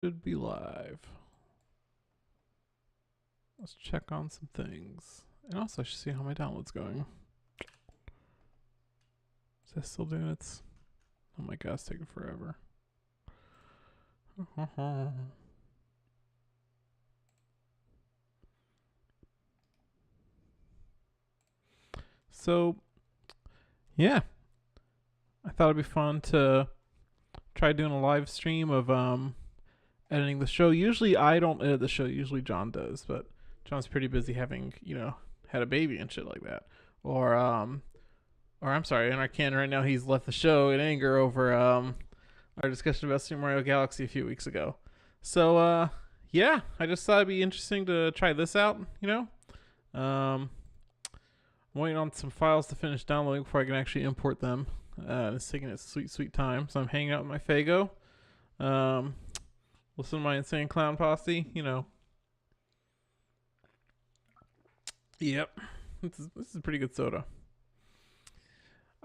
Should be live. Let's check on some things. And also I should see how my download's going. Is that still doing its... Oh my god, it's taking forever. So, yeah. I thought it'd be fun to try doing a live stream of editing the show. Usually I don't edit the show, usually John does, but John's pretty busy having, had a baby and shit like that. Or I'm sorry, in our canon right now, he's left the show in anger over our discussion about Super Mario Galaxy a few weeks ago. So, yeah, I just thought it'd be interesting to try this out, I'm waiting on some files to finish downloading before I can actually import them. It's taking its sweet, sweet time. So I'm hanging out with my Fago. Listen to my insane clown posse, Yep. This is pretty good soda.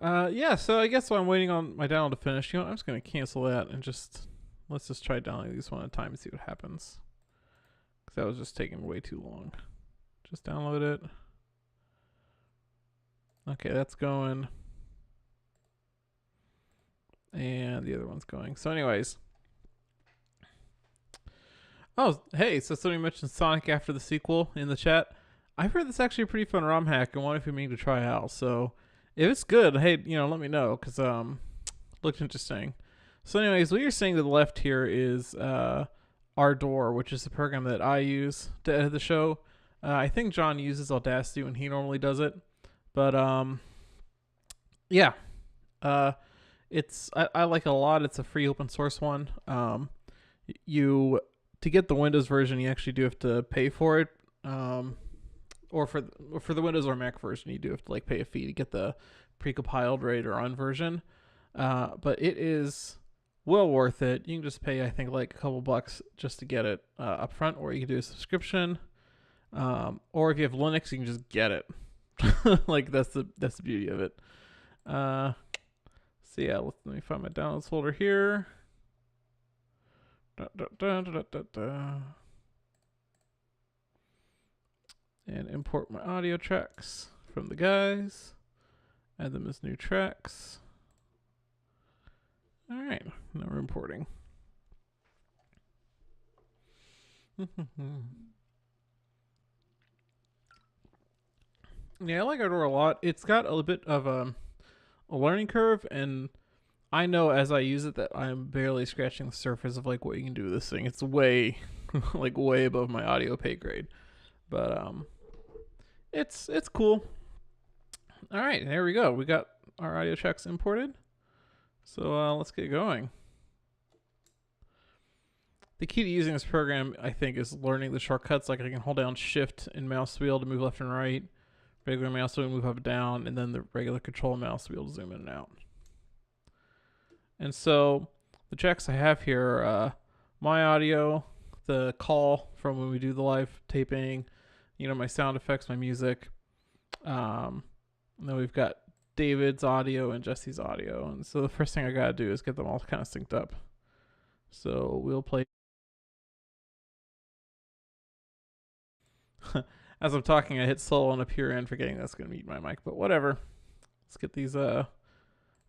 Yeah, so I guess while I'm waiting on my download to finish, I'm just going to cancel that and let's just try downloading these one at a time and see what happens. Because that was just taking way too long. Just download it. Okay, that's going. And the other one's going. So anyways. Oh, hey, so somebody mentioned Sonic after the sequel in the chat. I've heard this actually a pretty fun ROM hack and one if you mean to try out. So if it's good, hey, let me know because looked interesting. So anyways, what you're seeing to the left here is Ardor, which is the program that I use to edit the show. I think John uses Audacity when he normally does it. But yeah. I like it a lot. It's a free open source one. To get the Windows version, you actually do have to pay for it. Or for the Windows or Mac version, you do have to pay a fee to get the precompiled ready to run version. But it is well worth it. You can just pay, I think, a couple bucks just to get it up front, or you can do a subscription. Or if you have Linux, you can just get it. That's the beauty of it. So yeah, let me find my downloads folder here. And import my audio tracks from the guys. Add them as new tracks. All right, now we're importing. Yeah, I like Ardor a lot. It's got a little bit of a learning curve, and I know as I use it that I'm barely scratching the surface of what you can do with this thing. It's way way above my audio pay grade. But it's cool. All right, there we go. We got our audio tracks imported. So let's get going. The key to using this program, I think, is learning the shortcuts. I can hold down Shift and mouse wheel to move left and right, regular mouse wheel to move up and down, and then the regular control mouse wheel to zoom in and out. And so the tracks I have here are my audio, the call from when we do the live taping, my sound effects, my music. And then we've got David's audio and Jesse's audio. And so the first thing I got to do is get them all kind of synced up. So we'll play. As I'm talking, I hit solo on a pure end, forgetting that's going to mute my mic, but whatever. Let's get these, I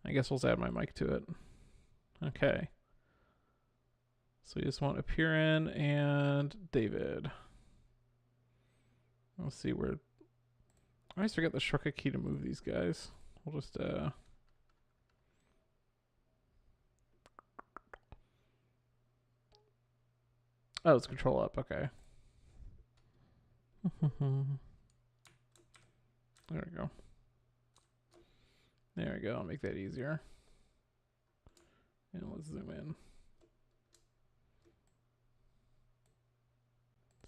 guess we'll just add my mic to it. Okay. So we just want Appearin and David. Let's see where. I always forget the shortcut key to move these guys. We'll just oh, it's control up. Okay. There we go. There we go. I'll make that easier. And let's zoom in.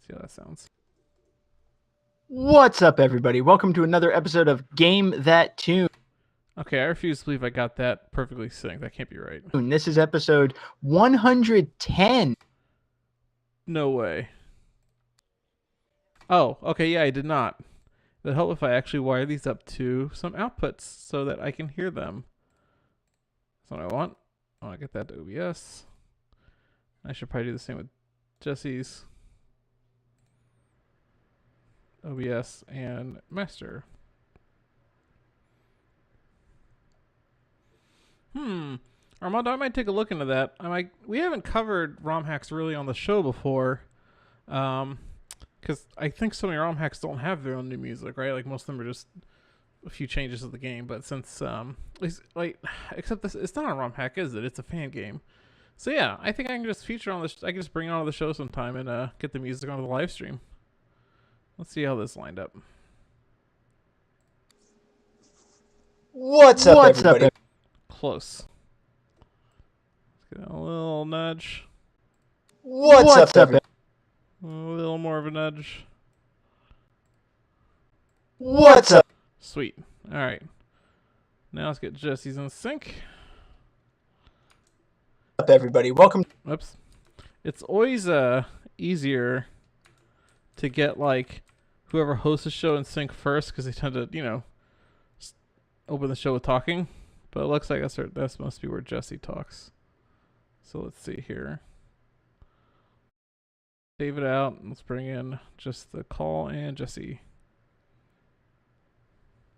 See how that sounds. What's up, everybody? Welcome to another episode of Game That Tune. Okay, I refuse to believe I got that perfectly synced. That can't be right. This is episode 110. No way. Oh, okay, yeah, I did not. It would help if I actually wire these up to some outputs so that I can hear them. That's what I want. I want to get that to OBS. I should probably do the same with Jesse's OBS and master. Armando, I might take a look into that. We haven't covered ROM hacks really on the show before. Because I think so many ROM hacks don't have their own new music, right? Like most of them are just a few changes to the game. But since except this, it's not a ROM hack, is it? It's a fan game. So yeah, I think I can just feature on this. I can just bring it onto the show sometime and get the music onto the live stream. Let's see how this lined up. What's up, everybody? Close. Let's get a little nudge. What's up, everybody? A little more of a nudge. What's up? Sweet. All right. Now let's get Jesse's in sync. What's up, everybody? Welcome. Oops. It's always easier to get like whoever hosts the show in sync first because they tend to, open the show with talking. But it looks like that must be where Jesse talks. So let's see here. Save it out. Let's bring in just the call and Jesse.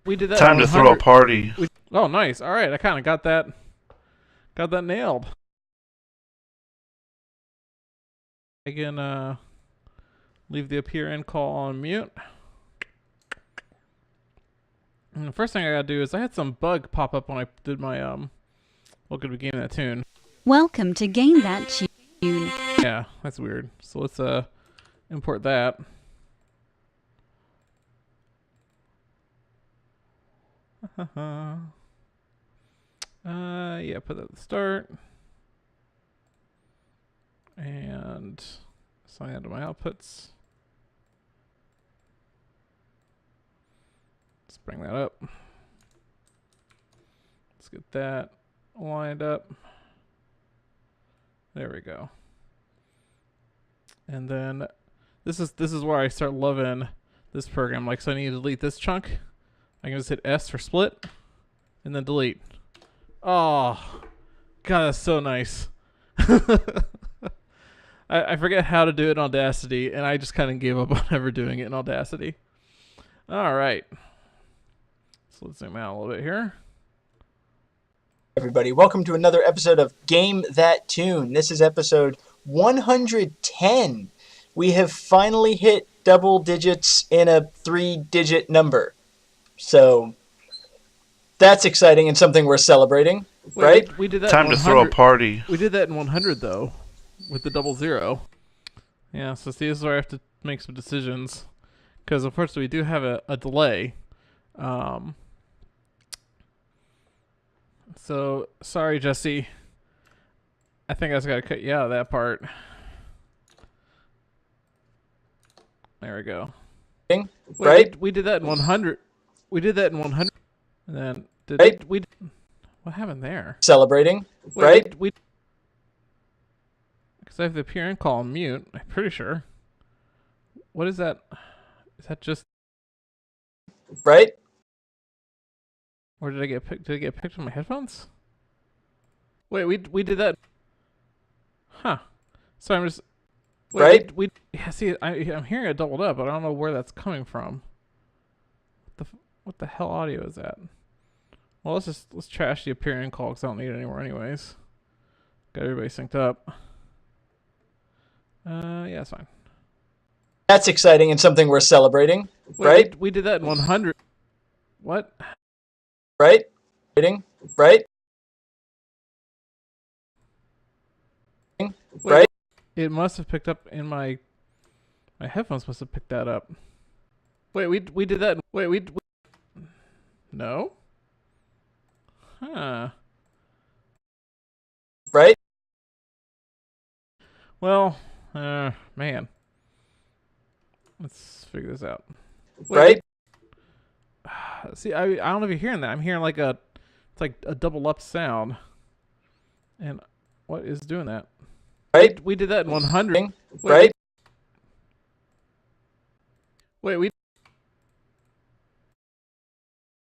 We did that. Time to throw a party. Oh, nice. All right, I kind of got that nailed. I can leave the appear in call on mute. And the first thing I gotta do is I had some bug pop up when I did my welcome to Game That Tune. Welcome to Game That Tune. Yeah, that's weird. So let's import that. Yeah, put that at the start. And assign that to my outputs. Let's bring that up. Let's get that lined up. There we go. And then this is where I start loving this program. Like, so I need to delete this chunk. I can just hit S for split and then delete. Oh, God, that's so nice. I forget how to do it in Audacity, and I just kind of gave up on ever doing it in Audacity. All right. So let's zoom out a little bit here. Everybody, welcome to another episode of Game That Tune. This is episode 110. We have finally hit double digits in a 3-digit number. So that's exciting and something we're celebrating, right? We did that. Time to throw a party. We did that in 100 though, with the 00. Yeah. So see, this is where I have to make some decisions, because unfortunately we do have a delay. So sorry, Jesse. I think I just gotta cut you out of that part. There we go. Right? We did that in 100. We did that in 100. And then what happened there? Celebrating, right? Because I have the appear and call on mute. I'm pretty sure. What is that? Is that just right? Or did I get picked? Did I get picked on my headphones? Wait, we did that. Huh. So I'm just. Right? Yeah. See, I'm hearing it doubled up, but I don't know where that's coming from. What the hell audio is that? Well, let's trash the appear and call because I don't need it anymore, anyways. Got everybody synced up. Yeah, it's fine. That's exciting and something we're celebrating, right? We did that in 100. What? Right? Right? Right? It must have picked up in my headphones. Must have picked that up. Wait, we did that. Wait, no. Huh. Right? Well, man. Let's figure this out. Right? See, I don't know if you're hearing that. I'm hearing it's like a double up sound. And what is doing that? Right? We did that in 100. Right?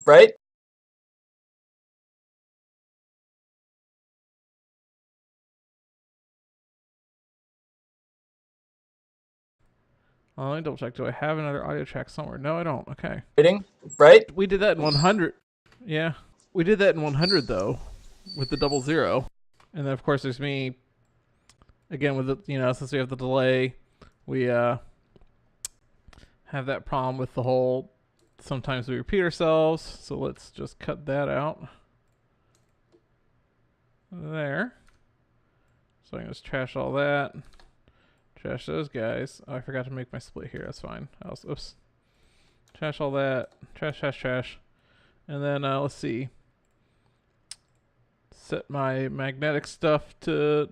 Right? Let me double check. Do I have another audio track somewhere? No, I don't. Okay. Right? We did that in 100. Yeah. We did that in 100, though, with the 00. And then, of course, there's me, again, with the, since we have the delay, we have that problem with the whole, sometimes we repeat ourselves. So let's just cut that out. There. So I can just trash all that. Trash those guys. Oh, I forgot to make my split here. That's fine. Oops. Trash all that. Trash, trash, trash. And then let's see. Set my magnetic stuff to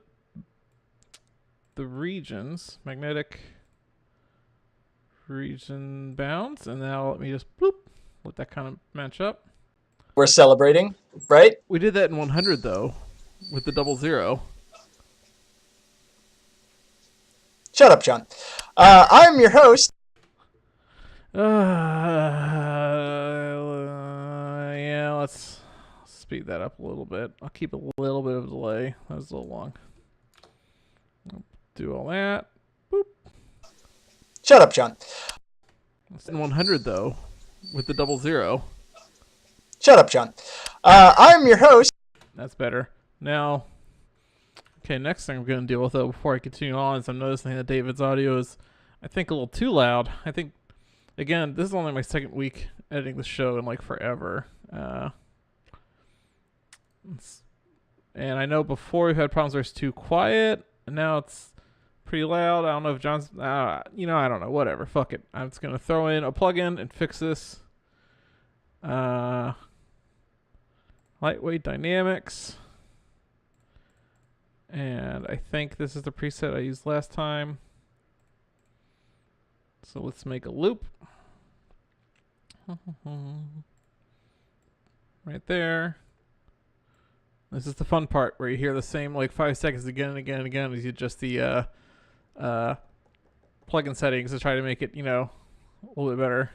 the regions. Magnetic region bounds. And now let me just bloop. Let that kind of match up. We're celebrating, right? We did that in 100 though, with the 00. Shut up, John. I'm your host. Yeah, let's speed that up a little bit. I'll keep a little bit of a delay. That was a little long. I'll do all that. Boop. Shut up, John. It's in 100 though, with the 00. Shut up, John. I'm your host. That's better. Now, okay, next thing I'm going to deal with, though, before I continue on, is I'm noticing that David's audio is, I think, a little too loud. I think, again, this is only my second week editing the show in, like, forever. And I know before we've had problems where it's too quiet, and now it's pretty loud. I don't know if John's, I don't know. Whatever. Fuck it. I'm just going to throw in a plugin and fix this. Lightweight dynamics. And I think this is the preset I used last time. So let's make a loop. Right there. This is the fun part where you hear the same like 5 seconds again and again and again as you adjust the plugin settings to try to make it, a little bit better.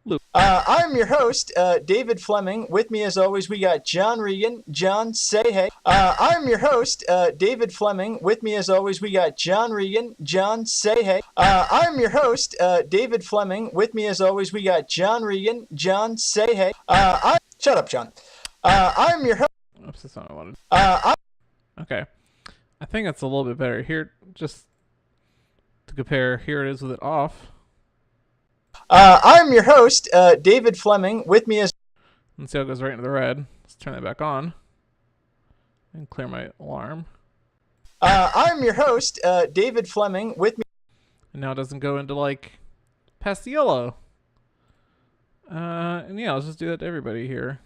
Loop. I'm your host, David Fleming. With me, as always, we got John Regan. John, say hey. I'm your host, David Fleming. With me, as always, we got John Regan. John, say hey. I'm your host, David Fleming. With me, as always, we got John Regan. John, say hey. Shut up, John. I'm your host. Oops, that's not what I wanted. Okay. I think that's a little bit better. Here, just to compare, here it is with it off. I'm your host, David Fleming. With me is. Let's see how it goes right into the red. Let's turn that back on. And clear my alarm. I'm your host, David Fleming. With me. And now it doesn't go into, like, past the yellow. And yeah, I'll just do that to everybody here.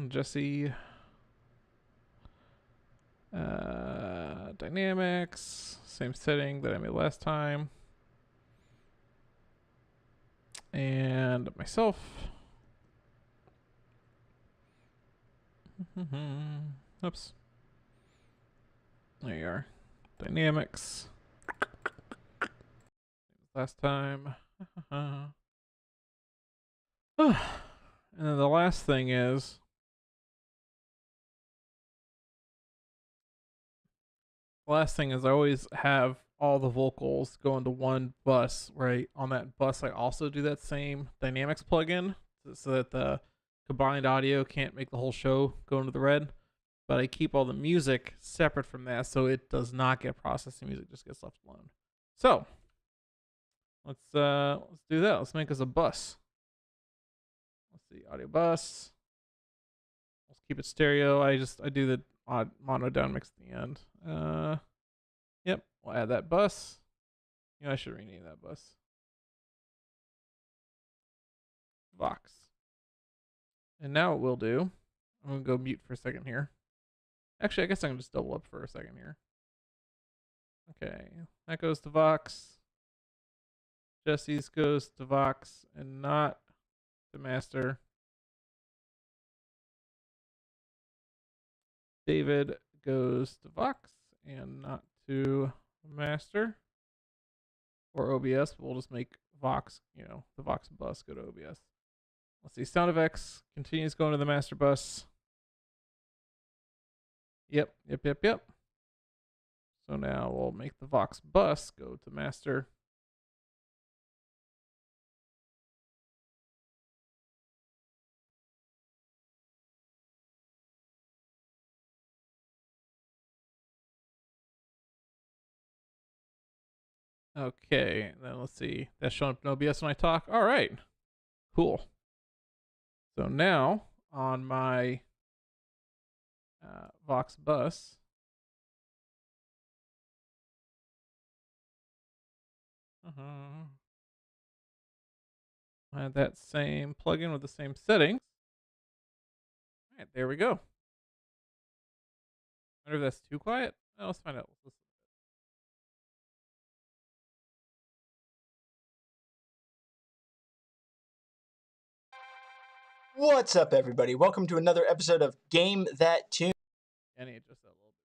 Jesse. Dynamics. Same setting that I made last time. And myself. Oops. There you are. Dynamics. Last time. And then the last thing is I always have all the vocals go into one bus, right? On that bus, I also do that same dynamics plugin so that the combined audio can't make the whole show go into the red. But I keep all the music separate from that, so it does not get processed. The music just gets left alone. So let's do that. Let's make us a bus. Let's see, audio bus. Let's keep it stereo. I do the odd mono down mix at the end. Yep, we'll add that bus. I should rename that bus. Vox. And now what we'll do, I'm going to go mute for a second here. Actually, I guess I can just double up for a second here. Okay, that goes to Vox. Jesse's goes to Vox and not to master. David goes to Vox and not to master or OBS. We'll just make Vox, the Vox bus go to OBS. Let's see. Sound effects continues going to the master bus. Yep. So now we'll make the Vox bus go to master. Okay, then let's see. That's showing up in OBS when I talk. All right, cool. So now on my Vox bus, I had that same plugin with the same settings. All right, there we go. I wonder if that's too quiet. Oh, let's find out. What's up, everybody? Welcome to another episode of Game That Tune. Can you adjust that a little bit?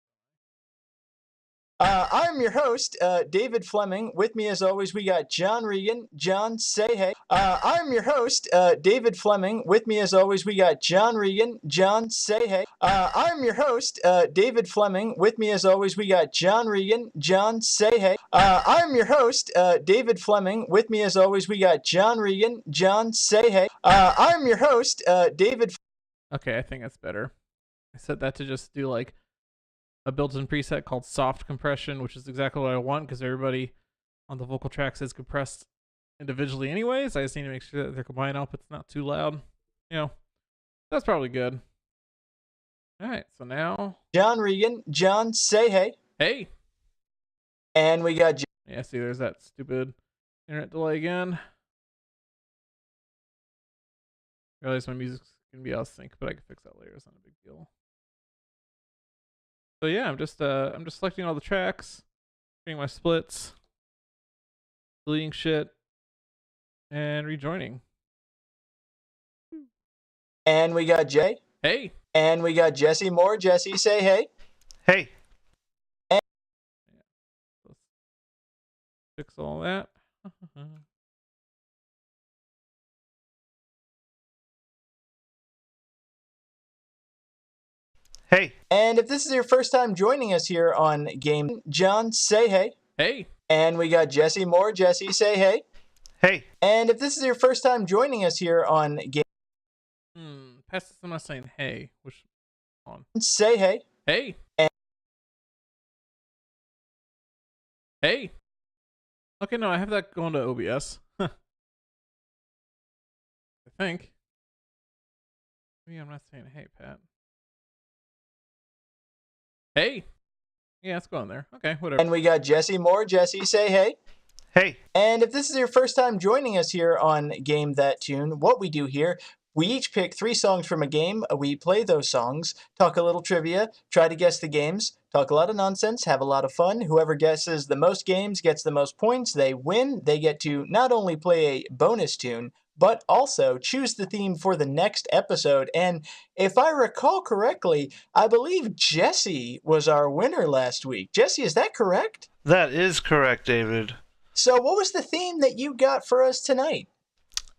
I'm your host, David Fleming. With me, as always, we got John Regan. John, say hey. I'm your host, David Fleming. With me, as always, we got John Regan. John, say hey. I'm your host, David Fleming. With me, as always, we got John Regan. John, say hey. I'm your host, David Fleming. With me, as always, we got John Regan. John, say hey. I'm your host, David. Okay, I think that's better. I set that to just do like a built-in preset called soft compression, which is exactly what I want because everybody on the vocal tracks is compressed individually anyways. I just need to make sure that their combined output's not too loud. That's probably good. All right, so now John Regan. John, say hey. Hey. And we got Yeah, see, there's that stupid internet delay again. I realize my music's gonna be out of sync, but I can fix that later. It's not a big deal. So yeah, I'm just selecting all the tracks, creating my splits, deleting shit, and rejoining. And we got Jay. Hey. And we got Jesse Moore. Jesse, say hey. Hey. And let's fix all that. Hey. And if this is your first time joining us here on Game, John, say hey. Hey. And we got Jesse Moore. Jesse, say hey. Hey. And if this is your first time joining us here on Game, Pass this. I'm not saying hey. Which on? Say hey. Hey. And hey. Okay, no, I have that going to OBS. I think. Maybe I'm not saying hey, Pat. Hey. Yeah, it's going there. Okay, whatever. And we got Jesse Moore. Jesse, say hey. Hey. And if this is your first time joining us here on Game That Tune, what we do here, we each pick 3 songs from a game. We play those songs, talk a little trivia, try to guess the games, talk a lot of nonsense, have a lot of fun. Whoever guesses the most games gets the most points. They win. They get to not only play a bonus tune, but also choose the theme for the next episode. And if I recall correctly, I believe Jesse was our winner last week. Jesse, is that correct? That is correct, David. So what was the theme that you got for us tonight?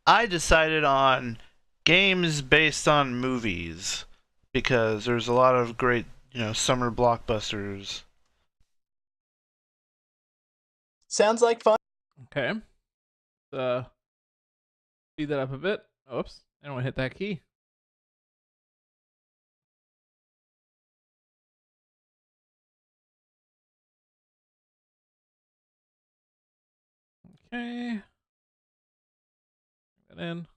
I decided on games based on movies because there's a lot of great, summer blockbusters. Sounds like fun. Okay. Speed that up a bit. Oops. I don't want to hit that key. Okay. Bring that in.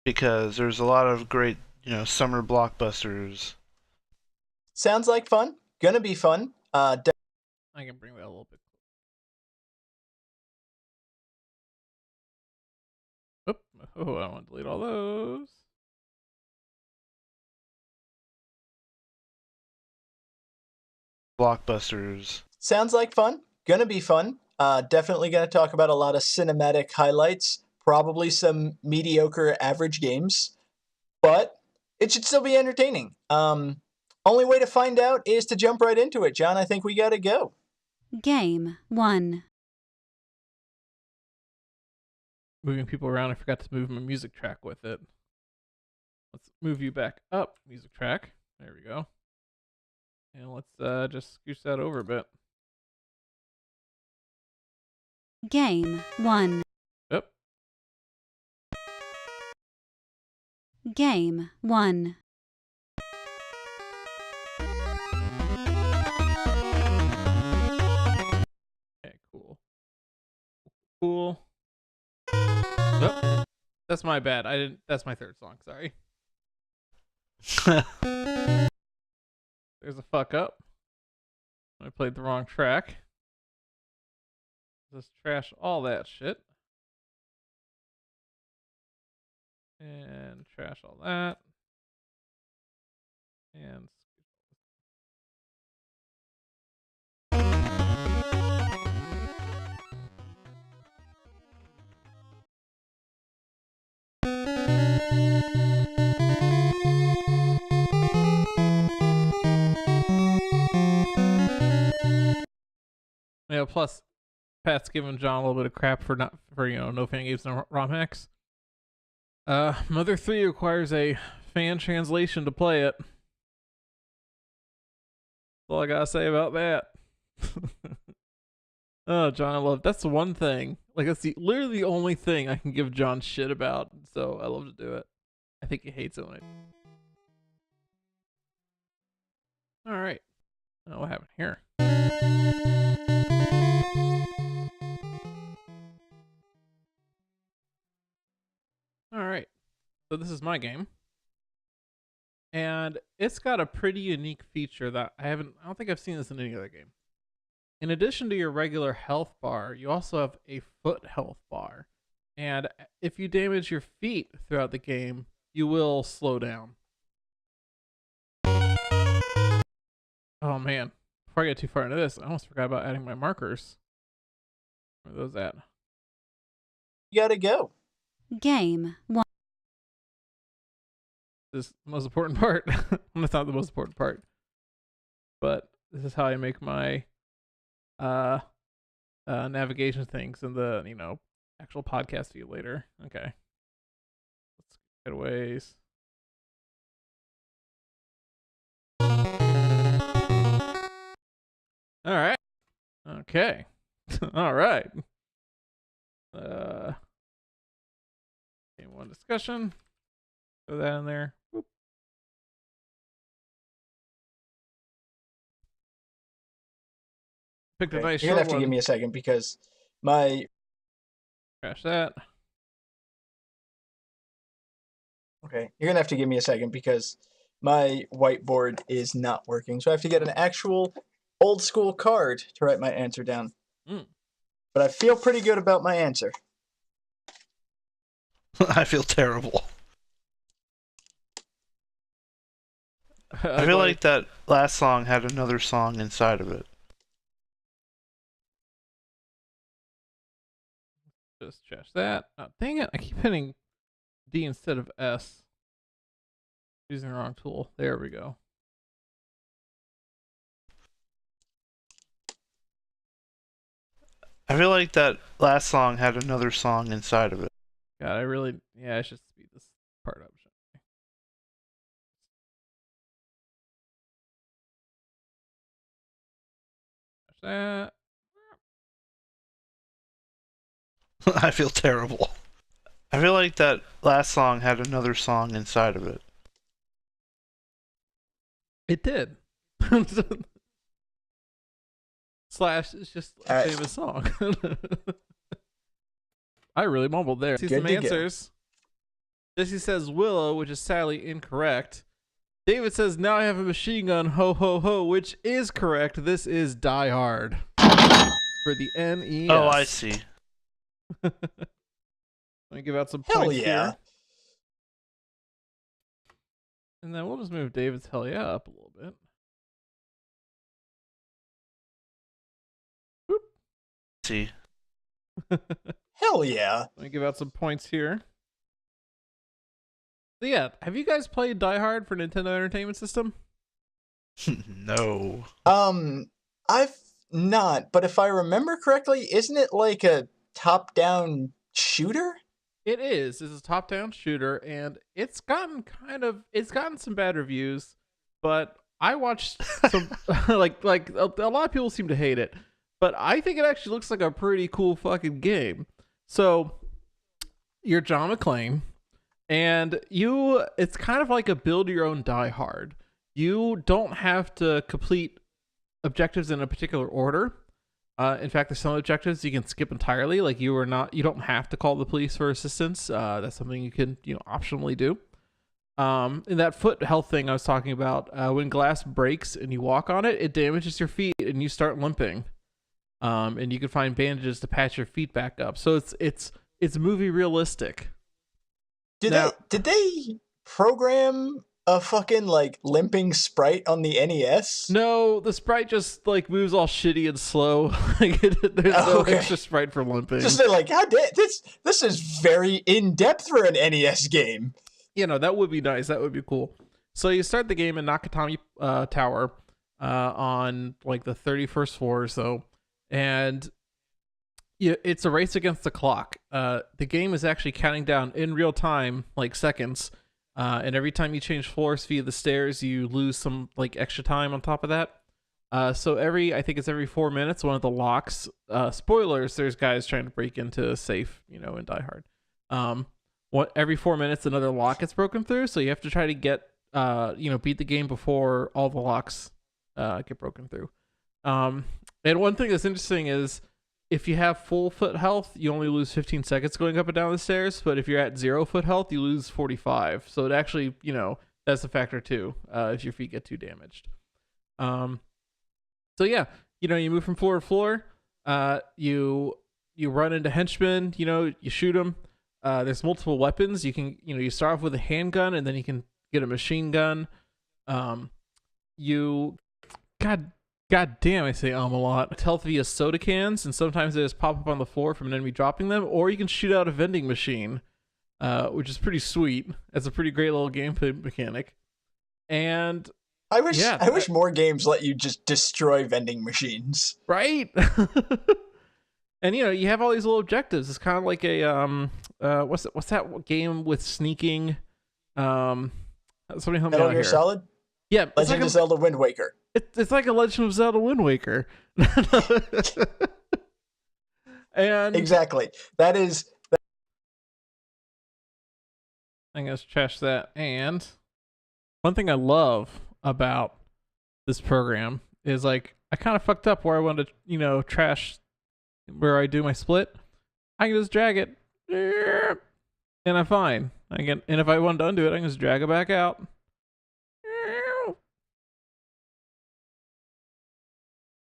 Because there's a lot of great, summer blockbusters. Sounds like fun. Gonna be fun. I can bring that a little bit. Oop. Oh, I want to delete all those. Blockbusters. Sounds like fun. Gonna be fun. Definitely gonna talk about a lot of cinematic highlights. Probably some mediocre average games. But it should still be entertaining. Only way to find out is to jump right into it. John, I think we gotta go. Game 1. Moving people around, I forgot to move my music track with it. Let's move you back up, music track. There we go. And let's just scooch that over a bit. Game 1. Yep. Game 1. Okay, cool. Cool. Oh, that's my bad. I didn't. That's my third song. Sorry. There's a fuck up. I played the wrong track. Let's trash all that shit. And trash all that. And yeah, plus Pat's giving John a little bit of crap for no fan games and ROM hacks. Mother 3 requires a fan translation to play it. That's all I gotta say about that. Oh, John, I love that's the one thing. Like that's literally the only thing I can give John shit about. So I love to do it. I think he hates it when I. All right. Oh, what happened here? All right. So this is my game. And it's got a pretty unique feature that I don't think I've seen this in any other game. In addition to your regular health bar, you also have a foot health bar. And if you damage your feet throughout the game, you will slow down. Oh man, before I get too far into this, I almost forgot about adding my markers. Where are those at? You gotta go. Game 1. This is the most important part. That's not the most important part. But this is how I make my navigation things in the actual podcast view later. Okay. Let's get aways. All right. Okay. All right. Game 1 discussion. Throw that in there. Whoop. Picked a nice You're gonna short have to one. give me a second because my Crash that. okay. You're gonna have to give me a second because my whiteboard is not working, so I have to get an actual old school card to write my answer down. But I feel pretty good about my answer. I feel terrible. I feel like that last song had another song inside of it. Just trash that. Oh, dang it. I keep hitting D instead of S. Using the wrong tool. There we go. I feel like that last song had another song inside of it. God, I should speed this part up. Trash that. I feel terrible. I feel like that last song had another song inside of it. It did. Slash is just a famous song. I really mumbled there. See some answers. Jesse says Willow, which is sadly incorrect. David says now I have a machine gun, ho ho ho, which is correct. This is Die Hard for the NES. Oh, I see. Let me give out some Hell points yeah. here. And then we'll just move David's hell yeah up a little bit. Whoop. See. Hell yeah. Let me give out some points here. So yeah, have you guys played Die Hard for Nintendo Entertainment System? No. I've not, but if I remember correctly, isn't it like a top-down shooter? It is. It's a top-down shooter, and it's gotten some bad reviews, but I watched some like a lot of people seem to hate it, but I think it actually looks like a pretty cool fucking game. So you're John McClane, and it's kind of like a build your own Die Hard. You don't have to complete objectives in a particular order. In fact, there's some objectives you can skip entirely. Like you don't have to call the police for assistance. That's something you can optionally do. In that foot health thing I was talking about, when glass breaks and you walk on it, it damages your feet and you start limping. And you can find bandages to patch your feet back up. So it's movie realistic. Did they program a fucking like limping sprite on the NES? No, the sprite just like moves all shitty and slow. There's no extra sprite for limping. Just like, God damn, this is very in depth for an NES game. That would be nice. That would be cool. So you start the game in Nakatomi Tower on like the 31st floor or so, and it's a race against the clock. The game is actually counting down in real time, like seconds. And every time you change floors via the stairs, you lose some like extra time on top of that. So I think it's every 4 minutes, one of the locks. Spoilers: there's guys trying to break into a safe, in Die Hard. Every 4 minutes, another lock gets broken through. So you have to try to get, beat the game before all the locks get broken through. And one thing that's interesting is, if you have full foot health, you only lose 15 seconds going up and down the stairs. But if you're at 0 foot health, you lose 45. So it actually, that's a factor too, if your feet get too damaged. So yeah, you move from floor to floor. You run into henchmen, you shoot them. There's multiple weapons. You can, you start off with a handgun and then you can get a machine gun. God damn, I say a lot. Health via soda cans, and sometimes they just pop up on the floor from an enemy dropping them, or you can shoot out a vending machine, which is pretty sweet. It's a pretty great little gameplay mechanic. And I wish more games let you just destroy vending machines. Right? And you have all these little objectives. It's kind of like a what's that game with sneaking? Somebody help me out Metal Gear here. Solid? Yeah, Legend of Zelda Wind Waker. It's like a Legend of Zelda Wind Waker. And exactly. That is. I'm gonna trash that. And one thing I love about this program is like I kind of fucked up where I wanted to trash where I do my split. I can just drag it, and I'm fine. And if I want to undo it, I can just drag it back out.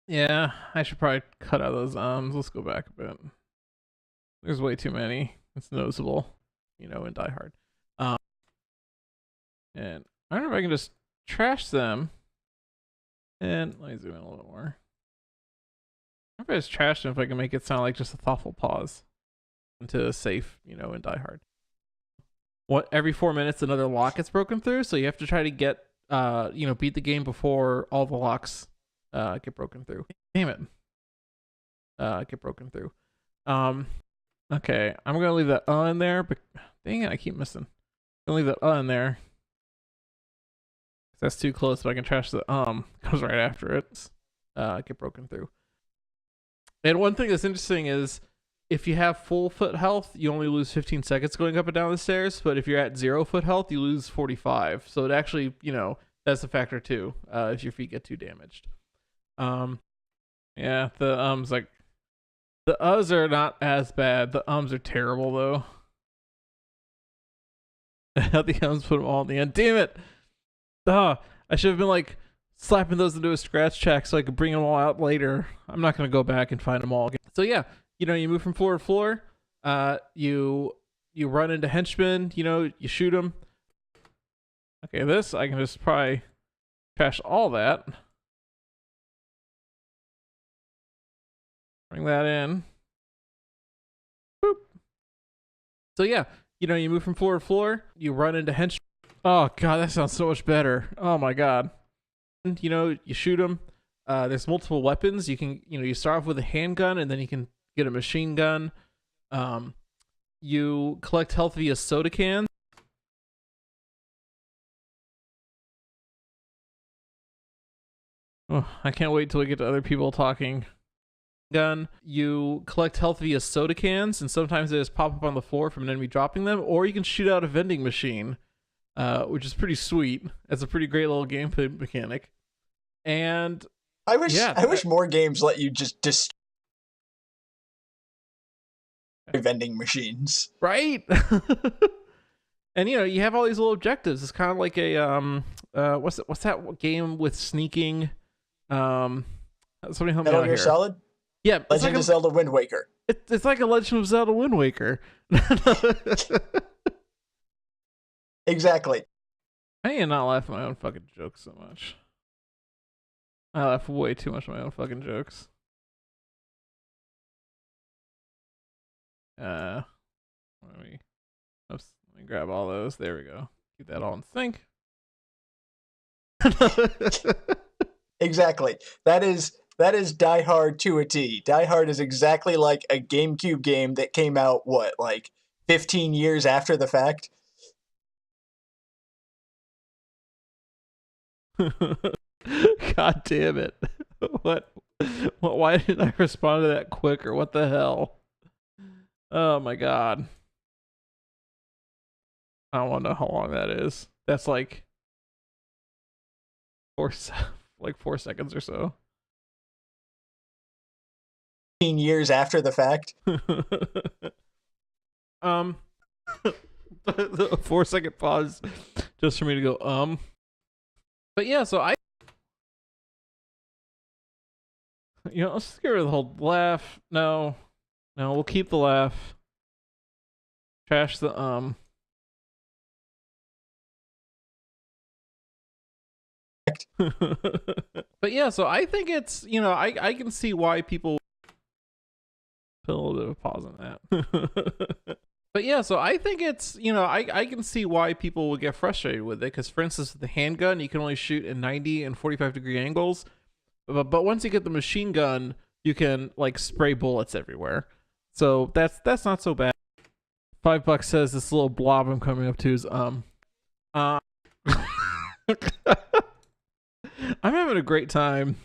Yeah, I should probably cut out those ums. Let's go back a bit. There's way too many. It's noticeable, in Die Hard. And I don't know if I can just trash them. And let me zoom in a little more. I wonder if I just trash them, if I can make it sound like just a thoughtful pause into safe, in Die Hard. Every 4 minutes, another lock gets broken through, so you have to try to get, beat the game before all the locks get broken through. Damn it. Get broken through. Okay, I'm gonna leave that in there, but dang it, I keep missing. I'm gonna leave that in there. That's too close, but I can trash the comes right after it. Get broken through. And one thing that's interesting is, if you have full foot health, you only lose 15 seconds going up and down the stairs. But if you're at 0 foot health, you lose 45. So it actually, that's a factor too, if your feet get too damaged. Yeah, the uhs are not as bad. The ums are terrible though. The ums put them all in the end. Damn it! I should have been like slapping those into a scratch check so I could bring them all out later. I'm not gonna go back and find them all again. So yeah, you move from floor to floor. You run into henchmen. You shoot them. Okay, this I can just probably trash all that. Bring that in. Boop. So yeah, you move from floor to floor. You run into henchmen. Oh god, that sounds so much better. Oh my god. You shoot them. There's multiple weapons. You can, you start off with a handgun and then you can get a machine gun. You collect health via soda cans. Oh, I can't wait till we get to other people talking. Gun, you collect health via soda cans, and sometimes they just pop up on the floor from an enemy dropping them, or you can shoot out a vending machine, which is pretty sweet. It's a pretty great little gameplay mechanic. And I wish more games let you just destroy vending machines. Right? And you have all these little objectives. It's kind of like a what's that game with sneaking? Somebody help me Metal out Gear here. Solid? Yeah, Legend of Zelda Wind Waker. It's like a Legend of Zelda Wind Waker. Exactly. I need to not laugh at my own fucking jokes so much. I laugh way too much at my own fucking jokes. Let me grab all those. There we go. Keep that all in sync. Exactly. That is Die Hard to a T. Die Hard is exactly like a GameCube game that came out, like 15 years after the fact? God damn it. What? Why didn't I respond to that quicker? What the hell? Oh my god. I don't want to know how long that is. That's like 4 seconds or so. 15 years after the fact? The 4-second pause just for me to go, But yeah, so let's just get rid of the whole laugh. No, we'll keep the laugh. Trash the But yeah, so I think it's, I can see why people put a little bit of a pause on that. But yeah, so I think it's, I can see why people would get frustrated with it, because for instance, with the handgun, you can only shoot in 90 and 45-degree angles, but once you get the machine gun, you can like spray bullets everywhere. So that's not so bad. $5 says this little blob I'm coming up to is I'm having a great time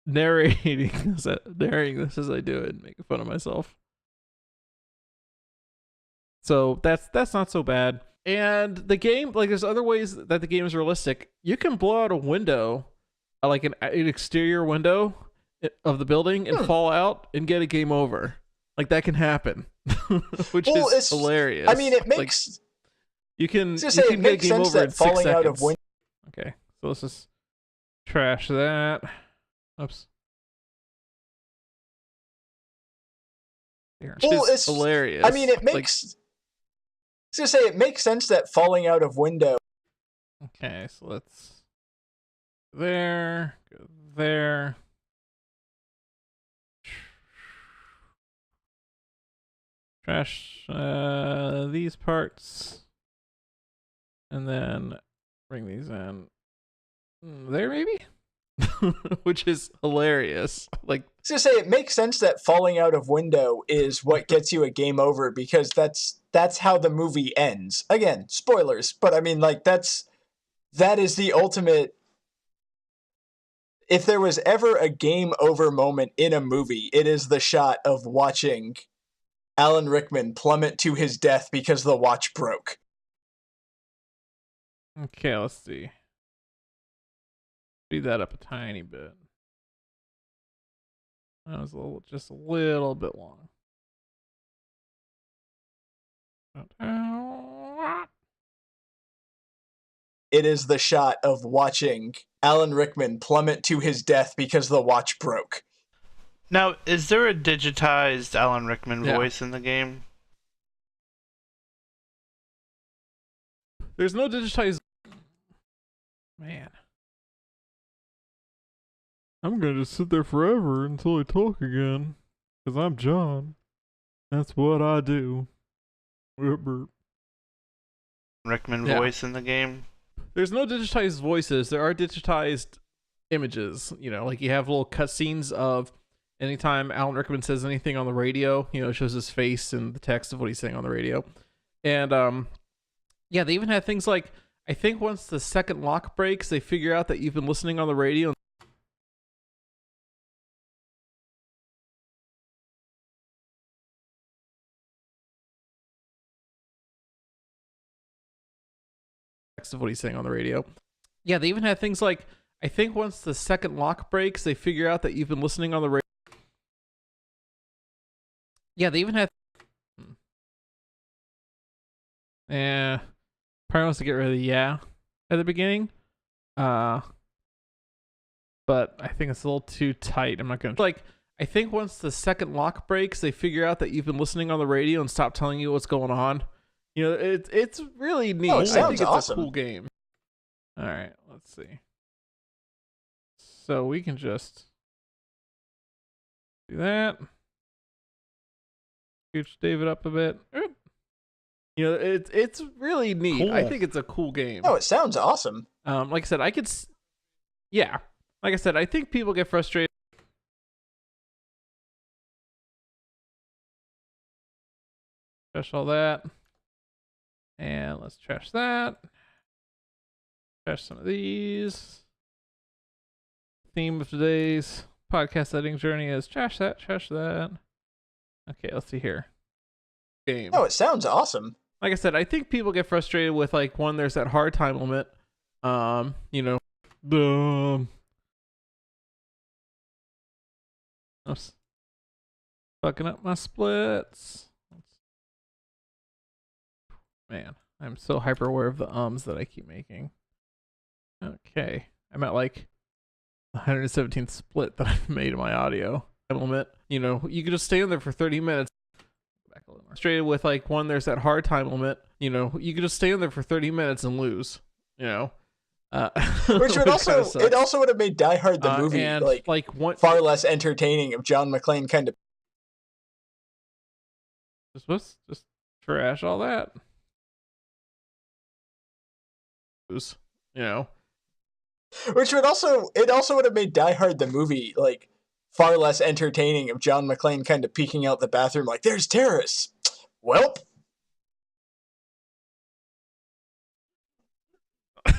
narrating this as I do it and making fun of myself. So that's not so bad. And the game, like, there's other ways that the game is realistic. You can blow out a window, like an exterior window of the building, and fall out and get a game over. Like, that can happen, which is hilarious. I mean, it makes. Like, you can get a game sense over that in 6 falling seconds. out of window. Okay, so let's just trash that. Oops. It's hilarious. I mean, it makes. It makes sense that falling out of window. Okay, so let's go there. Trash these parts, and then bring these in there, maybe. Which is hilarious. Like, It makes sense that falling out of window is what gets you a game over, because that's how the movie ends. Again, spoilers, but I mean, like, that is the ultimate. If there was ever a game over moment in a movie, it is the shot of watching Alan Rickman plummet to his death because the watch broke. Okay, let's see. Speed that up a tiny bit. That was just a little bit long. It is the shot of watching Alan Rickman plummet to his death because the watch broke. Now, is there a digitized Alan Rickman voice in the game? There's no digitized. Man. I'm gonna just sit there forever until I talk again. Because I'm John. That's what I do. Rickman voice in the game? There's no digitized voices. There are digitized images. Like, you have little cutscenes of anytime Alan Rickman says anything on the radio, it shows his face and the text of what he's saying on the radio. And, yeah, they even have things like, I think once the second lock breaks, they figure out that you've been listening on the radio. Of what he's saying on the radio. Yeah, they even had things like, I think once the second lock breaks, they figure out that you've been listening on the radio. Yeah, they even had. Yeah, probably wants to get rid of the yeah at the beginning. But I think it's a little too tight. I'm not gonna like. I think once the second lock breaks, they figure out that you've been listening on the radio and stop telling you what's going on. You know, it's really neat. Oh, it I sounds think it's awesome. a cool game. All right, let's see. So we can just do that. Scooch David up a bit. You know, it's really neat. Cool. I think it's a cool game. Oh, it sounds awesome. Like I said, yeah. Like I said, I think people get frustrated. Trash all that. And let's trash that. Trash some of these. Theme of today's podcast editing journey is trash that, trash that. Okay, let's see here. Game. Oh, it sounds awesome. Like I said, I think people get frustrated with like when there's that hard time limit. You know, oops. Fucking up my splits. Man, I'm so hyper aware of the ums that I keep making. Okay, I'm at like 117th split that I've made in my audio limit. You know, you can just stay in there for 30 minutes. Back a little more. Frustrated with like when there's that hard time limit. You know, you can just stay in there for 30 minutes and lose. You know, which would it also would have made Die Hard the movie and like one far less entertaining. If John McClane kind of just trash all that. You know, which would would have made Die Hard the movie like far less entertaining. If John McClane kind of peeking out the bathroom like, "There's terrorists." Welp.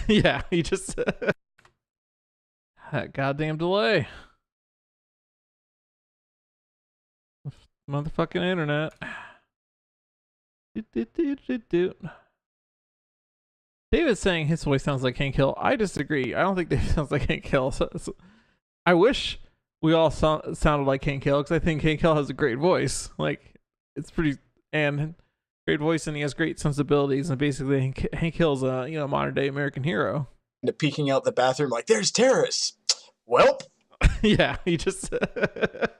Yeah, he just that goddamn delay. Motherfucking internet. David's saying his voice sounds like Hank Hill. I disagree. I don't think David sounds like Hank Hill. So I wish we all sounded like Hank Hill, because I think Hank Hill has a great voice. Like, it's pretty and great voice, and he has great sensibilities. And basically, Hank Hill's a modern day American hero. Peeking out the bathroom like, "There's terrorists." Welp. Yeah, he just that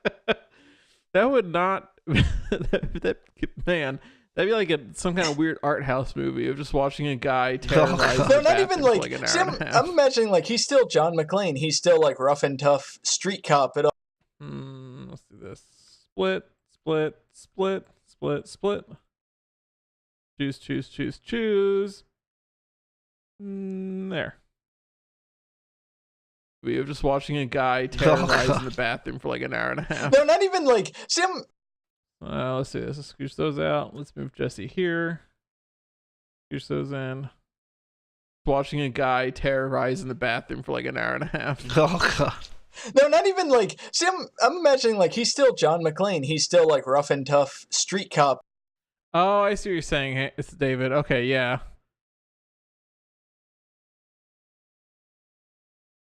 would not that man. That'd be like some kind of weird art house movie of just watching a guy terrorize. They're not even like. For like an See, hour and a half. I'm imagining like he's still John McClane. He's still like rough and tough street cop at all. Let's do this. Split. Choose. There. We have just watching a guy terrorize in the bathroom for like an hour and a half. They're not even like. See, let's see this. Let's scooch those out. Let's move Jesse here. Scooch those in. Watching a guy terrorize in the bathroom for like an hour and a half. Oh god. They're not even like. See, I'm imagining like he's still John McClane. He's still like rough and tough street cop. Oh, I see what you're saying. Hey, it's David. Okay, yeah.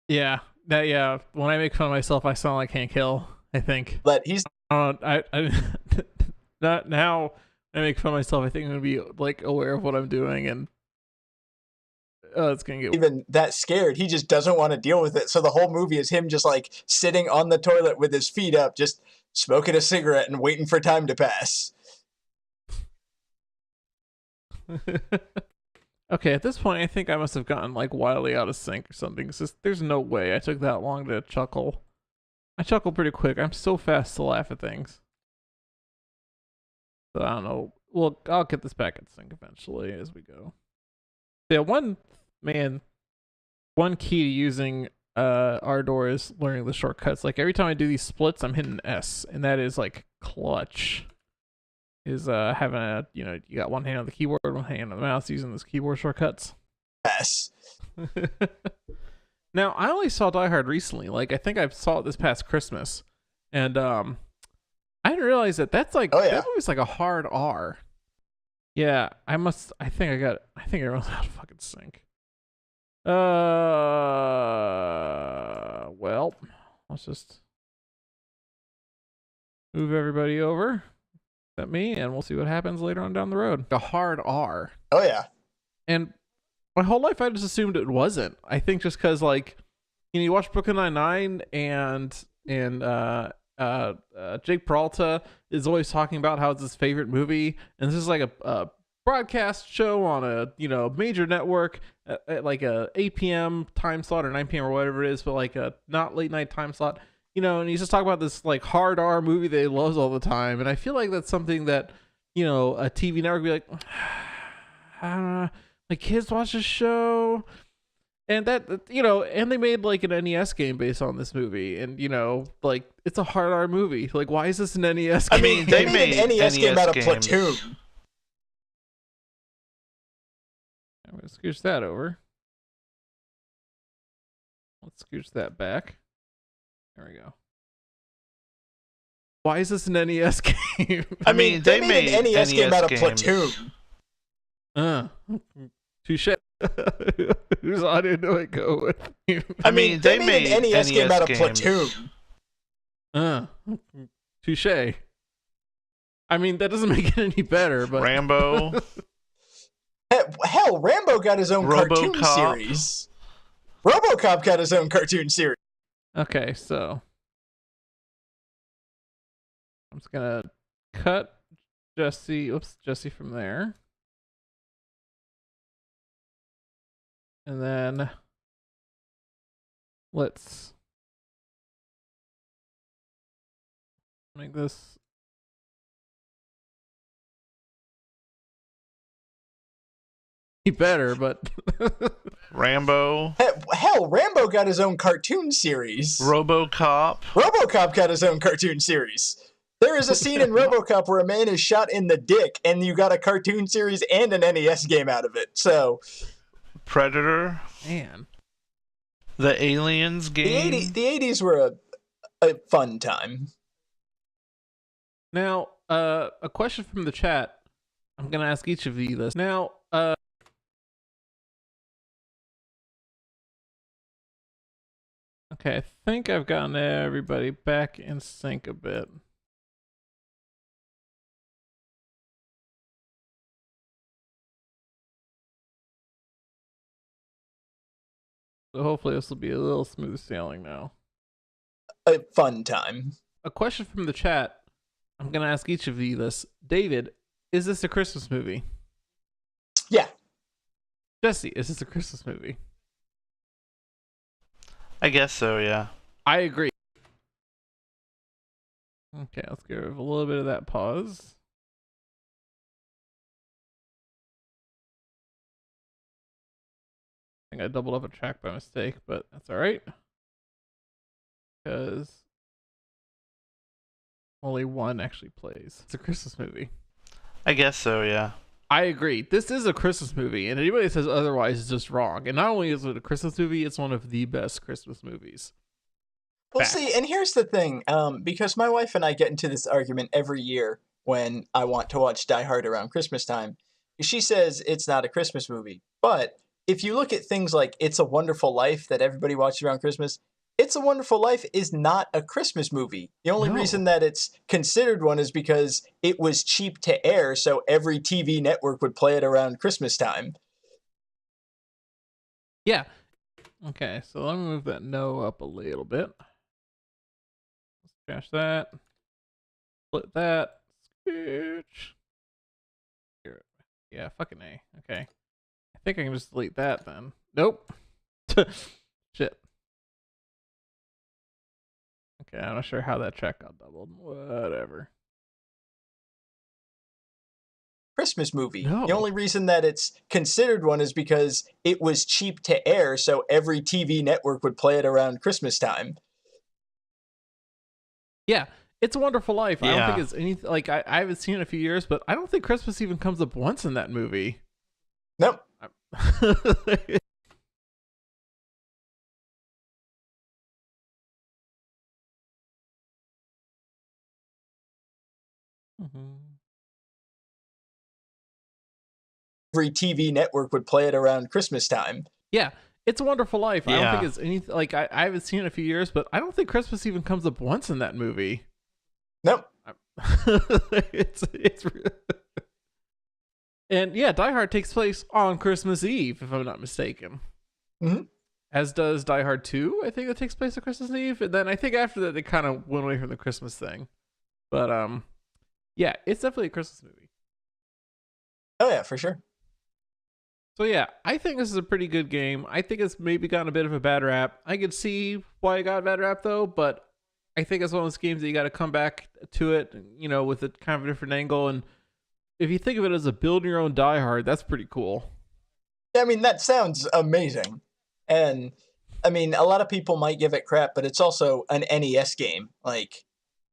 Yeah. Yeah. When I make fun of myself, I sound like Hank Hill, I think. But he's. I not now. When I make fun of myself, I think I'm gonna be like aware of what I'm doing, and it's gonna get Even that scared, he just doesn't want to deal with it. So the whole movie is him just like sitting on the toilet with his feet up, just smoking a cigarette and waiting for time to pass. Okay, at this point, I think I must have gotten like wildly out of sync or something. It's just, there's no way I took that long to chuckle. I chuckle pretty quick. I'm so fast to laugh at things. So I don't know. Well, I'll get this back in sync eventually as we go. Yeah, one key to using Ardor is learning the shortcuts. Like every time I do these splits, I'm hitting S, and that is like clutch. Is having you got one hand on the keyboard, one hand on the mouse, using those keyboard shortcuts. Pass. Now, I only saw Die Hard recently. Like, I think I saw it this past Christmas, and I didn't realize that that's like that movie's like a hard R. Yeah, I think everyone's out of fucking sync. Well, let's just move everybody over. Except me, and we'll see what happens later on down the road. A hard R. Oh yeah. And my whole life I just assumed it wasn't. I think just because, like, you watch Brooklyn Nine-Nine and Jake Peralta is always talking about how it's his favorite movie, and this is like a broadcast show on a major network at like a 8 p.m. time slot or 9 p.m. or whatever it is, but like a not late night time slot. And he's just talking about this like hard R movie that he loves all the time, and I feel like that's something that a TV network would be like, I don't know, my kids watch this show, and that and they made like an NES game based on this movie, and like it's a hard R movie. Like, why is this an NES game? I mean, they made an NES game out of Platoon. I'm gonna scooch that over. Let's scooch that back. There we go. Why is this an NES game? I mean, they made an NES game out of games. Platoon. Touche. Whose audio do I go with? I mean, they made an NES game out of games. Platoon. Touche. I mean, that doesn't make it any better, but Rambo. Hell, Rambo got his own cartoon RoboCop. series. RoboCop got his own cartoon series. Okay, so I'm just gonna cut Jesse from there. And then let's make this better, but Rambo. Hell, Rambo got his own cartoon series. RoboCop. RoboCop got his own cartoon series. There is a scene in RoboCop where a man is shot in the dick, and you got a cartoon series and an NES game out of it. So, Predator. man. The Aliens game. the 80s were a fun time. Now, a question from the chat. I'm gonna ask each of you this. Now, okay, I think I've gotten everybody back in sync a bit. So hopefully this will be a little smooth sailing now. A fun time. A question from the chat. I'm gonna ask each of you this. David, is this a Christmas movie? Yeah. Jesse, is this a Christmas movie? I guess so, yeah. I agree. Okay, let's give a little bit of that pause. I think I doubled up a track by mistake, but that's alright. Because only one actually plays. It's a Christmas movie. I guess so, yeah. I agree. This is a Christmas movie, and anybody that says otherwise is just wrong. And not only is it a Christmas movie, it's one of the best Christmas movies. Well, Fact. see, and here's the thing. Because my wife and I get into this argument every year when I want to watch Die Hard around Christmas time. She says it's not a Christmas movie. But if you look at things like It's a Wonderful Life that everybody watches around Christmas, It's a Wonderful Life is not a Christmas movie. The only reason that it's considered one is because it was cheap to air, so every TV network would play it around Christmas time. Yeah. Okay, so let me move that no up a little bit. Let's trash that. Split that. Scooch. Here. Yeah, fucking A. Okay. I think I can just delete that then. Nope. Shit. Okay, I'm not sure how that track got doubled. Whatever. Christmas movie. No. The only reason that it's considered one is because it was cheap to air, so every TV network would play it around Christmas time. Yeah, It's a Wonderful Life. I don't Yeah. think it's anything I haven't seen it in a few years, but I don't think Christmas even comes up once in that movie. Nope. Mhm. Every TV network would play it around Christmas time. Yeah, It's a Wonderful Life. I don't think Yeah. it's anything like I haven't seen it in a few years, but I don't think Christmas even comes up once in that movie. Nope. it's and yeah, Die Hard takes place on Christmas Eve, if I'm not mistaken. Mm-hmm. As does Die Hard 2. I think that takes place on Christmas Eve, and then I think after that they kind of went away from the Christmas thing. But yeah, it's definitely a Christmas movie. Oh yeah, for sure. So yeah, I think this is a pretty good game. I think it's maybe gotten a bit of a bad rap. I could see why it got a bad rap though, but I think it's one of those games that you got to come back to it, with a kind of a different angle. And if you think of it as a build your own Die Hard, that's pretty cool. I mean, that sounds amazing. And I mean, a lot of people might give it crap, but it's also an NES game. Like,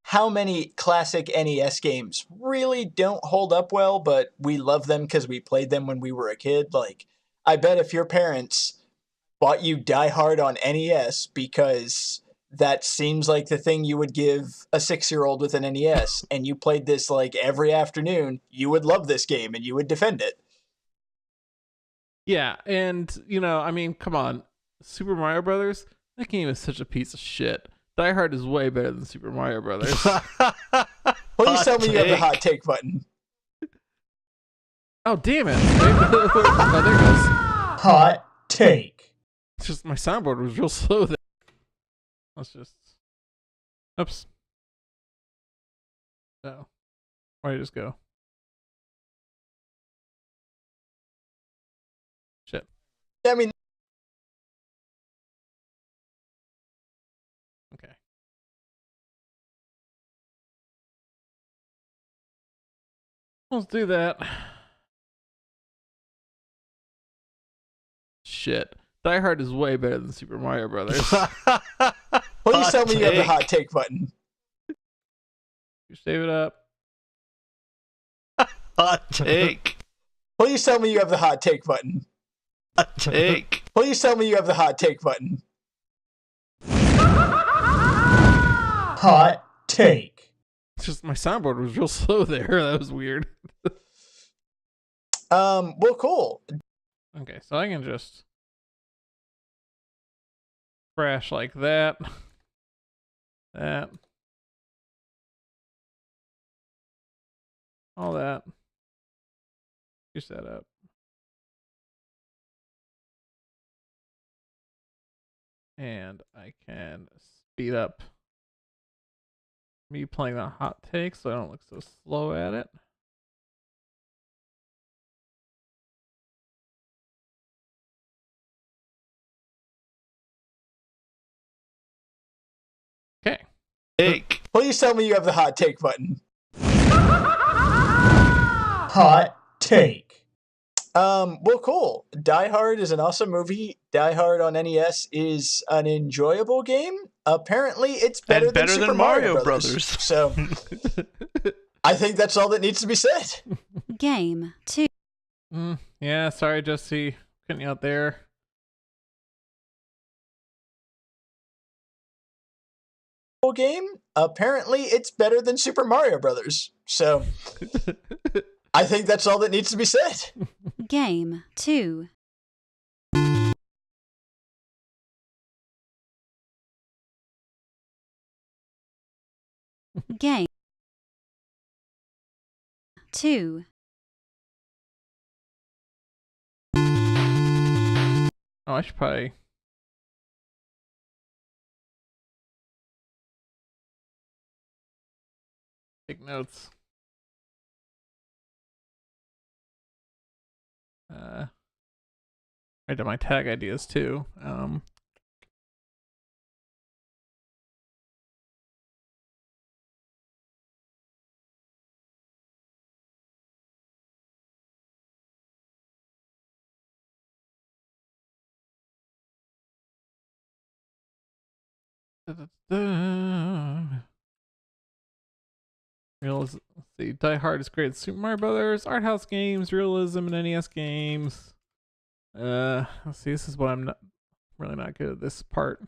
how many classic NES games really don't hold up well, but we love them because we played them when we were a kid? Like, I bet if your parents bought you Die Hard on NES because that seems like the thing you would give a 6-year-old with an NES, and you played this like every afternoon, you would love this game and you would defend it. Yeah, and I mean, come on, Super Mario Brothers. That game is such a piece of shit. Die Hard is way better than Super Mario Brothers. Please tell me you have the hot take button. Oh damn it! Oh, there it goes. Hot take. It's just my soundboard was real slow there. Let's just. Oops. Oh. Where'd it just go? Shit. I mean, Okay. Let's do that. Shit. Die Hard is way better than Super Mario Brothers. please tell me you have the hot take button. You save it up. Hot take. Please tell me you have the hot take button. Hot take. Please tell me you have the hot take button. Hot take. It's just my soundboard was real slow there. That was weird. Well, cool. Okay, so I can just crash like that. That. All that. Use that up. And I can speed up me playing that hot take so I don't look so slow at it. Okay. Take. Please tell me you have the hot take button. Hot take. Well, cool. Die Hard is an awesome movie. Die Hard on NES is an enjoyable game. Apparently, it's better, And better Super than Mario Mario Brothers. Brothers. So, I think that's all that needs to be said. Game 2. Yeah, sorry, Jesse. Getting you out there. Game. Apparently, it's better than Super Mario Brothers. So, I think that's all that needs to be said. Game 2. Game 2. Oh, I should probably take notes. Write down my tag ideas too. Let's see. Die Hard is great at Super Mario Brothers, art house games, realism, and NES games. Let's see. This is what I'm not really not good at this part.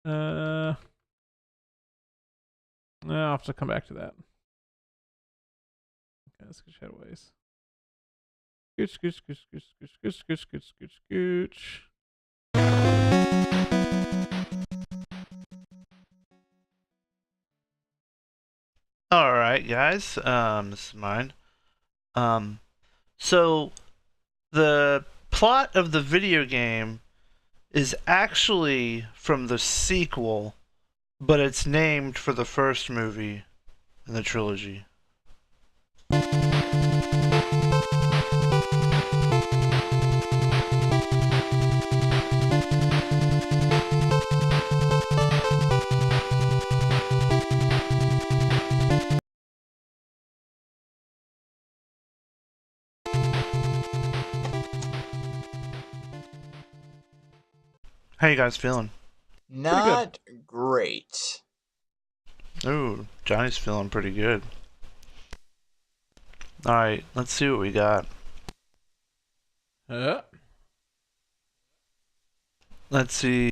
No, I'll have to come back to that. Okay, let's get Shadowways. Scooch, scooch, scooch, scooch, scooch, scooch, scooch, scooch, scooch. All right, guys. This is mine. So the plot of the video game is actually from the sequel, but it's named for the first movie in the trilogy. How you guys feeling? Not great. Ooh, Johnny's feeling pretty good. All right, let's see what we got. Let's Let's see.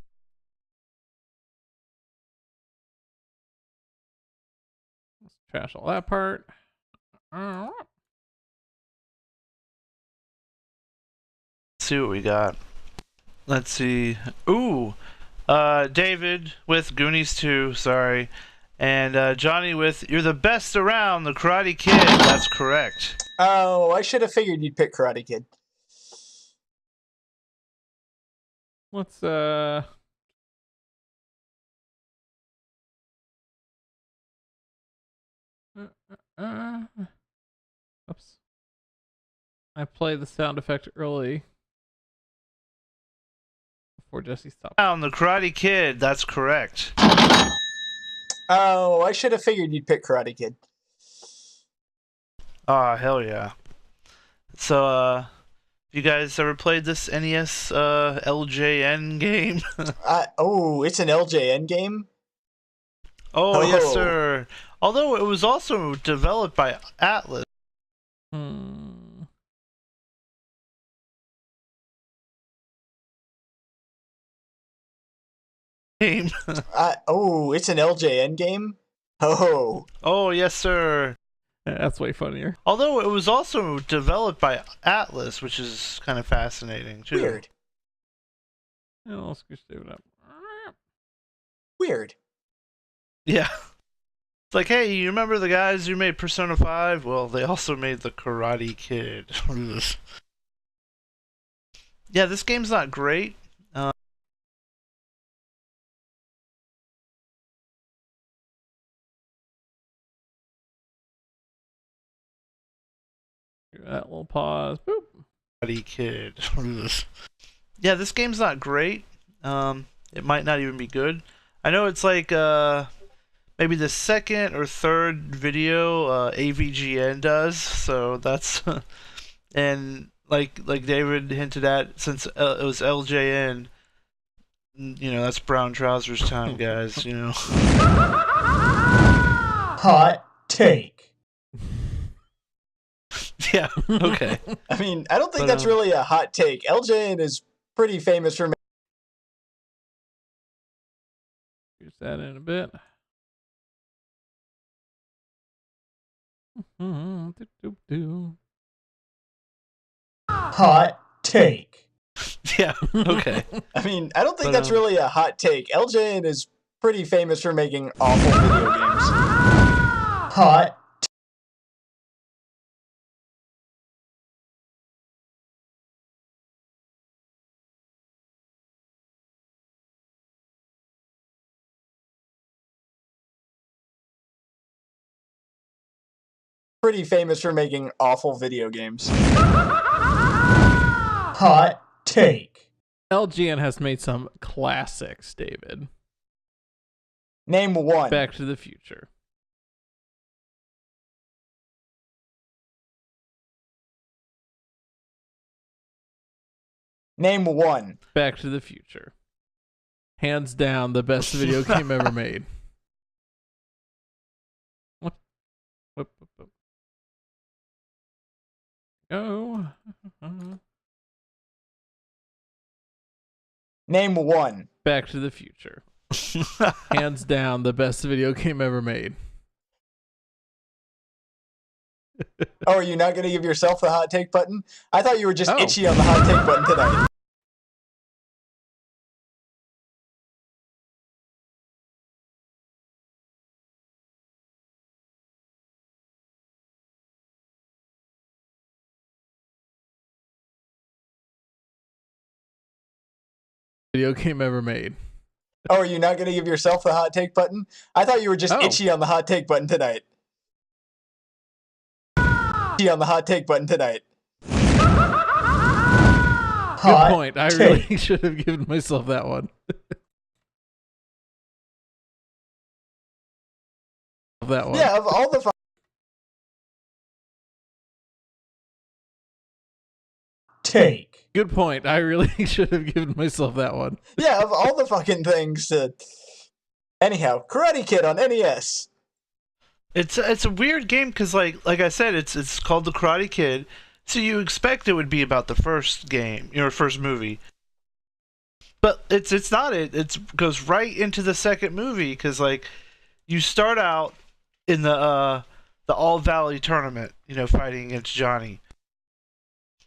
trash all that part. Let's see what we got. Let's see. Ooh, David with Goonies 2. Sorry. And Johnny with You're the Best Around, The Karate Kid. That's correct. Oh, I should have figured you'd pick Karate Kid. Let's oops. I played the sound effect early before Jesse stopped. Around The Karate Kid. That's correct. Oh, I should have figured you'd pick Karate Kid. Ah, hell yeah. So, you guys ever played this NES LJN game? Oh, it's an LJN game? Oh, yes, Oh. sir. Although it was also developed by Atlas. Game. Oh, it's an LJN game? Oh. Oh, yes, sir. That's way funnier. Although it was also developed by Atlas, which is kind of fascinating, too. Weird. I'll scooch David up. Weird. Yeah. It's like, hey, you remember the guys who made Persona 5? Well, they also made the Karate Kid. Yeah, this game's not great. That little pause. Boop. Karate Kid. Yeah, this game's not great. It might not even be good. I know it's like maybe the second or third video AVGN does, so that's and like David hinted at, since it was LJN, you know, that's brown trousers time, guys. You know. Hot take. Yeah. Okay. I mean, I don't think But, that's really a hot take. LJN is pretty famous for Use that in a bit. hot take. Yeah. Okay. I mean, I don't think But, that's really a hot take. LJN is pretty famous for making awful video games. Hot. Pretty famous for making awful video games. Hot take. LGN has made some classics, David. Name one. Back to the Future. Name one. Back to the Future. Hands down, the best video game ever made. What? Whip, whip, whip. Go. Name one. Back to the Future. Hands down, the best video game ever made. Oh, are you not going to give yourself the hot take button? I thought you were just Oh. itchy on the hot take button tonight. Video game ever made. Oh, are you not going to give yourself the hot take button? I thought you were just Oh. itchy on the hot take button tonight. Itchy on the hot take button tonight. Good point. I really should have given myself that one. That one. Yeah, of all the take. Good point. I really should have given myself that one. Yeah, of all the fucking things to. Anyhow, Karate Kid on NES. It's a weird game because like I said, it's called the Karate Kid, so you expect it would be about the first game, first movie. But it's not. It goes right into the second movie because like you start out in the All Valley tournament, fighting against Johnny.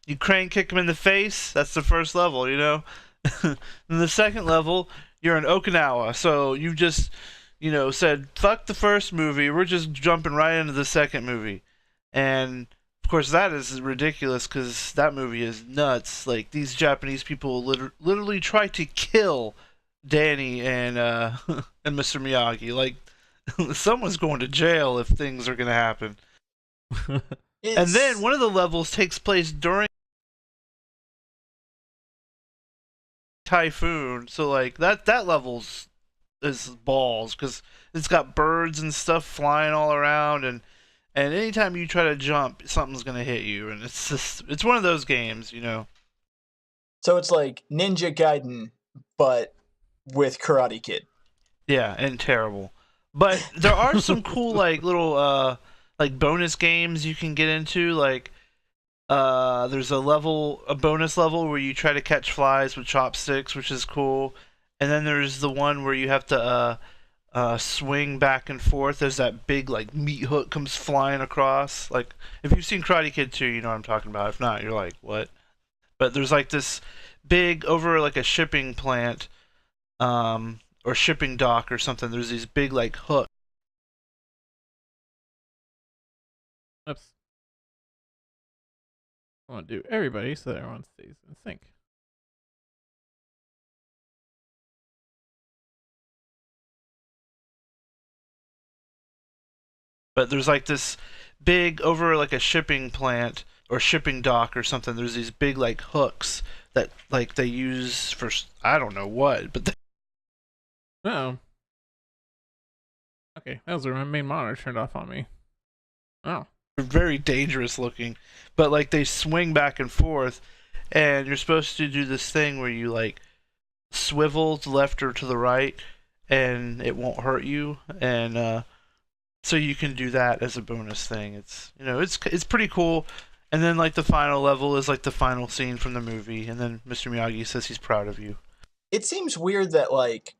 You crane kick him in the face. That's the first level, In the second level, you're in Okinawa, so you just, said fuck the first movie. We're just jumping right into the second movie, and of course that is ridiculous because that movie is nuts. Like these Japanese people literally try to kill Danny and and Mr. Miyagi. Like someone's going to jail if things are gonna happen. And then one of the levels takes place during typhoon, so like that level's is balls because it's got birds and stuff flying all around, and anytime you try to jump, something's gonna hit you, and it's one of those games, So it's like Ninja Gaiden, but with Karate Kid. Yeah, and terrible. But there are some cool like little like bonus games you can get into. Like there's a bonus level where you try to catch flies with chopsticks, which is cool. And then there's the one where you have to swing back and forth as that big like meat hook comes flying across. Like if you've seen Karate Kid 2, you know what I'm talking about. If not, you're like, what? But there's like this big over like a shipping plant, or shipping dock or something. There's these big like hooks. Oops. I want to do everybody so that everyone stays in sync. But there's like this big over like a shipping plant or shipping dock or something. There's these big like hooks that like they use for I don't know what, but Oh. Okay, that was where my main monitor turned off on me. Oh. they're very dangerous looking. But like they swing back and forth, and you're supposed to do this thing where you like swivel to the left or to the right, and it won't hurt you, and so you can do that as a bonus thing. It's it's pretty cool. And then like the final level is like the final scene from the movie, and then Mr. Miyagi says he's proud of you. It seems weird that like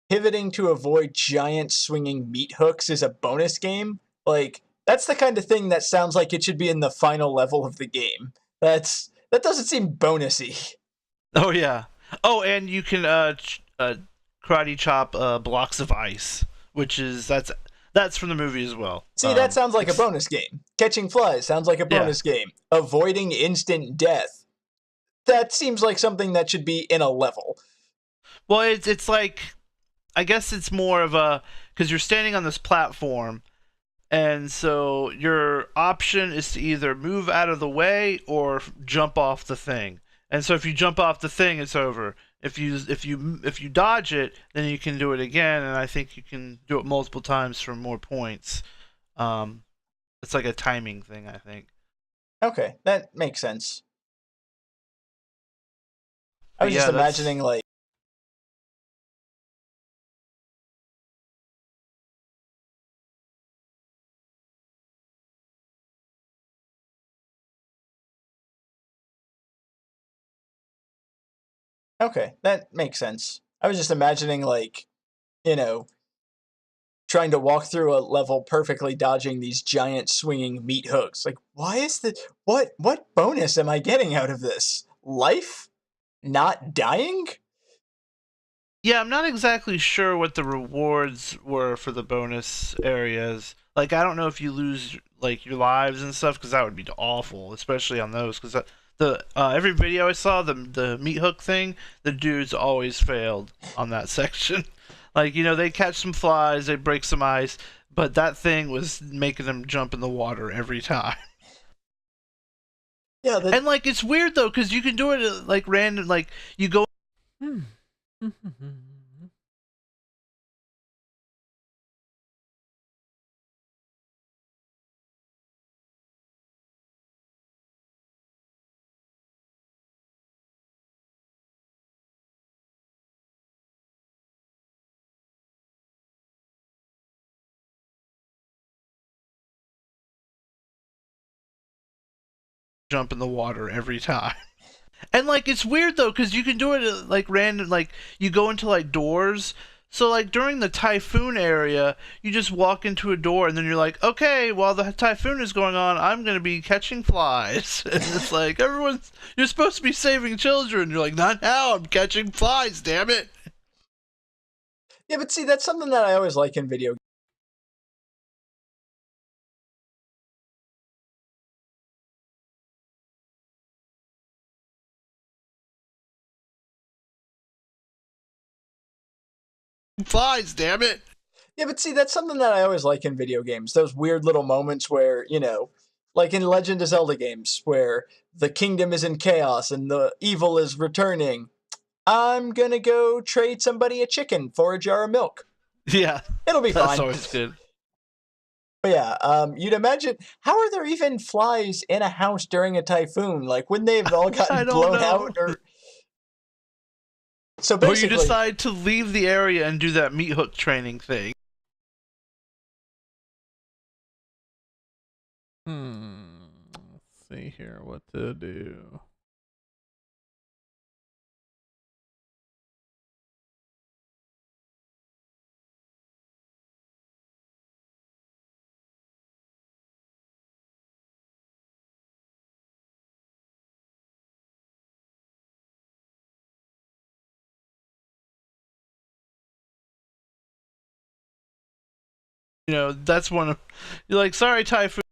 pivoting to avoid giant swinging meat hooks is a bonus game. Like that's the kind of thing that sounds like it should be in the final level of the game. That doesn't seem bonusy. Oh yeah. Oh, and you can karate chop blocks of ice, which is that's from the movie as well. See, that sounds like a bonus game. Catching flies sounds like a bonus game. Avoiding instant death. That seems like something that should be in a level. Well, it's like I guess it's more of a because you're standing on this platform, and so your option is to either move out of the way or jump off the thing. And so if you jump off the thing, it's over. If you dodge it, then you can do it again, and I think you can do it multiple times for more points. It's like a timing thing, I think. Okay, that makes sense. I But was yeah, just that's- imagining like Okay, that makes sense. I was just imagining, like, you know, trying to walk through a level perfectly dodging these giant swinging meat hooks. Like, why is the what bonus am I getting out of this? Life? Not dying? Yeah, I'm not exactly sure what the rewards were for the bonus areas. Like, I don't know if you lose like your lives and stuff, because that would be awful, especially on those. Because the every video I saw, the meat hook thing, the dudes always failed on that section. Like, they catch some flies, they break some ice, but that thing was making them jump in the water every time. Yeah, And like, it's weird though, because you can do it like random, like you go Hmm. jump in the water every time. And like, it's weird though, because you can do it like random, like you go into like doors. So like during the typhoon area, you just walk into a door and then you're like, okay, while the typhoon is going on, I'm gonna be catching flies. And it's like, you're supposed to be saving children. You're like, not now, I'm catching flies, damn it. yeah, but see, that's something that I always like in video. Flies, damn it. Yeah, but see, that's something that I always like in video games. Those weird little moments where, like in Legend of Zelda games, where the kingdom is in chaos and the evil is returning. I'm gonna go trade somebody a chicken for a jar of milk. Yeah, It'll be that's fine. always good. But yeah, you'd imagine, how are there even flies in a house during a typhoon? Like, wouldn't they have all gotten I don't blown know. out? Or so Or you basically, decide to leave the area and do that meat hook training thing. Let's see here what to do. That's one of. You're like, sorry, typhoon.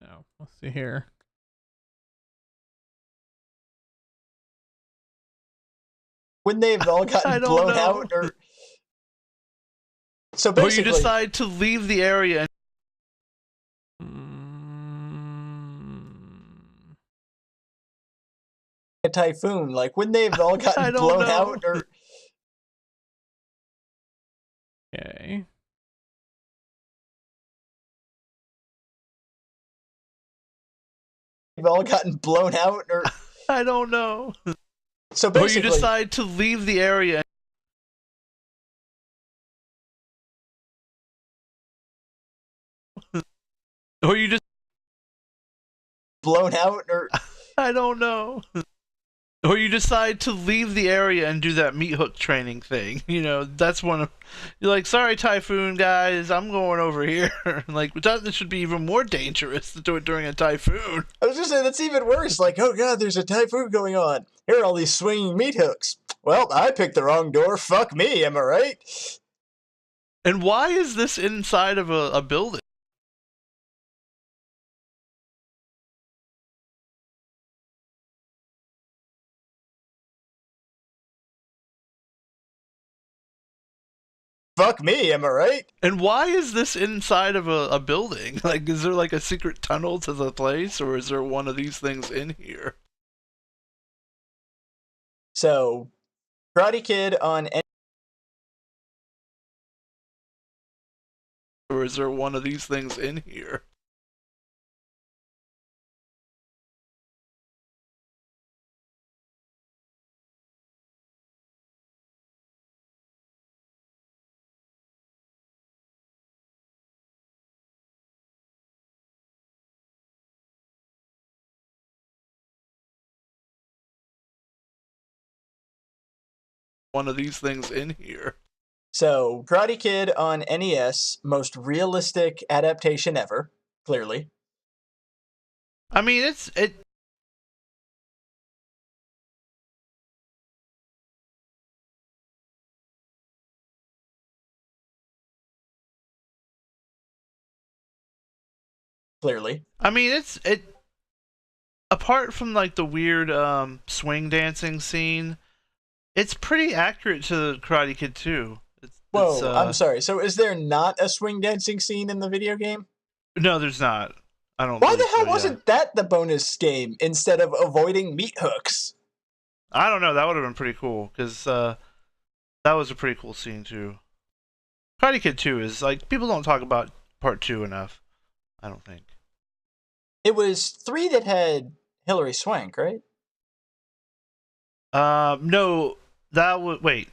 No, let's see here. wouldn't they have all I gotten don't blown know. out? Or so Or you basically, decide to leave the area and a typhoon, like, wouldn't they have all I gotten don't blown know. out? Or Okay. have all gotten blown out? Or I don't know. so Or you basically, decide to leave the area. Or you just. blown out? Or I don't know. Or you decide to leave the area and do that meat hook training thing. That's one of. You're like, sorry, typhoon guys, I'm going over here. Like, that should be even more dangerous to do it during a typhoon. I was just saying that's even worse. Like, oh god, there's a typhoon going on. Here are all these swinging meat hooks. Well, I picked the wrong door. Fuck me, am I right? And why is this inside of a building? Fuck me, am I right? And why is this inside of a building? Like, is there like a secret tunnel to the place, or is there one of these things in here? So, Karate Kid on Or is there one of these things in here? one of these things in here. So, Karate Kid on NES, most realistic adaptation ever, clearly. I mean, it. Clearly. I mean, it. Apart from like the weird swing dancing scene, it's pretty accurate to Karate Kid 2. Whoa, I'm sorry. So is there not a swing dancing scene in the video game? No, there's not. I don't. Why the hell so, wasn't that the bonus game instead of avoiding meat hooks? I don't know. That would have been pretty cool because that was a pretty cool scene too. Karate Kid 2 is like people don't talk about Part 2 enough. I don't think. It was 3 that had Hilary Swank, right? No, that was wait.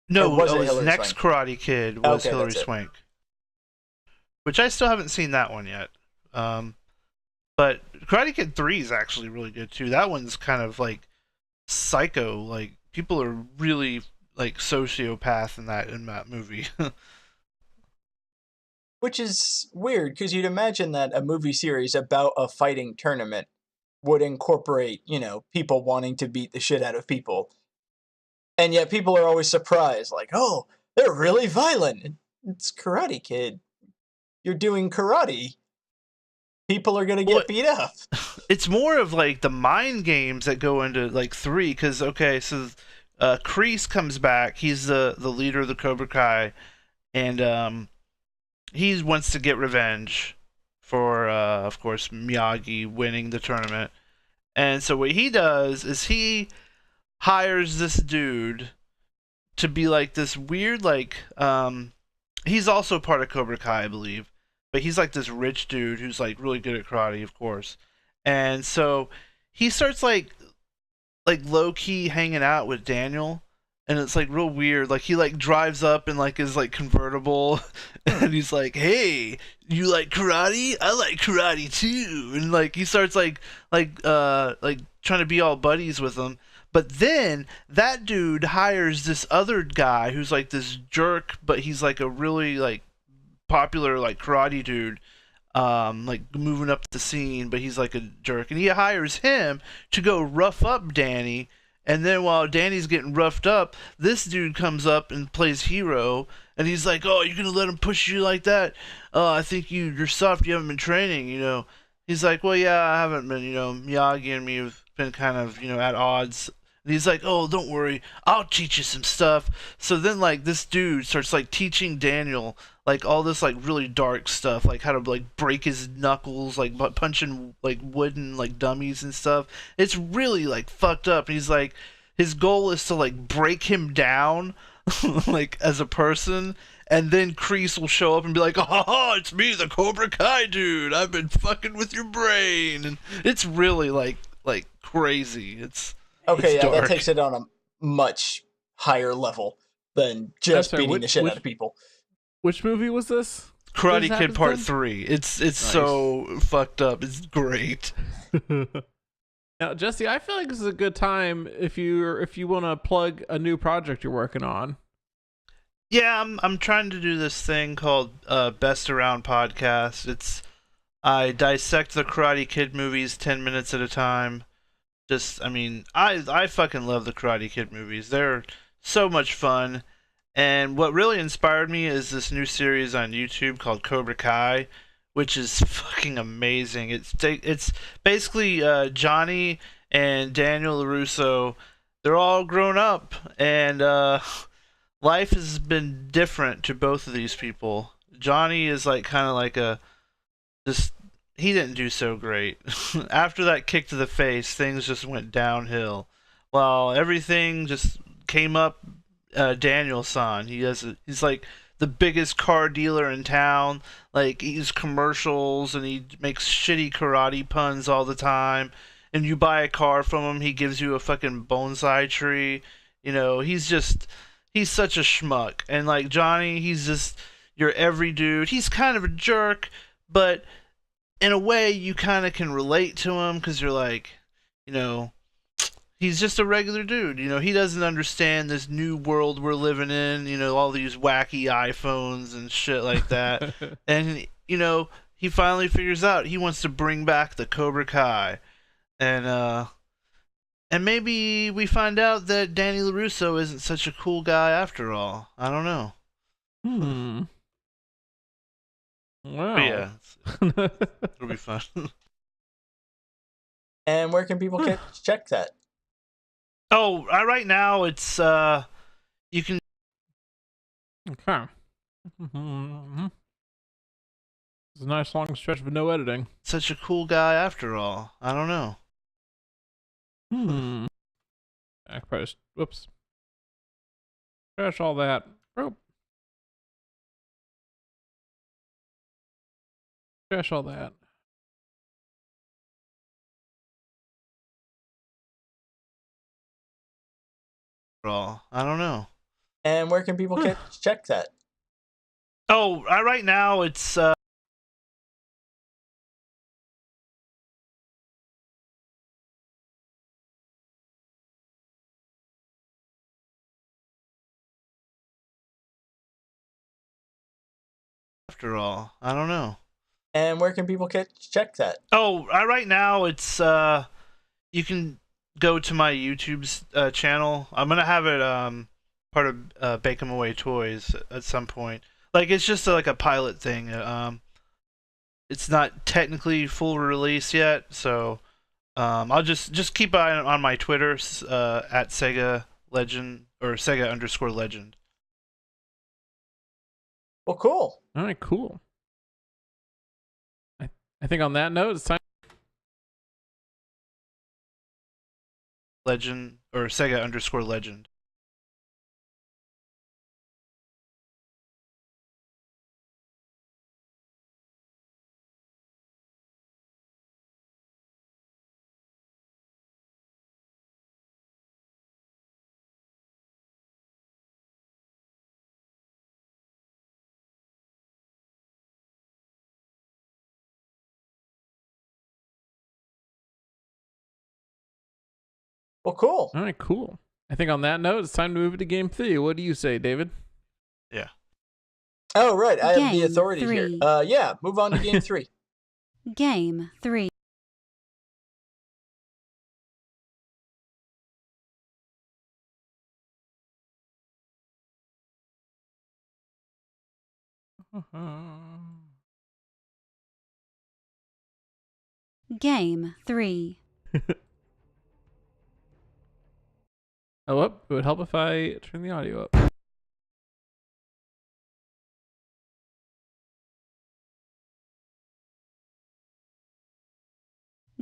No, Or was it his Hilary next Swank? Karate Kid was Okay, Hilary that's it. Swank, which I still haven't seen that one yet. But Karate Kid 3 is actually really good too. That one's kind of like psycho. Like people are really like sociopath in that movie. Which is weird because you'd imagine that a movie series about a fighting tournament would incorporate, people wanting to beat the shit out of people. And yet people are always surprised, like, oh, they're really violent. It's Karate Kid. You're doing karate. People are going to get beat up. It's more of like the mind games that go into like 3 because okay, so Kreese comes back. He's the leader of the Cobra Kai, and he wants to get revenge for of course Miyagi winning the tournament. And so what he does is he hires this dude to be like this weird like he's also part of Cobra Kai, I believe. But he's like this rich dude who's like really good at karate, of course. And so he starts like low key hanging out with Daniel, and it's like real weird. Like he like drives up in like his like convertible, and he's like, "Hey, you like karate? I like karate too." And like he starts like trying to be all buddies with him. But then that dude hires this other guy who's like this jerk, but he's like a really like popular like karate dude, like moving up the scene, but he's like a jerk, and he hires him to go rough up Danny. And then while Danny's getting roughed up, this dude comes up and plays hero, and he's like, "Oh, you're gonna let him push you like that? Oh, I think you're soft. You haven't been training, you know." He's like, "Well, yeah, I haven't been. Miyagi and me have been kind of, at odds." And he's like, "Oh, don't worry, I'll teach you some stuff." So then, like, this dude starts like teaching Daniel like all this like really dark stuff, like how to like break his knuckles, like punching like wooden like dummies and stuff. It's really like fucked up. And he's like, his goal is to like break him down, like as a person. And then Kreese will show up and be like, "Oh, it's me, the Cobra Kai dude. I've been fucking with your brain." And it's really like crazy. It's dark. That takes it on a much higher level than just beating the shit out of people. Which movie was this? Karate Kid Part 3. It's nice. So fucked up. It's great. Now, Jesse, I feel like this is a good time if you want to plug a new project you're working on. Yeah, I'm trying to do this thing called Best Around Podcast. I dissect the Karate Kid movies 10 minutes at a time. I fucking love the Karate Kid movies. They're so much fun. And what really inspired me is this new series on YouTube called Cobra Kai, which is fucking amazing. It's basically Johnny and Daniel LaRusso. They're all grown up, and life has been different to both of these people. Johnny is like kind of like he didn't do so great. After that kick to the face, things just went downhill. While everything just came up. Daniel-san, he's like the biggest car dealer in town. Like, he's commercials and he makes shitty karate puns all the time. And you buy a car from him, he gives you a fucking bonsai tree. He's such a schmuck. And like Johnny, he's just your every dude. He's kind of a jerk, but in a way you kind of can relate to him because you're like, he's just a regular dude. He doesn't understand this new world we're living in. All these wacky iPhones and shit like that. And he finally figures out he wants to bring back the Cobra Kai, and maybe we find out that Danny LaRusso isn't such a cool guy after all. I don't know. Wow. But yeah, it'll be fun. And where can people check that? Oh, right now it's you can. Okay. Mm-hmm. It's a nice long stretch of no editing. Such a cool guy after all. I don't know. Whoops. Trash all that. Oh. Trash all that. I don't know. And where can people check that? Oh, right now it's after all. I don't know. And where can people check that? Oh, right now it's you can go to my YouTube's channel. I'm gonna have it part of Bake 'em Away Toys at some point. Like it's just like a pilot thing. It's not technically full release yet, so I'll just keep an eye on my Twitter at Sega Legend or Sega_Legend. Well, cool. All right, cool. I think on that note, it's time. Legend or Sega_Legend. Well, cool. All right, cool. I think on that note, it's time to move to game 3. What do you say, David? Yeah. Oh, right. I have the Game authority 3. here. Yeah, move on to game 3. Game 3. Game 3. Oh, it would help if I turn the audio up.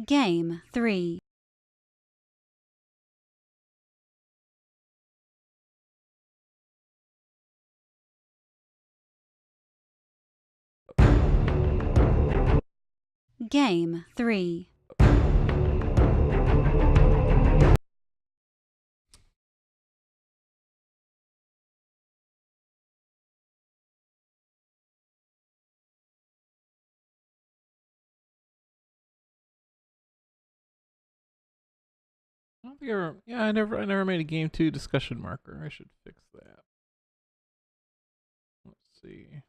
Game 3. Game 3. I don't think I ever. Yeah, I never made a game 2 discussion marker. I should fix that. Let's see.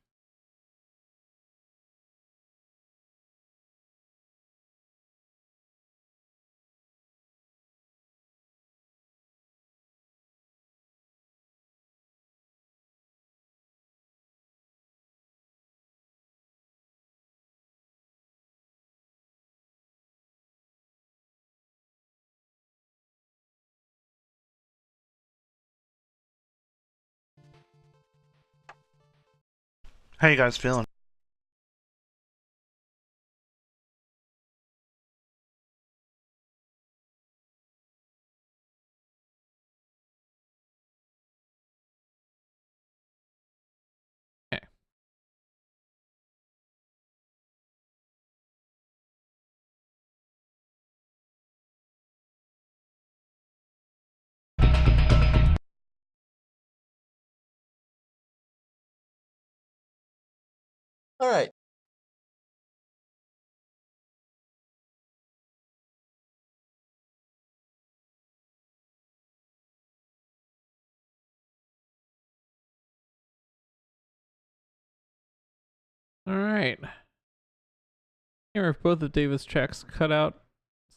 How you guys feeling? Okay. All right. All right. Here, if both of David's checks cut out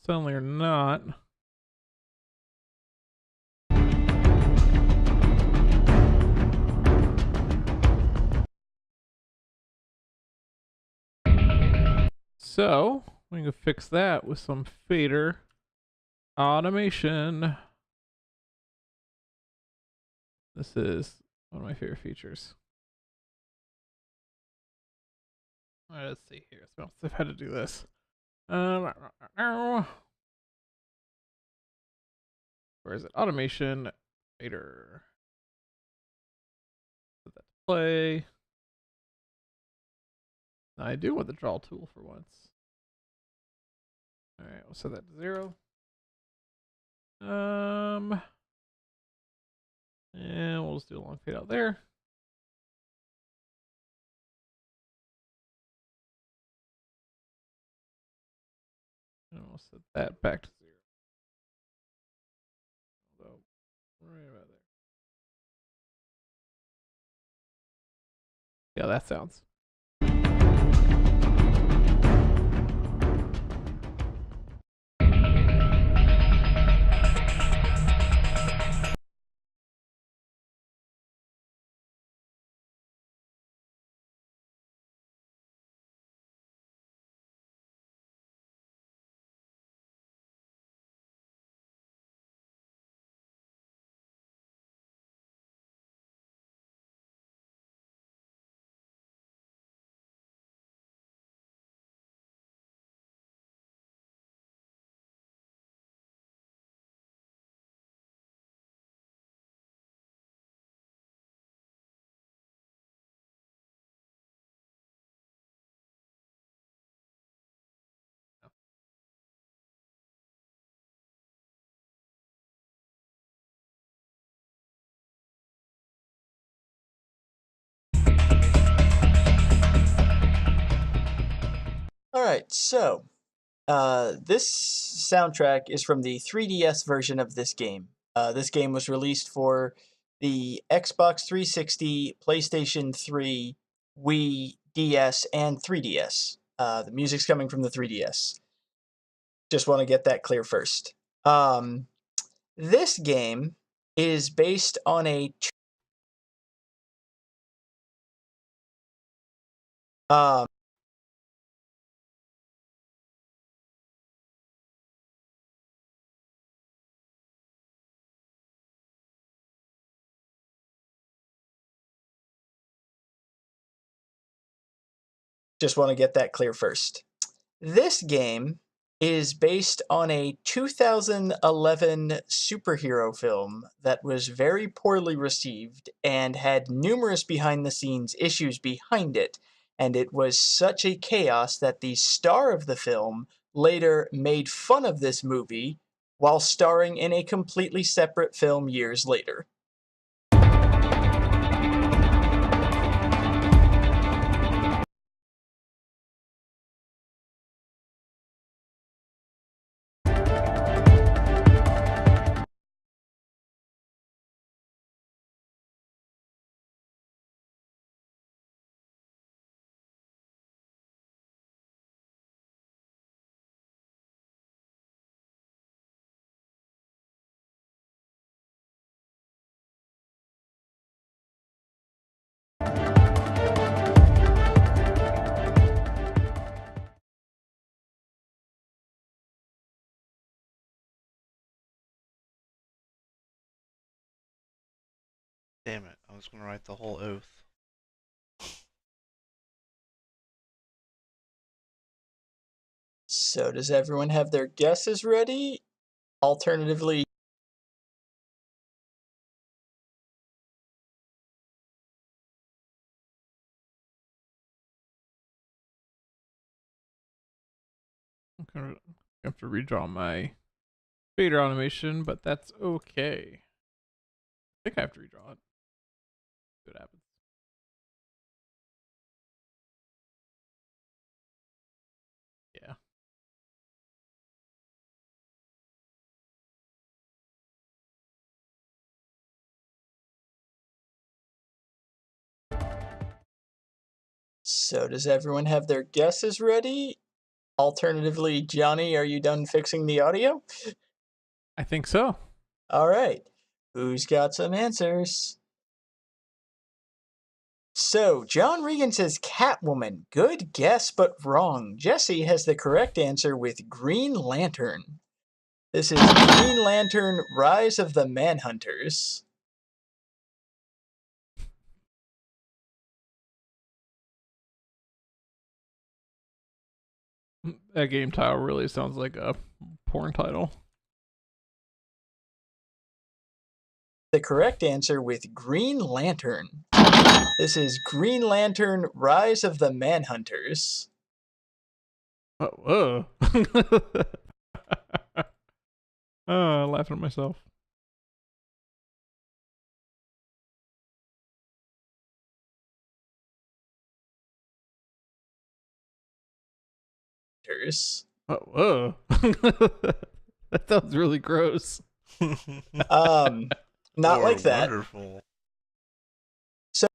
suddenly or not. So we can fix that with some fader automation. This is one of my favorite features. All right, let's see here. So I've had to do this. Where is it? Automation fader. Put that to play. I do want the draw tool for once. All right, we'll set that to 0. And we'll just do a long fade out there. And we'll set that back to 0. Although, right about there. Yeah, that sounds. All right, so this soundtrack is from the 3DS version of this game. This game was released for the Xbox 360, PlayStation 3, Wii, DS, and 3DS. The music's coming from the 3DS. Just want to get that clear first. This game is based on a just want to get that clear first. This game is based on a 2011 superhero film that was very poorly received and had numerous behind the scenes issues behind it. And it was such a chaos that the star of the film later made fun of this movie while starring in a completely separate film years later. Damn it, I was gonna write the whole oath. So, does everyone have their guesses ready? Alternatively, I have to redraw my fader automation, but that's okay. I think I have to redraw it. See what happens. Yeah. So does everyone have their guesses ready? Alternatively, Johnny, are you done fixing the audio? I think so. All right. Who's got some answers? So, John Regan says Catwoman. Good guess, but wrong. Jesse has the correct answer with Green Lantern. This is Green Lantern Rise of the Manhunters. That game title really sounds like a porn title. The correct answer with Green Lantern. This is Green Lantern Rise of the Manhunters. Oh, laughing at myself. Oh, that sounds really gross. Not like that. Wonderful. So,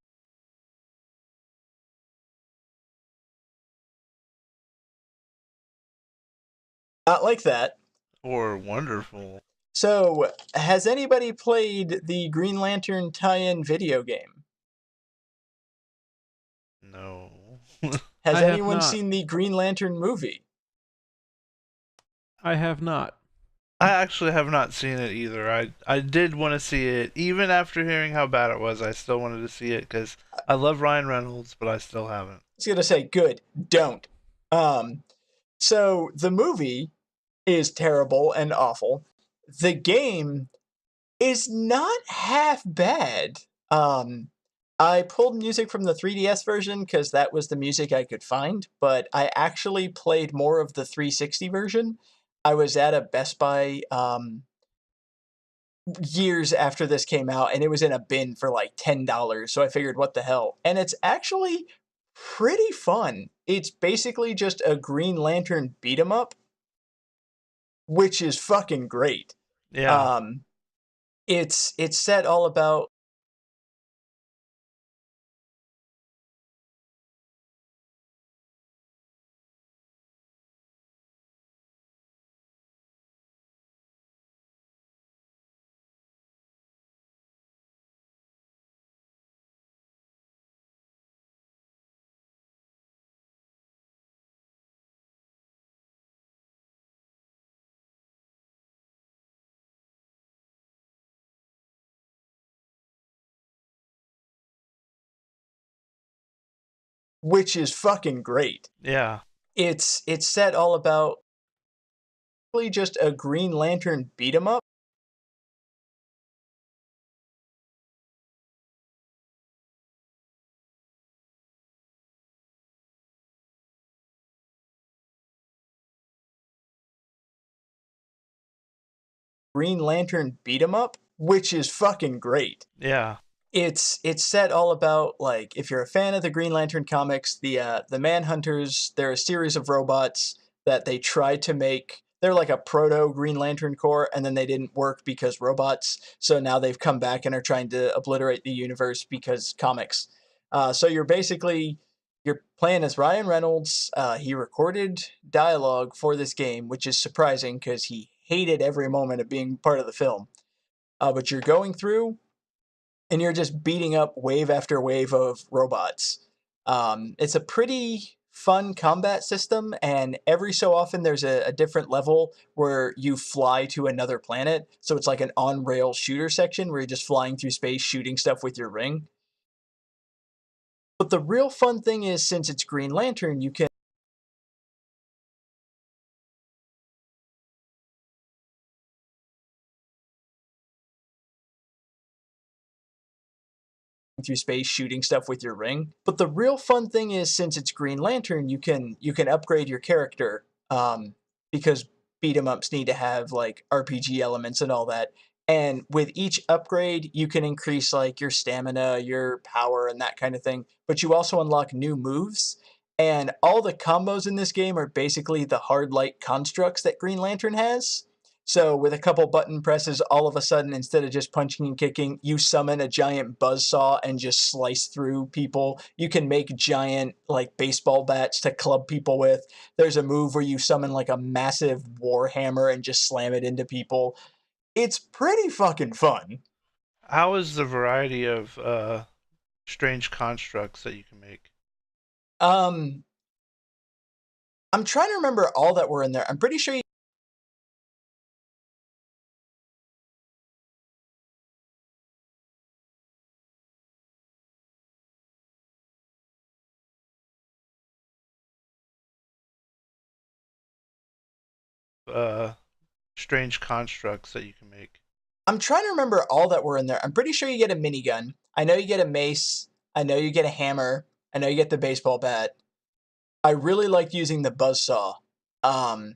not like that. Or wonderful. So, has anybody played the Green Lantern tie-in video game? No. Has I have anyone not. seen the Green Lantern movie? I have not. I actually have not seen it either. I did want to see it. Even after hearing how bad it was, I still wanted to see it because I love Ryan Reynolds, but I still haven't. I was going to say, good, don't. So, the movie is terrible and awful. The game is not half bad. I pulled music from the 3DS version because that was the music I could find, but I actually played more of the 360 version. I was at a Best Buy years after this came out, and it was in a bin for like $10, so I figured, what the hell? And it's actually pretty fun. It's basically just a Green Lantern beat 'em up, which is fucking great. Yeah. It's set all about which is fucking great. Yeah. It's set all about just a Green Lantern beat 'em up. Green Lantern beat 'em up, which is fucking great. Yeah. It's set all about, like, if you're a fan of the Green Lantern comics, the Manhunters, they're a series of robots that they tried to make. They're like a proto Green Lantern Corps, and then they didn't work because robots. So now they've come back and are trying to obliterate the universe because comics. So you're playing as Ryan Reynolds. He recorded dialogue for this game, which is surprising because he hated every moment of being part of the film. But you're going through and you're just beating up wave after wave of robots. It's a pretty fun combat system, and every so often there's a different level where you fly to another planet. So it's like an on-rail shooter section where you're just flying through space shooting stuff with your ring. But the real fun thing is, since it's Green Lantern, you can through space shooting stuff with your ring. But the real fun thing is, since it's Green Lantern, you can upgrade your character, because beat 'em ups need to have like RPG elements and all that. And with each upgrade, you can increase like your stamina, your power, and that kind of thing. But you also unlock new moves. And all the combos in this game are basically the hard light constructs that Green Lantern has. So with a couple button presses, all of a sudden, instead of just punching and kicking, you summon a giant buzzsaw and just slice through people. You can make giant like baseball bats to club people with. There's a move where you summon like a massive war hammer and just slam it into people. It's pretty fucking fun. How is the variety of strange constructs that you can make? Um, I'm trying to remember all that were in there. I'm pretty sure you Uh, Strange constructs that you can make. I'm trying to remember all that were in there. I'm pretty sure you get a minigun. I know you get a mace. I know you get a hammer. I know you get the baseball bat. I really liked using the buzzsaw. I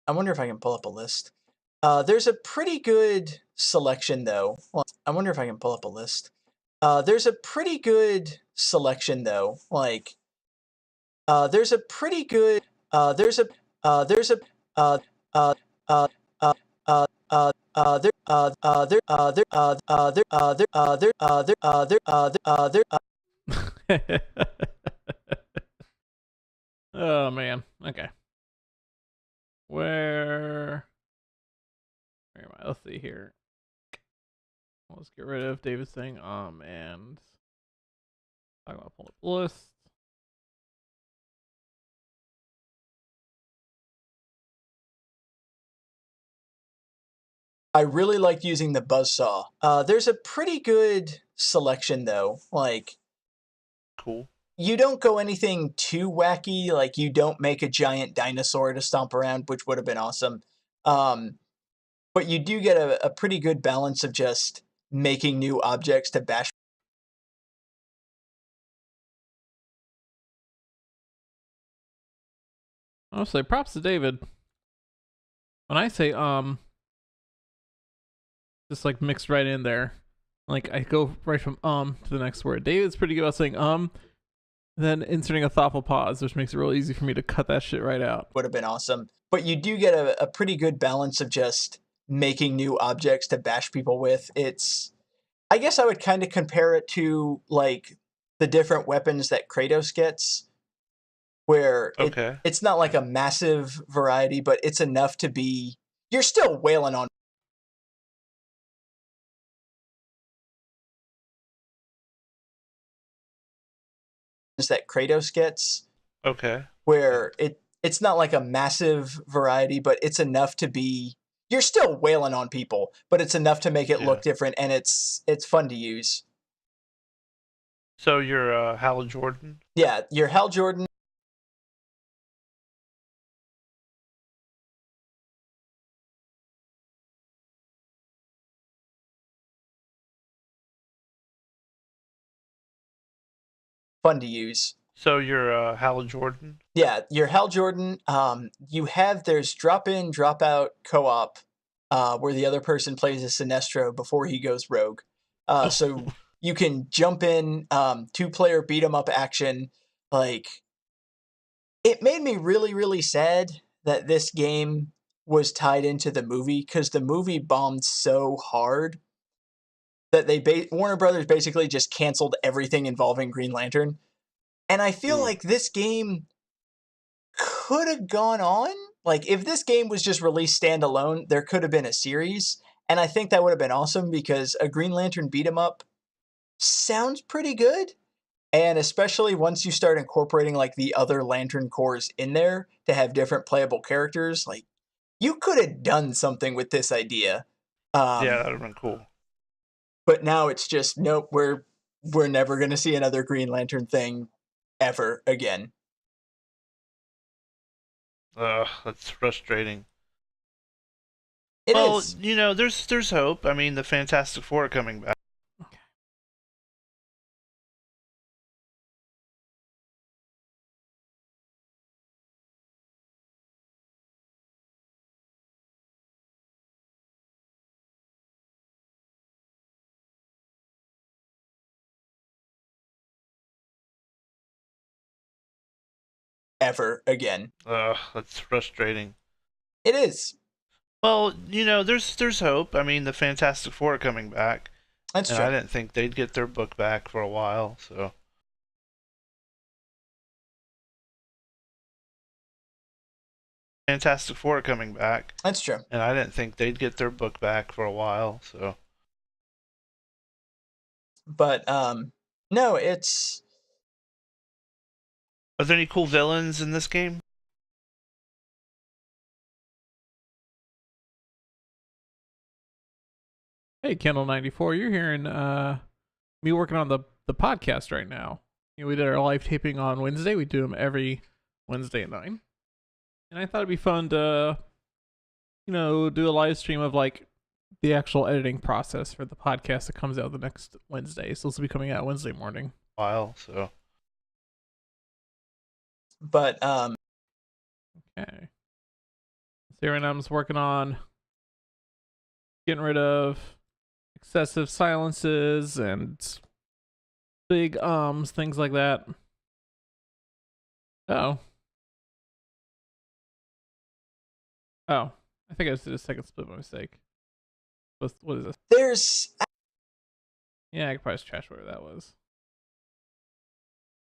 wonder if I can pull up a list. There's a pretty good selection, though. Well, I wonder if I can pull up a list. There's a pretty good selection, though. Like, there's a pretty good. There's a. There's a. There. There. There. There. Oh man. Okay. Where am I? Let's see here. Let's get rid of David's thing. And I'm gonna pull up the list. I really liked using the buzzsaw. There's a pretty good selection, though. Like, Cool. you don't go anything too wacky. Like, you don't make a giant dinosaur to stomp around, which would have been awesome. But you do get a pretty good balance of just making new objects to bash. I'll say props to David. When I say just like mixed right in there. Like I go right from to the next word. David's pretty good about saying then inserting a thoughtful pause, which makes it real easy for me to cut that shit right out. Would have been awesome. But you do get a pretty good balance of just making new objects to bash people with. I guess I would kind of compare it to like the different weapons that Kratos gets, where Okay. it's not like a massive variety, but it's enough to be. You're still wailing on that Kratos gets, Okay. where it's not like a massive variety, but it's enough to be. You're still wailing on people, but it's enough to make it look different, and it's fun to use. So you're Hal Jordan. Yeah, you're Hal Jordan. Fun to use. So you're Hal Jordan. Yeah, you're Hal Jordan. There's drop in, drop out co-op, where the other person plays a Sinestro before he goes rogue. So you can jump in, 2-player beat 'em up action. Like, it made me really, really sad that this game was tied into the movie, because the movie bombed so hard that Warner Brothers basically just canceled everything involving Green Lantern. And I feel like this game could have gone on. Like, if this game was just released standalone, there could have been a series. And I think that would have been awesome, because a Green Lantern beat 'em up sounds pretty good. And especially once you start incorporating like the other Lantern cores in there to have different playable characters, like, you could have done something with this idea. Yeah, that would have been cool. But now it's just nope. We're never gonna see another Green Lantern thing ever again. Ugh, that's frustrating. It Well, is. you know, there's hope. I mean, the Fantastic Four are coming back. Ever again. Ugh, that's frustrating. It is. Well, there's hope. I mean, the Fantastic Four are coming back, That's and true. I didn't think they'd get their book back for a while. So Fantastic Four are coming back, That's true. and I didn't think they'd get their book back for a while. So But no, it's are there any cool villains in this game? Hey, Kendall94, you're hearing me working on the podcast right now. We did our live taping on Wednesday. We do them every Wednesday at 9. And I thought it'd be fun to, do a live stream of like the actual editing process for the podcast that comes out the next Wednesday. So this will be coming out Wednesday morning. While so but Okay. So right now I'm just working on getting rid of excessive silences and big things like that. Oh. Oh. I think I just did a second split by mistake. What is this? there's Yeah, I could probably just trash whatever that was.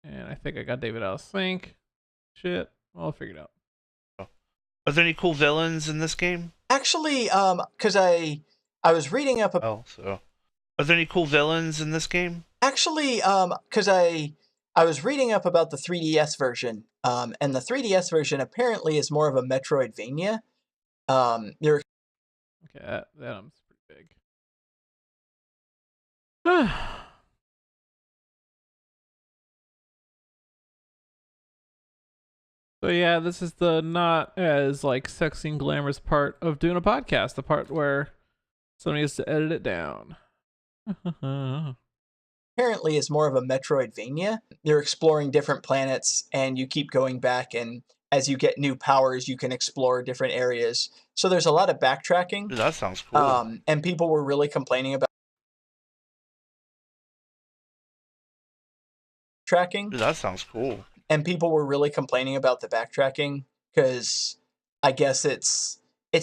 And I think I got David out of sync. Shit. Well, I'll figure it out. are there any cool villains in this game? actually because I was reading up. So are there any cool villains in this game? Actually, because I was reading up about the 3DS version, and the 3DS version apparently is more of a Metroidvania. There Okay, that pretty big. So yeah, this is the not as like sexy and glamorous part of doing a podcast. The part where somebody has to edit it down. apparently is more of a Metroidvania. You're exploring different planets, and you keep going back, and as you get new powers, you can explore different areas. So there's a lot of backtracking. Dude, that sounds cool. And people were really complaining about tracking. Dude, that sounds cool. And people were really complaining about the backtracking because I guess it's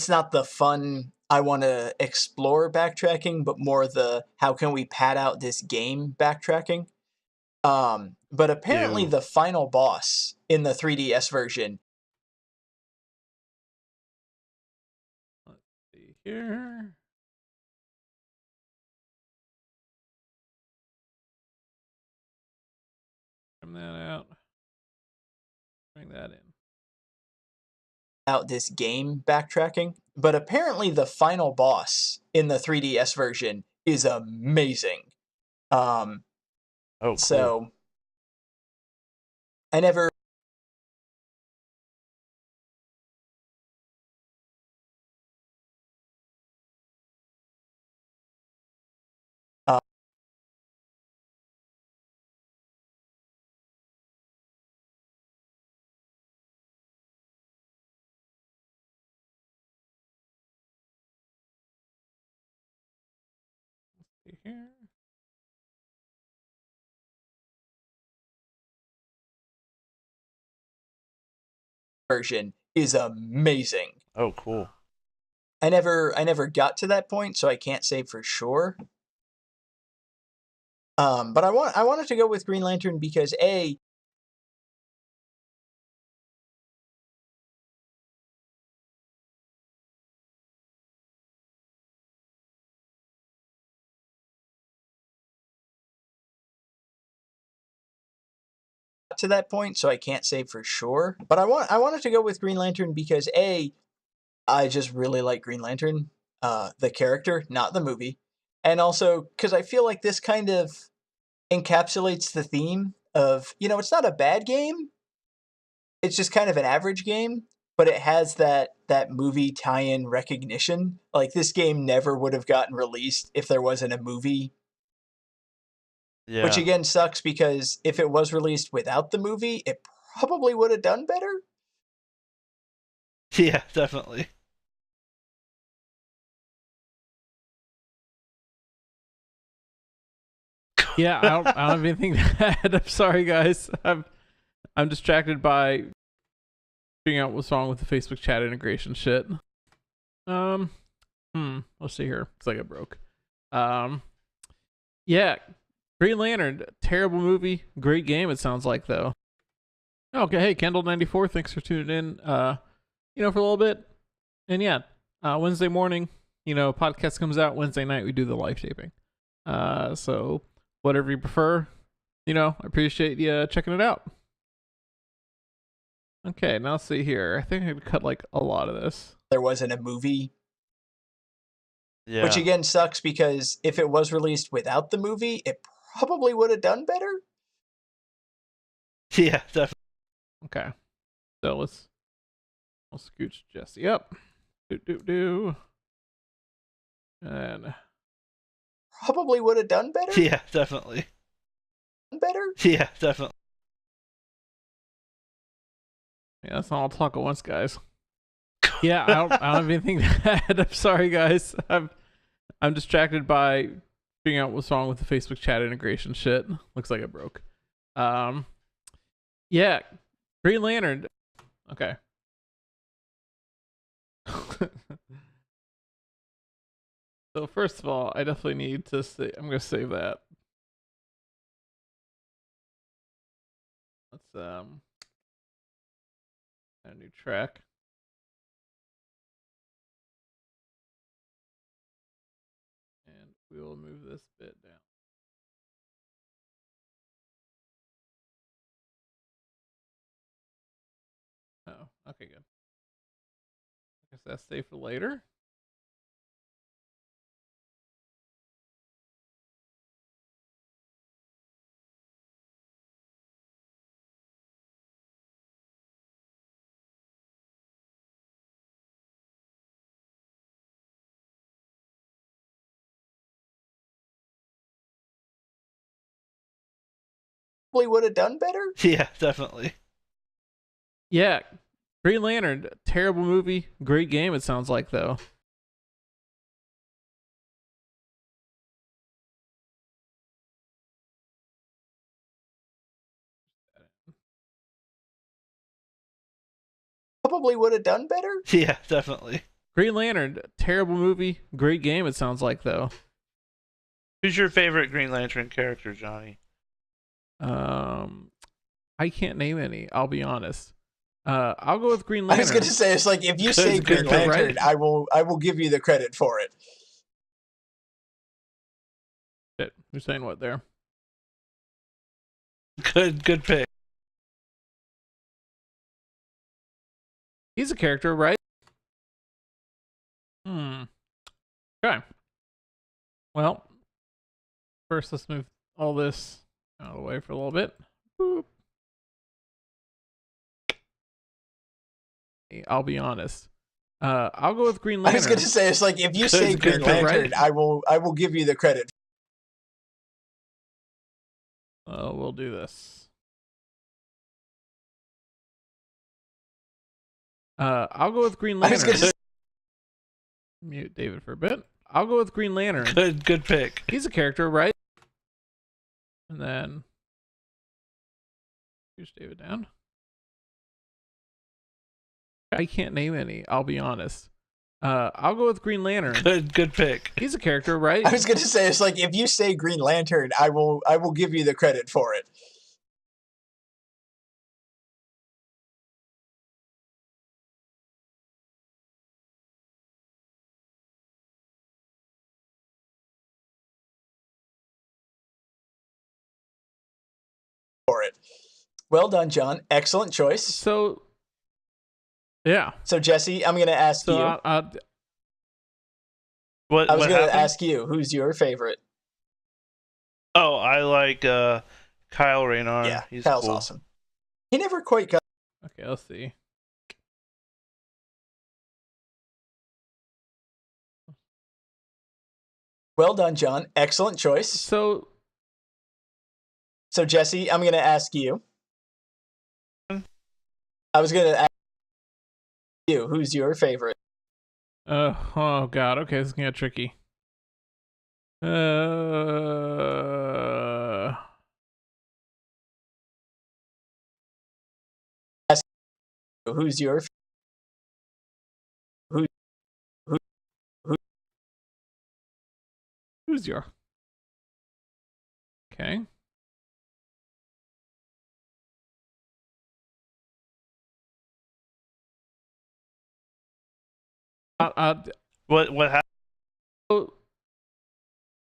not the fun I want to explore backtracking, but more the how can we pad out this game backtracking. But apparently Ew. the final boss in the 3DS version. Let's see here. Trim that out. Bring that in. Out this game backtracking, but apparently the final boss in the 3DS version is amazing. Oh, cool. So I never See here. version is amazing. Oh, cool. I never got to that point, so I can't say for sure. But I wanted to go with Green Lantern because A, to that point, so I can't say for sure. But I wanted to go with Green Lantern because A, I just really like Green Lantern, the character, not the movie, and also because I feel like this kind of encapsulates the theme of it's not a bad game, it's just kind of an average game, but it has that movie tie-in recognition. Like this game never would have gotten released if there wasn't a movie. Yeah. Which again sucks because if it was released without the movie, it probably would have done better. Yeah, definitely. Yeah, I don't have anything to add. I'm sorry, guys. I'm distracted by figuring out what's wrong with the Facebook chat integration shit. Um, let's see here. It's like it broke. Um, yeah, Green Lantern, terrible movie, great game. It sounds like though. Okay, hey Kendall94, thanks for tuning in. For a little bit, and yeah, Wednesday morning, podcast comes out. Wednesday night we do the live taping. So whatever you prefer, I appreciate you checking it out. Okay, now let's see here. I think I could cut like a lot of this. There wasn't a movie. Yeah. Which again sucks because if it was released without the movie, it probably would have done better. Yeah, definitely. Okay. So I'll scooch Jesse up. And probably would have done better. Yeah, definitely. Better? Yeah, definitely. Yeah, that's not all talk at once, guys. Yeah, I don't have anything to add. I'm sorry, guys. I'm distracted by figuring out what's wrong with the Facebook chat integration shit. Looks like it broke. Yeah, Green Lantern. Okay. So first of all, I definitely need to say I'm gonna save that. Let's add a new track. And we will move this bit down. Oh, okay, good. I guess that's safe for later. Probably would have done better. Yeah, definitely. Yeah, Green Lantern, terrible movie, great game. It sounds like though. Probably would have done better. Yeah, definitely. Green Lantern, terrible movie, great game. It sounds like though. Who's your favorite Green Lantern character, Johnny? I can't name any. I'll be honest. I'll go with Green Lantern. I was gonna say it's like if you say Green character, Lantern, right? I will give you the credit for it. Shit, you're saying what there? Good pick. He's a character, right? Okay. Well, first let's move all this out of the way for a little bit. Boop. I'll be honest. I'll go with Green Lantern. I was gonna say it's like if you say Green Lantern, right? I will give you the credit. We'll do this. I'll go with Green Lantern. Mute David for a bit. I'll go with Green Lantern. Good pick. He's a character, right? And then push David down. I can't name any. I'll be honest. I'll go with Green Lantern. Good pick. He's a character, right? I was gonna say it's like if you say Green Lantern, I will give you the credit for it. For it. Well done, John. Excellent choice. So, yeah. So Jesse, I'm gonna ask you. What? I was gonna happened? ask you, who's your favorite? Oh, I like Kyle Rayner. Yeah, he's Kyle's cool. awesome. He never quite got. Okay, let's see. Well done, John. Excellent choice. So Jesse, I'm gonna ask you. I was gonna ask you, who's your favorite? oh god. Okay, this is gonna get tricky. Who's your? Who? Who's your? Okay. What happened? Oh,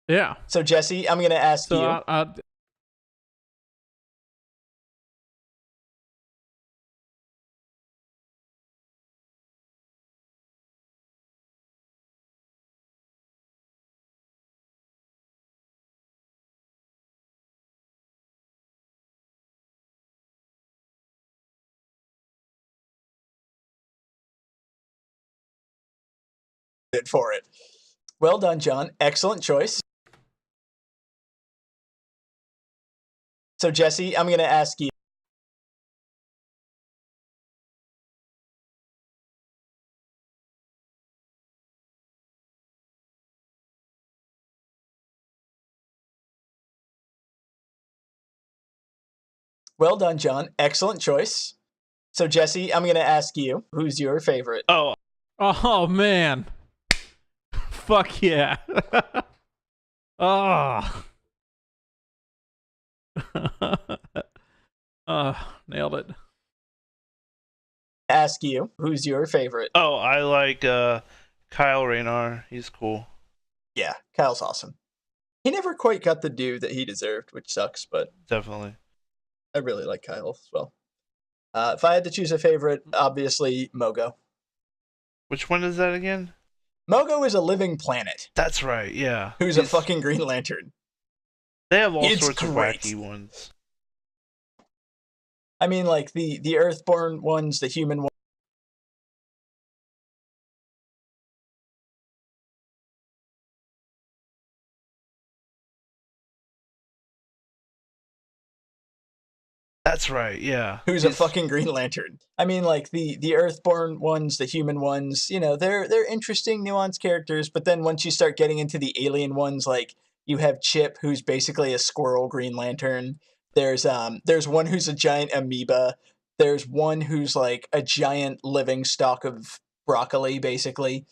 yeah. So Jesse, I'm gonna ask So you. For it. Well done, John. Excellent choice. So Jesse, I'm gonna ask you. Well done, John. Excellent choice. So Jesse, I'm gonna ask you, who's your favorite? Oh man. Fuck yeah. Oh. Nailed it. Ask you, who's your favorite? Oh, I like Kyle Raynar. He's cool. Yeah, Kyle's awesome. He never quite got the due that he deserved, which sucks, but Definitely. I really like Kyle as well. If I had to choose a favorite, obviously Mogo. Which one is that again? Mogo is a living planet That's right, yeah. who's a fucking Green Lantern. They have all It's sorts of great. wacky ones. I mean, like the Earthborn ones, the human ones. That's right, yeah. Who's a fucking Green Lantern. I mean, like the Earthborn ones, the human ones, you know, they're interesting, nuanced characters, but then once you start getting into the alien ones, like you have Chip, who's basically a squirrel Green Lantern. There's one who's a giant amoeba. There's one who's like a giant living stalk of broccoli, basically.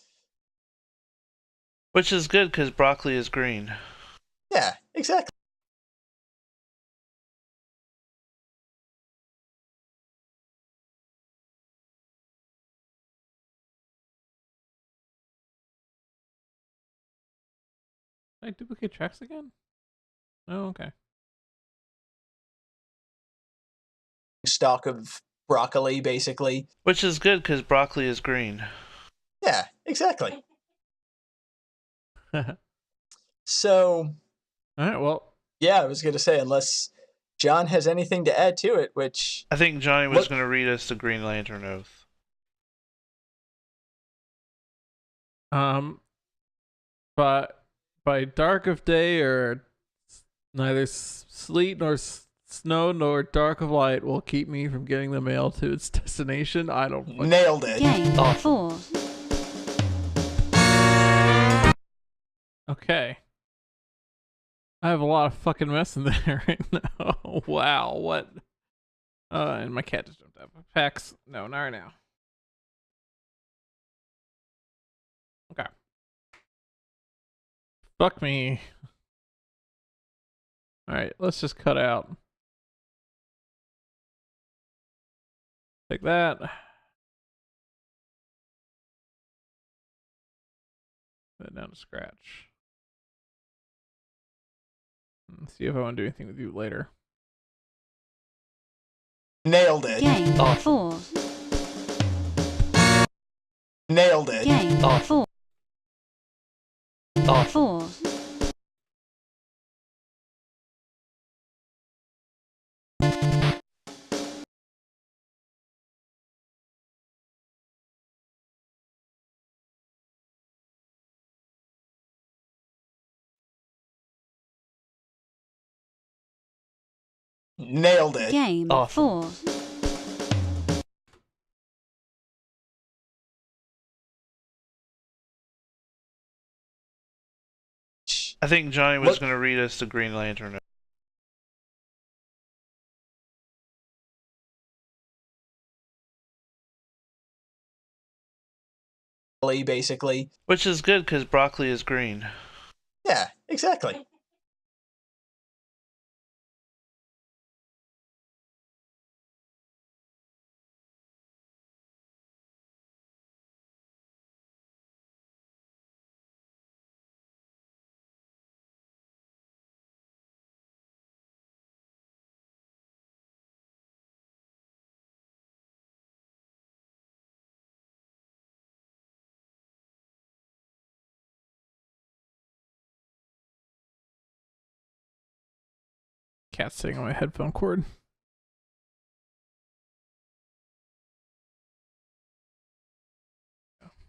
Which is good because broccoli is green. Yeah, exactly. Did I duplicate tracks again? Oh, okay. Stalk of broccoli, basically. Which is good because broccoli is green. Yeah, exactly. So, all right, well, yeah, I was going to say, unless John has anything to add to it, which I think Johnny was going to read us the Green Lantern Oath. but by dark of day or neither sleet nor snow nor dark of light will keep me from getting the mail to its destination. I don't fucking... Nailed it. Game 4. Okay. I have a lot of fucking mess in there right now. Wow, what? And my cat just jumped up. Facts. No, not right now. Okay. Fuck me. Alright, let's just cut out. Take that. Put it down to scratch. Let's see if I want to do anything with you later. Nailed it. Game 4. Nailed it. Game 4. 4. Nailed it. Game 4. I think Johnny was going to read us the Green Lantern Oath. Basically. Which is good because broccoli is green. Yeah, exactly. Cat's sitting on my headphone cord.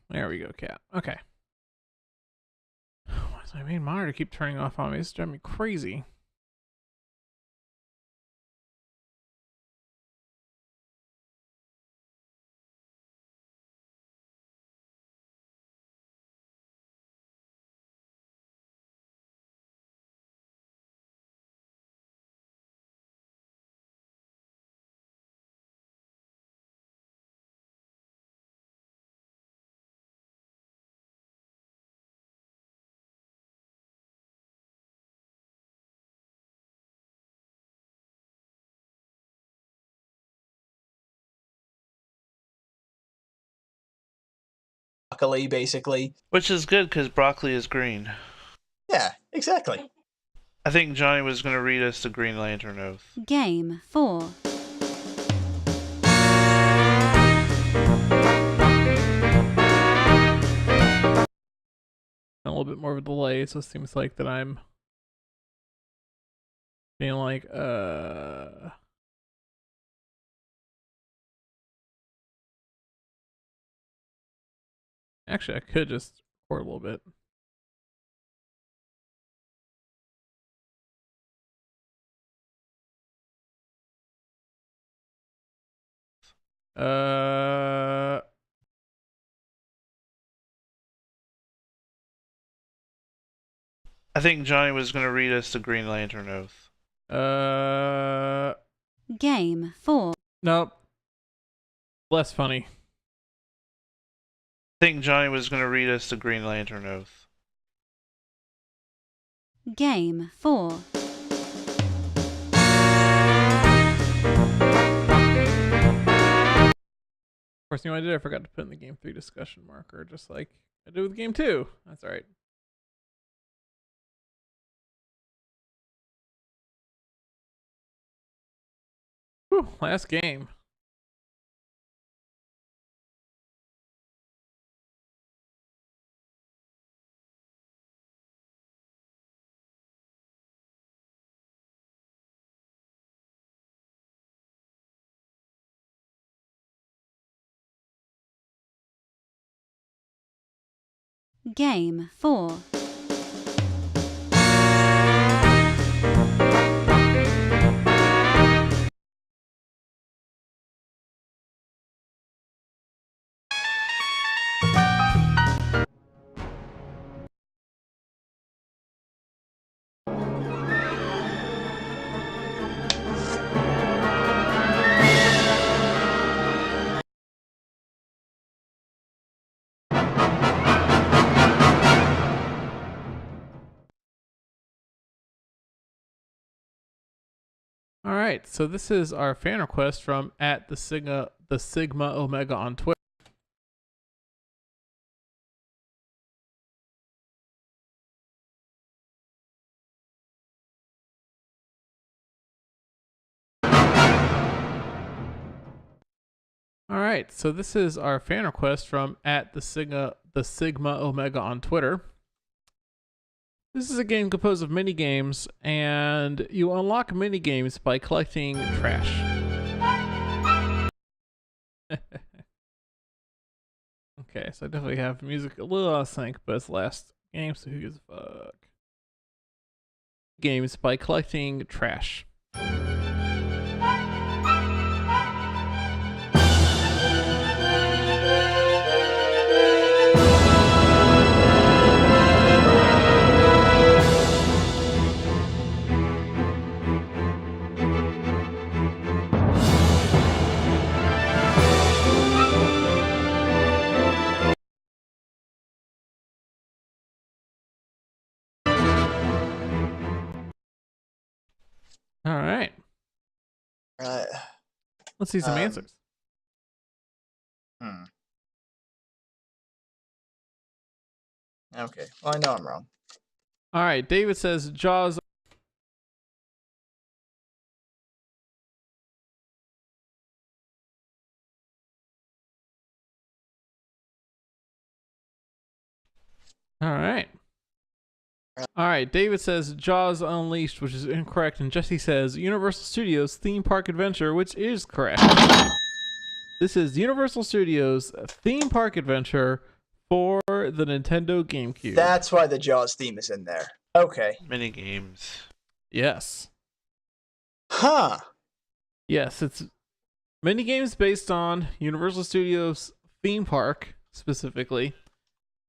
There we go, cat. Okay. Why does my main monitor keep turning off on me? It's driving me crazy. Broccoli, basically. Which is good because broccoli is green. Yeah, exactly. I think Johnny was going to read us the Green Lantern Oath. Game 4. A little bit more of a delay, so it seems like that I'm being like, Actually, I could just record a little bit. I think Johnny was going to read us the Green Lantern Oath. Game 4. Nope. Less funny. I think Johnny was going to read us the Green Lantern Oath. Game 4. Of course, you know what I did? I forgot to put in the game 3 discussion marker, just like I did with game 2. That's alright. Whew, last game. Game 4. Alright, so this is our fan request from at the Sigma Omega on Twitter. Alright, so this is our fan request from at the Sigma Omega on Twitter. This is a game composed of mini games, and you unlock mini games by collecting trash. Okay, so I definitely have music a little out of sync, but it's the last game, so who gives a fuck? Games by collecting trash. All right. Uh, Let's see some answers. Okay. Well, I know I'm wrong. All right. David says Jaws. All right. All right. David says Jaws Unleashed, which is incorrect, and Jesse says Universal Studios Theme Park Adventure, which is correct. This is Universal Studios Theme Park Adventure for the Nintendo GameCube. That's why the Jaws theme is in there. Okay. Mini games. Yes. Huh. Yes, it's mini games based on Universal Studios theme park specifically.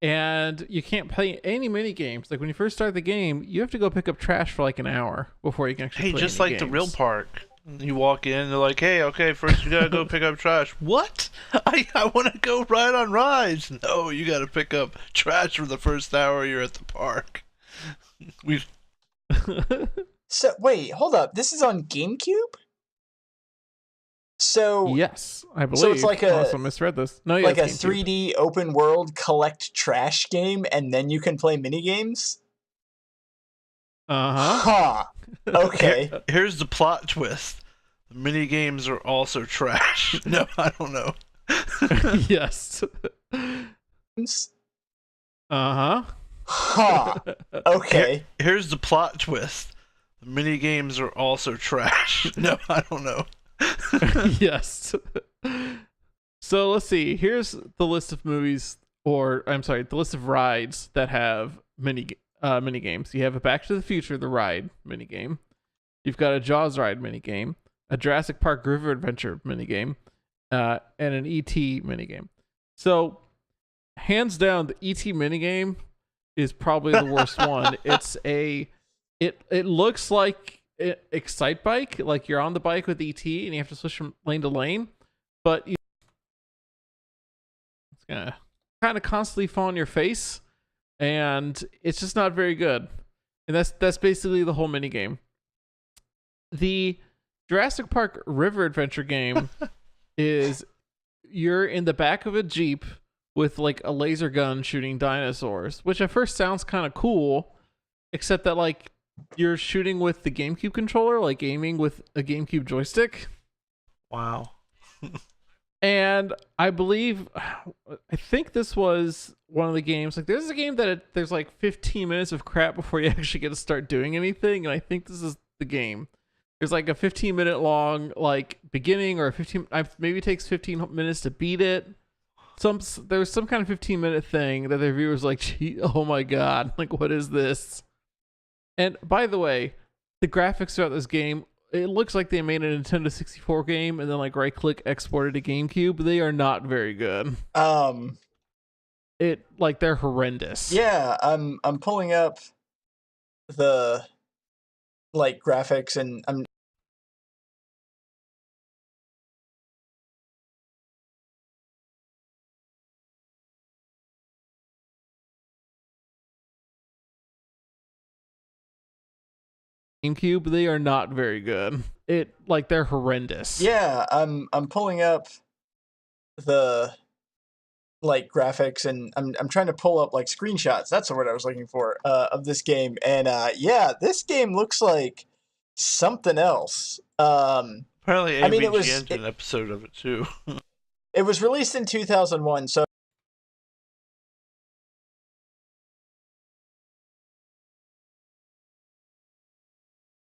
And you can't play any mini games. Like when you first start the game, you have to go pick up trash for like an hour before you can actually play just any like the games. real park. You walk in, they're like, hey, okay, first you gotta go pick up trash. What? I want to go ride on rides. No, you gotta pick up trash for the first hour you're at the park. So, wait, hold up. This is on GameCube? So, Yes, I believe. So it's like a- also misread this. No, yeah, like a it's GameCube. 3D open world collect trash game, and then you can play mini games? Uh-huh. Huh. Okay. Here's the plot twist. The mini games are also trash. No, I don't know. Yes. Uh-huh. Huh. Okay. Here's the plot twist. The mini games are also trash. No, I don't know. Yes. So let's see. Here's the list of movies, or I'm sorry, the list of rides that have mini games. You have a Back to the Future, the ride mini game. You've got a Jaws ride mini game, a Jurassic Park River Adventure mini game, and an ET mini game. So, hands down, the ET mini game is probably the worst one. It looks like Excite Bike, like you're on the bike with ET and you have to switch from lane to lane, but it's gonna kind of constantly fall on your face, and it's just not very good. And that's basically the whole mini game. The Jurassic Park River Adventure game is you're in the back of a Jeep with like a laser gun shooting dinosaurs, which at first sounds kind of cool, except that like you're shooting with the GameCube controller, like aiming with a GameCube joystick. Wow. And I think this was one of the games. Like, there's a game that there's like 15 minutes of crap before you actually get to start doing anything, and I think this is the game. There's like a 15-minute long like beginning, or maybe it takes 15 minutes to beat it. There's some kind of 15-minute thing that the reviewers like, gee, oh my god, like what is this? And by the way, the graphics throughout this game, it looks like they made a Nintendo 64 game and then like right click exported to GameCube. They are not very good. They're horrendous. Yeah, I'm pulling up the like graphics, and I'm GameCube, they are not very good. They're horrendous. yeah, I'm pulling up the like graphics, and I'm trying to pull up like screenshots. That's the word I was looking for of this game, and yeah, this game looks like something else. Apparently, AVG I mean, it did an episode of it too. It was released in 2001, so.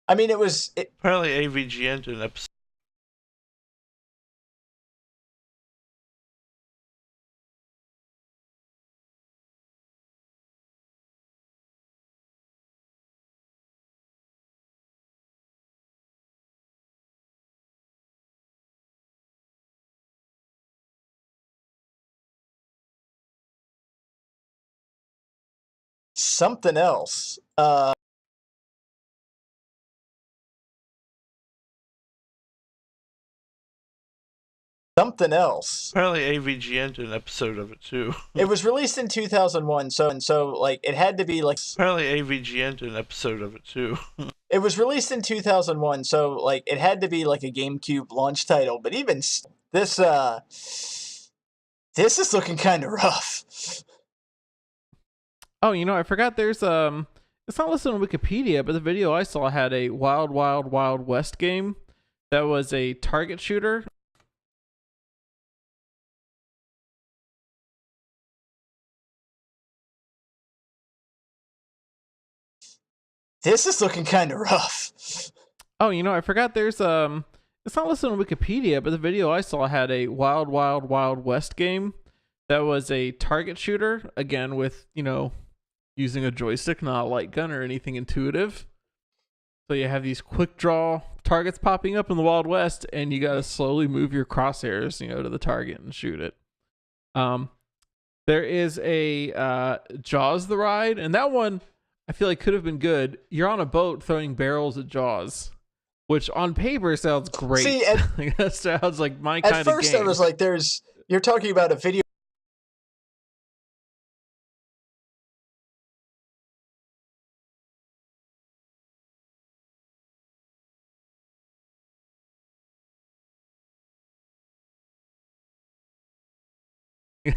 I mean, Apparently, AVGN did an episode. something else. something else. Apparently, AVGN did an episode of it too. It was released in 2001, so like it had to be like. Apparently, AVGN did an episode of it too. It was released in 2001, so like it had to be like a GameCube launch title. But even this is looking kind of rough. Oh, I forgot there's it's not listed on Wikipedia, but the video I saw had a Wild Wild Wild West game that was a target shooter. This is looking kind of rough. Oh, I forgot there's it's not listed on Wikipedia, but the video I saw had a Wild Wild Wild West game that was a target shooter, again with, using a joystick, not a light gun or anything intuitive. So you have these quick draw targets popping up in the Wild West, and you gotta slowly move your crosshairs, to the target and shoot it. There is a Jaws the Ride, and that one I feel like could have been good. You're on a boat throwing barrels at Jaws, which on paper sounds great. See, that sounds like my kind of game. At first I was like, you're talking about a video.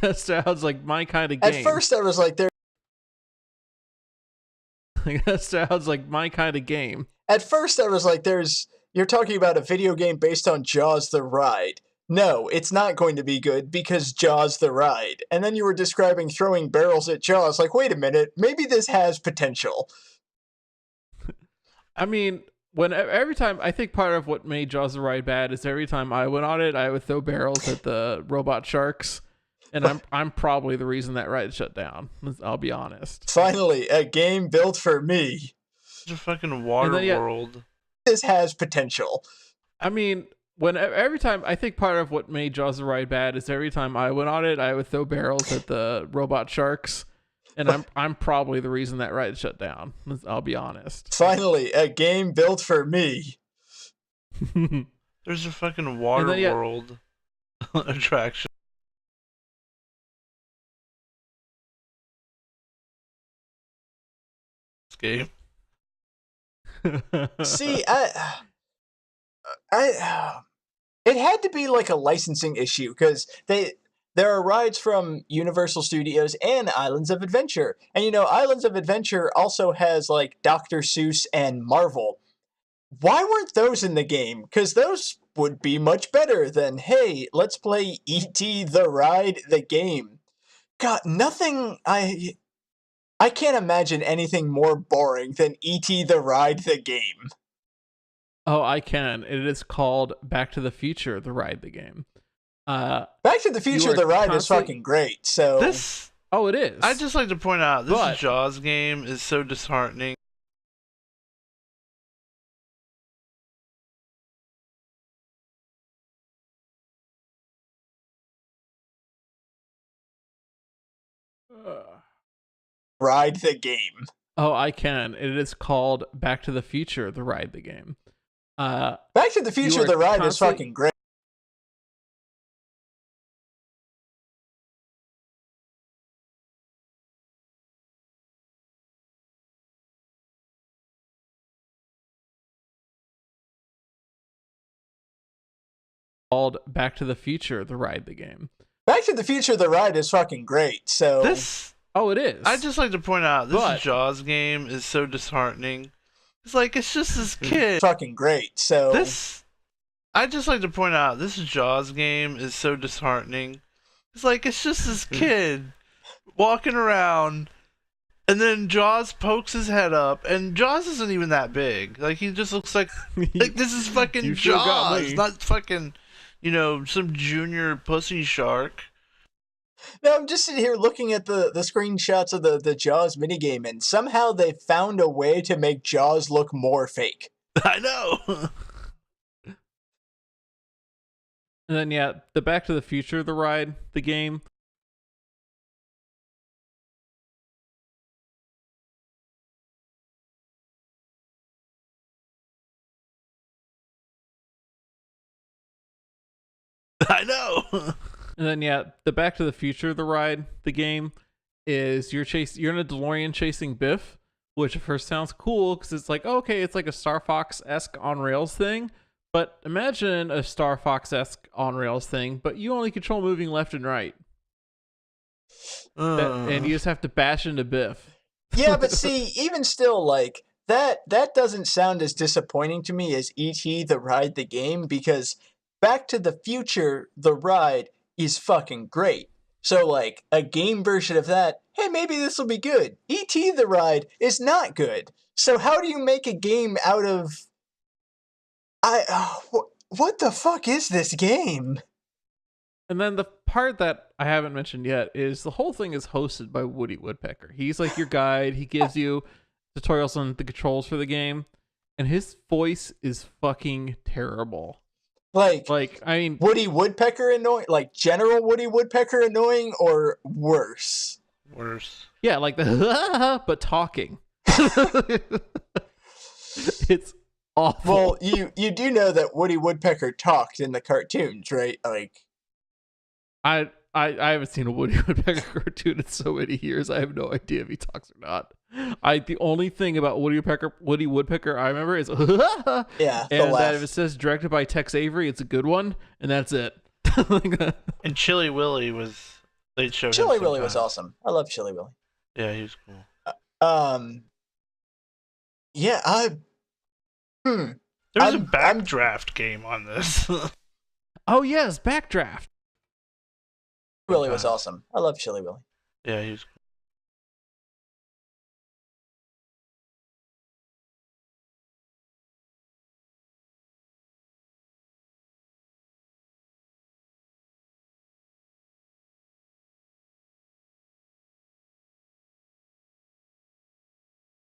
That sounds like my kind of game. At first I was like, that sounds like my kind of game. At first I was like, you're talking about a video game based on Jaws the Ride. No, it's not going to be good because Jaws the Ride. And then you were describing throwing barrels at Jaws. Like, wait a minute, maybe this has potential. I mean, every time, I think part of what made Jaws the Ride bad is every time I went on it, I would throw barrels at the robot sharks. And I'm probably the reason that ride shut down. I'll be honest. Finally, a game built for me. It's a fucking water world. This has potential. I mean, every time, I think part of what made Jaws the Ride bad is every time I went on it, I would throw barrels at the robot sharks. And I'm probably the reason that ride shut down. I'll be honest. Finally, a game built for me. There's a fucking water world attraction. Game. See, it had to be like a licensing issue because there are rides from Universal Studios and Islands of Adventure, and Islands of Adventure also has like Dr. Seuss and Marvel. Why weren't those in the game? Because those would be much better than, hey, let's play E.T. the Ride the game. God, nothing. I can't imagine anything more boring than E.T. the Ride the game. Oh, I can. It is called Back to the Future, the Ride the game. Back to the Future, the ride is fucking great. So oh, it is. I'd just like to point out this Jaws game is so disheartening. Ride the game. Oh, I can. It is called Back to the Future, the Ride the game. Back to the Future, the ride is fucking great. Called Back to the Future, the Ride the game. Back to the Future, the ride is fucking great. So oh, it is. I'd just like to point out this Jaws game is so disheartening. It's just this kid. Fucking great. So I'd just like to point out this Jaws game is so disheartening. It's just this kid walking around, and then Jaws pokes his head up, and Jaws isn't even that big. Like, he just looks like this is fucking Jaws, not fucking, some junior pussy shark. No, I'm just sitting here looking at the screenshots of the Jaws minigame, and somehow they found a way to make Jaws look more fake. I know. And then, the Back to the Future, the ride, the game. I know. And then the Back to the Future, the game is you're in a DeLorean chasing Biff, which at first sounds cool because it's like, okay, it's like a Star Fox-esque on rails thing. But imagine a Star Fox-esque on rails thing, but you only control moving left and right. And you just have to bash into Biff. Yeah, but see, even still, like that doesn't sound as disappointing to me as E.T. the Ride the game, because Back to the Future the ride is fucking great. So like a game version of that, hey, maybe this will be good. E.T. the Ride is not good. So how do you make a game out of what the fuck is this game? And then the part that I haven't mentioned yet is the whole thing is hosted by Woody Woodpecker. He's like your guide. He gives you tutorials on the controls for the game, and his voice is fucking terrible. Like I mean, Woody Woodpecker annoying, like General Woody Woodpecker annoying, or worse? Worse. Yeah, like the but talking. It's awful. Well, you do know that Woody Woodpecker talked in the cartoons, right? Like, I haven't seen a Woody Woodpecker cartoon in so many years. I have no idea if he talks or not. The only thing about Woody Woodpecker I remember is yeah, and that if it says directed by Tex Avery, it's a good one, and that's it. And Chili Willy they showed Chili Willy was awesome. I love Chili Willy. Yeah, he was cool. Yeah, There's a backdraft game on this. Oh yes, Backdraft. Willy was awesome. I love Chili Willy. Yeah, he was cool.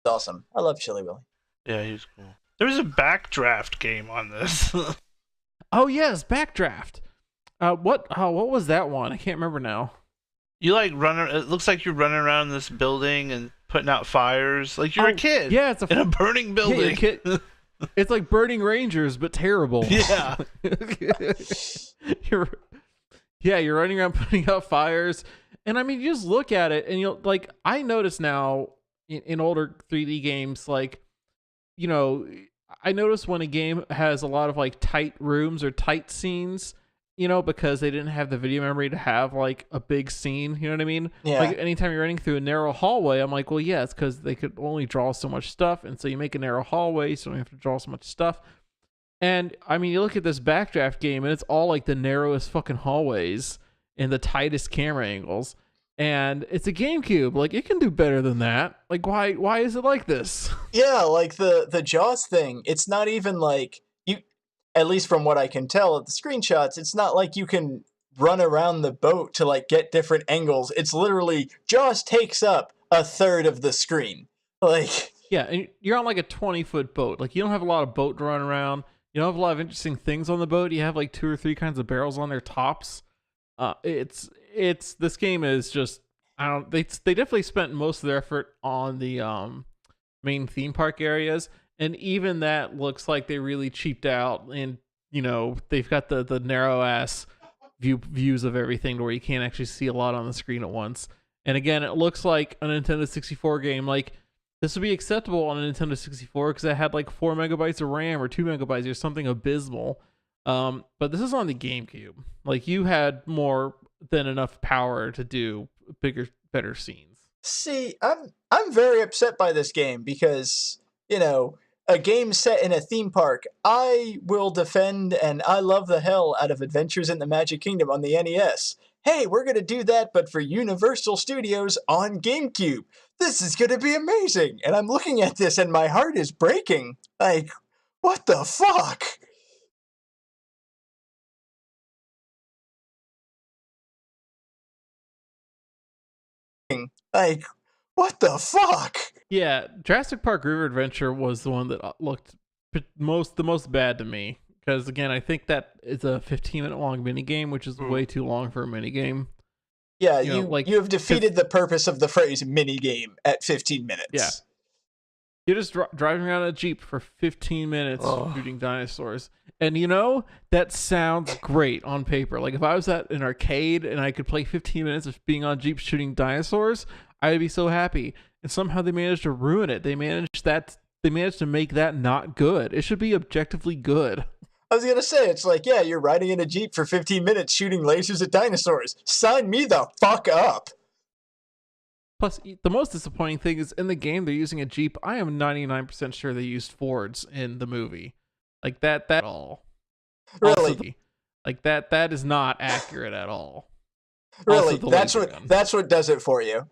Awesome. I love Chili Willy. Yeah, he was cool. There was a backdraft game on this. Oh yes, Backdraft. What was that one? I can't remember now. You like it looks like you're running around this building and putting out fires. Like you're a kid. Yeah, it's in a burning building. Yeah, it's like Burning Rangers, but terrible. Yeah. you're running around putting out fires. And I mean, you just look at it and you'll like, I notice now in older 3D games, like, you know, I notice when a game has a lot of like tight rooms or tight scenes, you know, because they didn't have the video memory to have like a big scene, you know what I mean? Yeah. Like anytime you're running through a narrow hallway, I'm like, well, yeah, it's because they could only draw so much stuff. And so you make a narrow hallway, so you don't have to draw so much stuff. And I mean, you look at this Backdraft game and it's all like the narrowest fucking hallways and the tightest camera angles. And it's a GameCube. Like, it can do better than that. Like, why is it like this? Yeah, like the Jaws thing. It's not even like you, at least from what I can tell of the screenshots, it's not like you can run around the boat to like get different angles. It's literally Jaws takes up a third of the screen. Like, yeah, and you're on like a 20-foot boat. Like, you don't have a lot of boat to run around. You don't have a lot of interesting things on the boat. You have like 2 or 3 kinds of barrels on their tops. This game is just, they definitely spent most of their effort on the main theme park areas, and even that looks like they really cheaped out. And you know, they've got the narrow ass views of everything to where you can't actually see a lot on the screen at once. And again, it looks like a Nintendo 64 game. Like, this would be acceptable on a Nintendo 64 because it had like 4 megabytes of RAM or 2 megabytes or something abysmal. But this is on the GameCube. Like, you had more than enough power to do bigger, better scenes. see, I'm very upset by this game because, you know, a game set in a theme park, I will defend and I love the hell out of Adventures in the Magic Kingdom on the NES. Hey, we're going to do that, but for Universal Studios on GameCube. This is going to be amazing. And I'm looking at this and my heart is breaking. Like, what the fuck? Like, what the fuck? Yeah, Jurassic Park River Adventure was the one that looked the most bad to me. Because again, I think that it's a 15-minute long minigame, which is way too long for a minigame. Yeah, you know, like, you have defeated the purpose of the phrase minigame at 15 minutes. Yeah. You're just driving around in a Jeep for 15 minutes Oh. shooting dinosaurs. And that sounds great on paper. Like if I was at an arcade and I could play 15 minutes of being on Jeep shooting dinosaurs, I'd be so happy. And somehow they managed to ruin it. They managed to make that not good. It should be objectively good. I was going to say, it's like, yeah, you're riding in a Jeep for 15 minutes shooting lasers at dinosaurs. Sign me the fuck up. Plus, the most disappointing thing is in the game they're using a Jeep. I am 99% sure they used Fords in the movie. Like that at all. Really? Also, like that is not accurate at all. Really? Also, that's what does it for you.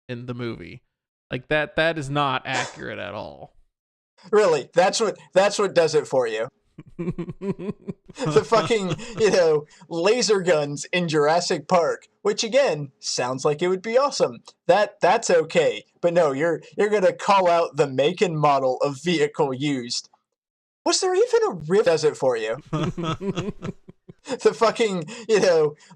In the movie. Like that is not accurate at all. Really? That's what does it for you. The fucking, laser guns in Jurassic Park, which again sounds like it would be awesome. That's okay. But no, you're going to call out the make and model of vehicle used. Was there even a river does it for you? The fucking,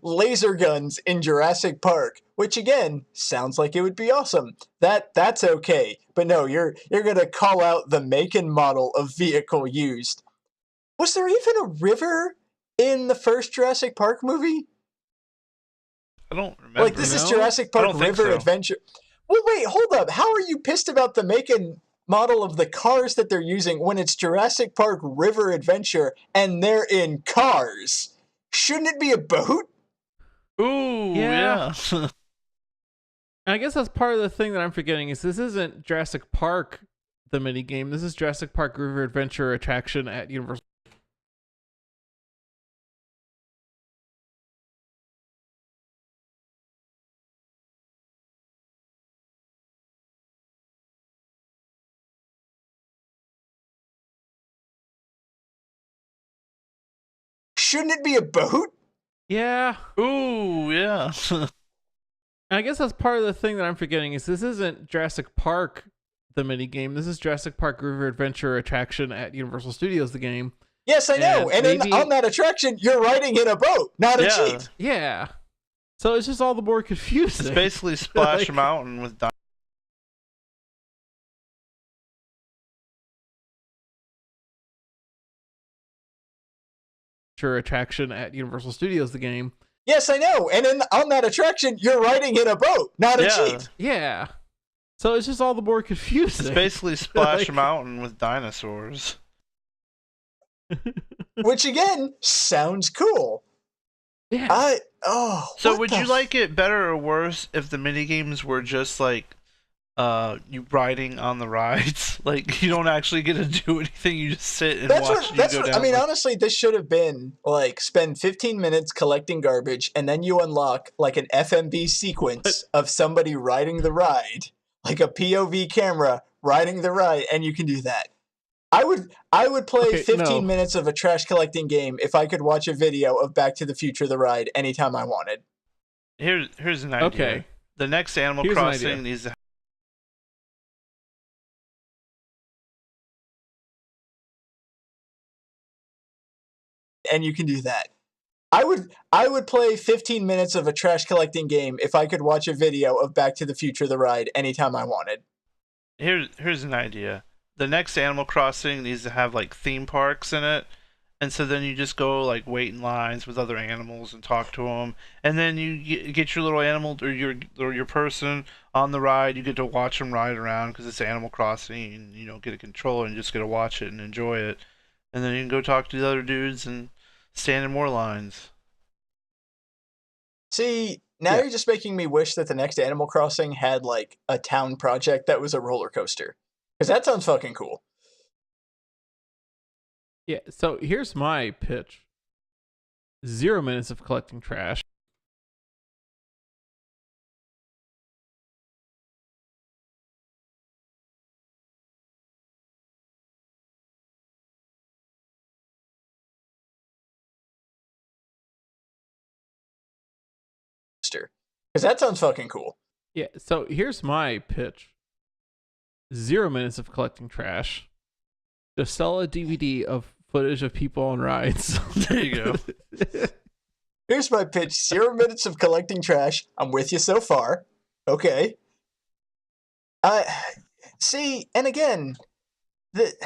laser guns in Jurassic Park, which again sounds like it would be awesome. That's okay. But no, you're going to call out the make and model of vehicle used. Was there even a river in the first Jurassic Park movie? I don't remember. Like, this is Jurassic Park River Adventure. Well, wait, hold up. How are you pissed about the make and model of the cars that they're using when it's Jurassic Park River Adventure and they're in cars? Shouldn't it be a boat? Ooh, yeah. I guess that's part of the thing that I'm forgetting is this isn't Jurassic Park, the mini game. This is Jurassic Park River Adventure attraction at Universal. Shouldn't it be a boat? Yeah. Ooh, yeah. I guess that's part of the thing that I'm forgetting is this isn't Jurassic Park, the mini game. This is Jurassic Park River Adventure attraction at Universal Studios, the game. Yes, I know. And on that attraction, you're riding in a boat, not a Jeep. Yeah. So it's just all the more confusing. It's basically Splash Mountain with attraction at Universal Studios, the game. Yes, I know. And on that attraction, you're riding in a boat, not a Jeep. Yeah. So it's just all the more confusing. It's basically Splash Mountain with dinosaurs. Which again sounds cool. Yeah. So would you like it better or worse if the minigames were just like you riding on the rides? Like you don't actually get to do anything, you just sit and watch you go down. I mean, honestly, this should have been like spend 15 minutes collecting garbage and then you unlock like an FMV sequence of somebody riding the ride, like a POV camera riding the ride, and you can do that. I would play 15 minutes of a trash collecting game if I could watch a video of Back to the Future the ride anytime I wanted. Here's an idea. Okay. The next Animal Crossing needs to and you can do that. I would play 15 minutes of a trash collecting game if I could watch a video of Back to the Future the ride anytime I wanted. Here's an idea. The next Animal Crossing needs to have like theme parks in it, and so then you just go like wait in lines with other animals and talk to them, and then you get your little animal or your person on the ride. You get to watch them ride around because it's Animal Crossing, and you don't get a controller and just get to watch it and enjoy it, and then you can go talk to the other dudes and stand in more lines. See, now you're just making me wish that the next Animal Crossing had like a town project that was a roller coaster. Because that sounds fucking cool. Yeah, so here's my pitch. 0 minutes of collecting trash. Because that sounds fucking cool. Yeah, so here's my pitch. 0 minutes of collecting trash. Just sell a DVD of footage of people on rides. There you go. Here's my pitch. 0 minutes of collecting trash. I'm with you so far. Okay. See, and again, this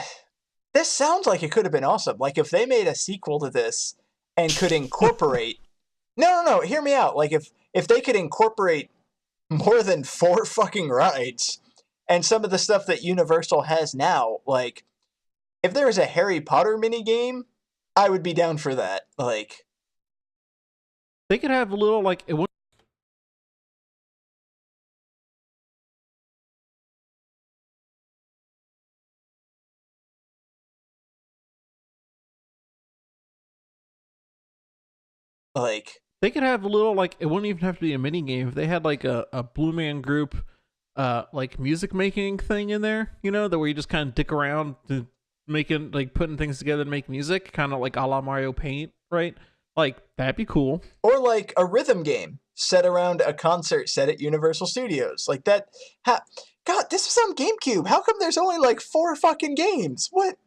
sounds like it could have been awesome. Like if they made a sequel to this and could incorporate No, hear me out. Like if they could incorporate more than 4 fucking rides and some of the stuff that Universal has now, like if there was a Harry Potter mini game, I would be down for that. Like they could have a little like it wouldn't they could have a little like it wouldn't even have to be a mini game if they had like a Blue Man Group like music making thing in there, you know, that where you just kind of dick around to making like putting things together to make music, kind of like a la Mario Paint, right? Like that'd be cool. Or like a rhythm game set around a concert set at Universal Studios. Like that God, this was on GameCube. How come there's only like 4 fucking games? What?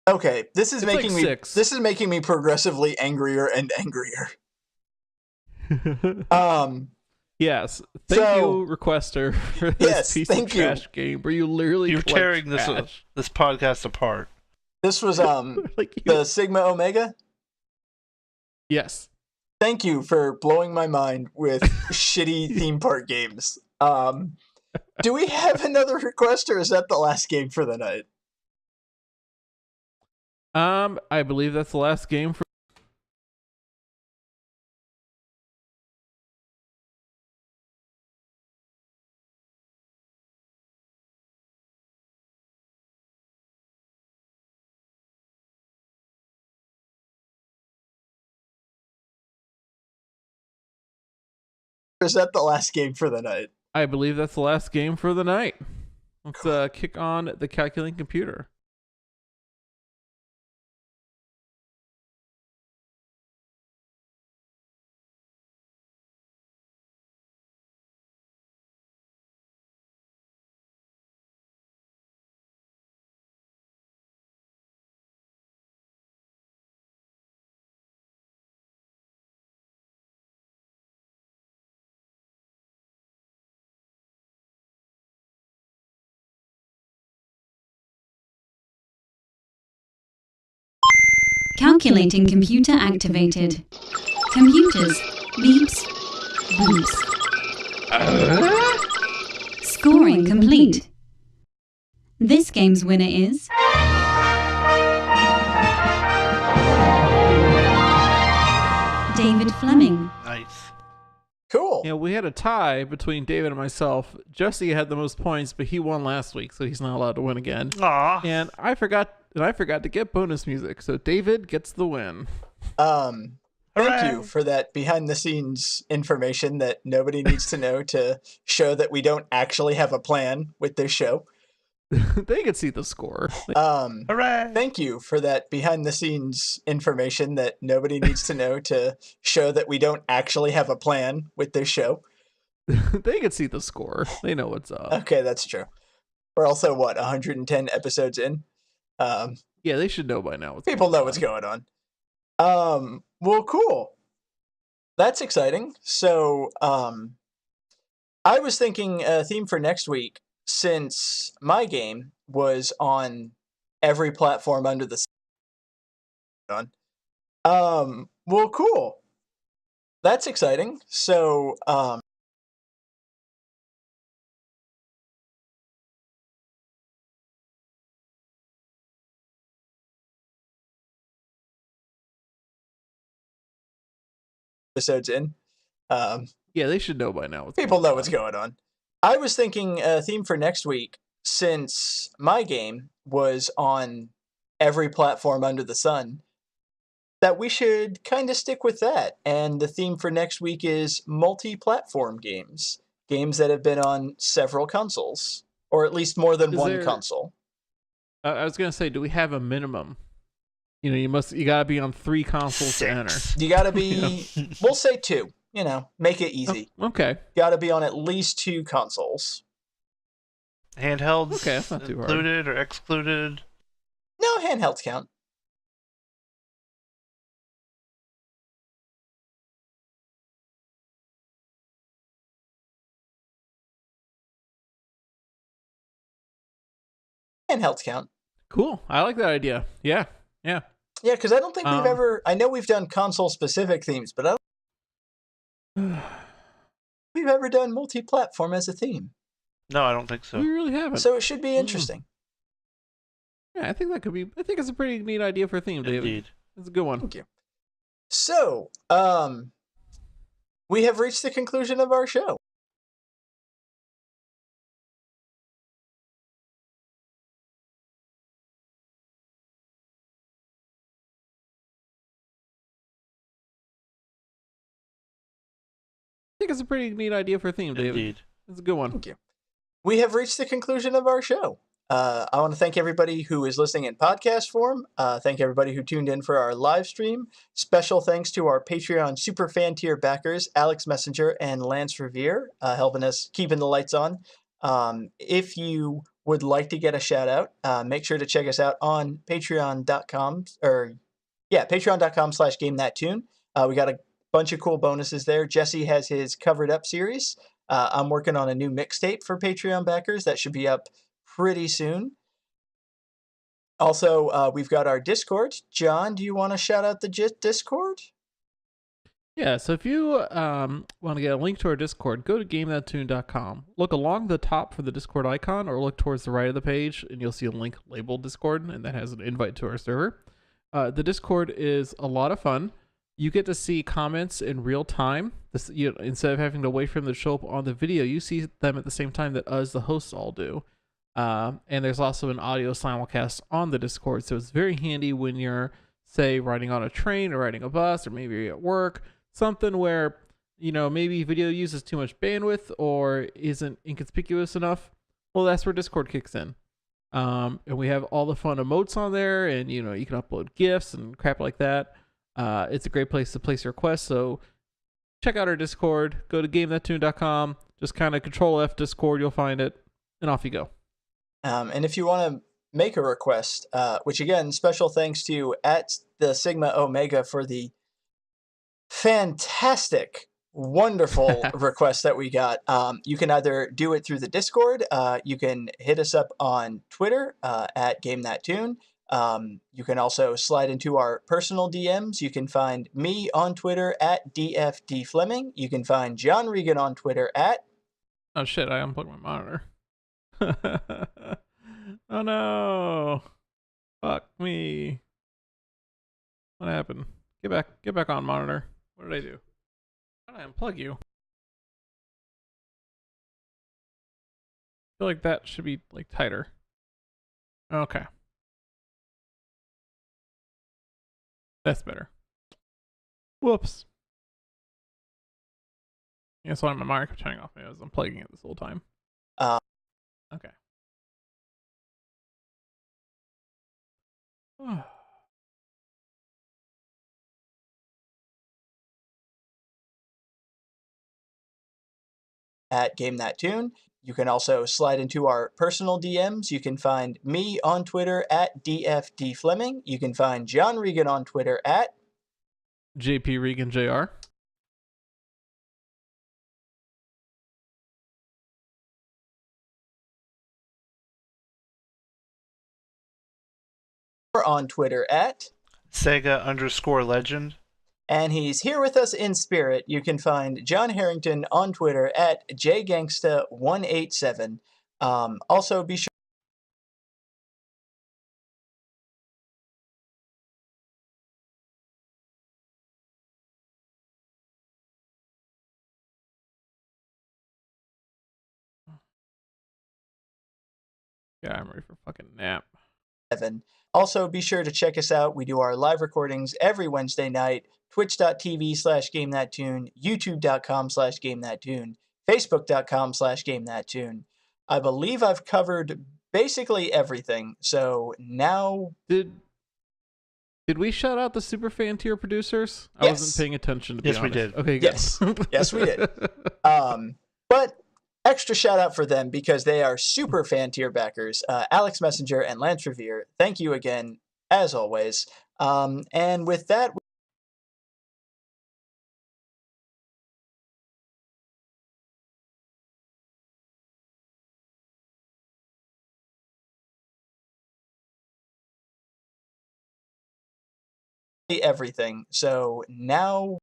Okay, this is making like me 6. This is making me progressively angrier and angrier. Yes, thank you, requester, for this piece of trash game where you literally You're tearing this podcast apart. This was like the Sigma Omega. Yes. Thank you for blowing my mind with shitty theme park games. Do we have another request, or is that the last game for the night? I believe that's the last game for. Is that the last game for the night? I believe that's the last game for the night. Let's kick on the calculating computer. Calculating computer activated. Computers. Beeps. Boops. Scoring complete. This game's winner is... David Fleming. Nice. Cool. Yeah, we had a tie between David and myself. Jesse had the most points, but he won last week, so he's not allowed to win again. Aw. And I forgot to get bonus music, so David gets the win. Thank you for that behind the scenes information that nobody needs to know to show that we don't actually have a plan with this show. They could see the score. Hooray! Thank you for that behind the scenes information that nobody needs to know to show that we don't actually have a plan with this show. They could see the score. They know what's up. Okay, that's true. We're also, 110 episodes in? Yeah, they should know by now. People know what's going on. Well, cool. That's exciting. So, I was thinking a theme for next week, since my game was on every platform under the sun. Well, cool. That's exciting. So, episodes in. Yeah, they should know by now. People know what's going on. I was thinking a theme for next week, since my game was on every platform under the sun, that we should kind of stick with that. And the theme for next week is multi-platform games. Games that have been on several consoles, or at least more than one console. I was gonna say, do we have a minimum? You know, you gotta be on 3 consoles to enter. You gotta be, we'll say 2. make it easy. Oh, okay. Got to be on at least 2 consoles. Handhelds Okay, that's not too hard. included or excluded? No, handhelds count. Handhelds count. Cool. I like that idea. Yeah. Yeah, because I don't think we've ever... I know we've done console-specific themes, but I don't think we've ever done multi-platform as a theme. No, I don't think so. We really haven't. So it should be interesting. Yeah, I think that could be... I think it's a pretty neat idea for a theme, David. Indeed. It's a good one. Thank you. So, we have reached the conclusion of our show. I think it's a pretty neat idea for a theme, David. Indeed. It's a good one. Thank you. We have reached the conclusion of our show. I want to thank everybody who is listening in podcast form. Thank everybody who tuned in for our live stream. Special thanks to our Patreon super fan tier backers, Alex Messenger and Lance Revere, helping us keeping the lights on. If you would like to get a shout out, make sure to check us out on patreon.com patreon.com/GameThatTune. We got a bunch of cool bonuses there. Jesse has his Covered Up series. I'm working on a new mixtape for Patreon backers that should be up pretty soon. Also, we've got our Discord. John, do you want to shout out the Discord? Yeah, so if you want to get a link to our Discord, go to GameThatTune.com. Look along the top for the Discord icon, or look towards the right of the page, and you'll see a link labeled Discord, and that has an invite to our server. The Discord is a lot of fun. You get to see comments in real time. Instead of having to wait for them to show up on the video, you see them at the same time that us, the hosts, all do. And there's also an audio simulcast on the Discord, so it's very handy when you're, say, riding on a train or riding a bus, or maybe you're at work, something where, maybe video uses too much bandwidth or isn't inconspicuous enough. Well, that's where Discord kicks in. And we have all the fun emotes on there, and, you can upload GIFs and crap like that. It's a great place to place your requests, so check out our Discord. Go to GameThatTune.com. Just kind of Control F Discord, you'll find it, and off you go. And if you want to make a request, which again, special thanks to at the Sigma Omega for the fantastic, wonderful request that we got. You can either do it through the Discord. You can hit us up on Twitter at GameThatTune. You can also slide into our personal DMs. You can find me on Twitter at DFDFleming. You can find John Regan on Twitter at... Oh shit, I unplugged my monitor. Oh no. Fuck me. What happened? Get back on monitor. What did I do? How did I unplug you? I feel like that should be tighter. Okay. That's better. Whoops. Yeah, so my mic kept turning off. I was unplugging it this whole time. Okay. At GameThatTune. You can also slide into our personal DMs. You can find me on Twitter at DFDFleming. You can find John Regan on Twitter at JP Regan JR. or on Twitter at Sega_legend. And he's here with us in spirit. You can find John Harrington on Twitter at JGangsta187. Also, be sure Yeah, I'm ready for a fucking nap. Also, be sure to check us out. We do our live recordings every Wednesday night. Twitch.tv/GameThatTune, YouTube.com/GameThatTune, Facebook.com/GameThatTune. I believe I've covered basically everything. So now... Did we shout out the super fan tier producers? I Yes. wasn't paying attention, to be Yes, we honest. did. Okay, good. Yes. Yes, we did. But extra shout out for them because they are super fan tier backers. Alex Messenger and Lance Revere, thank you again, as always. And with that, everything. So now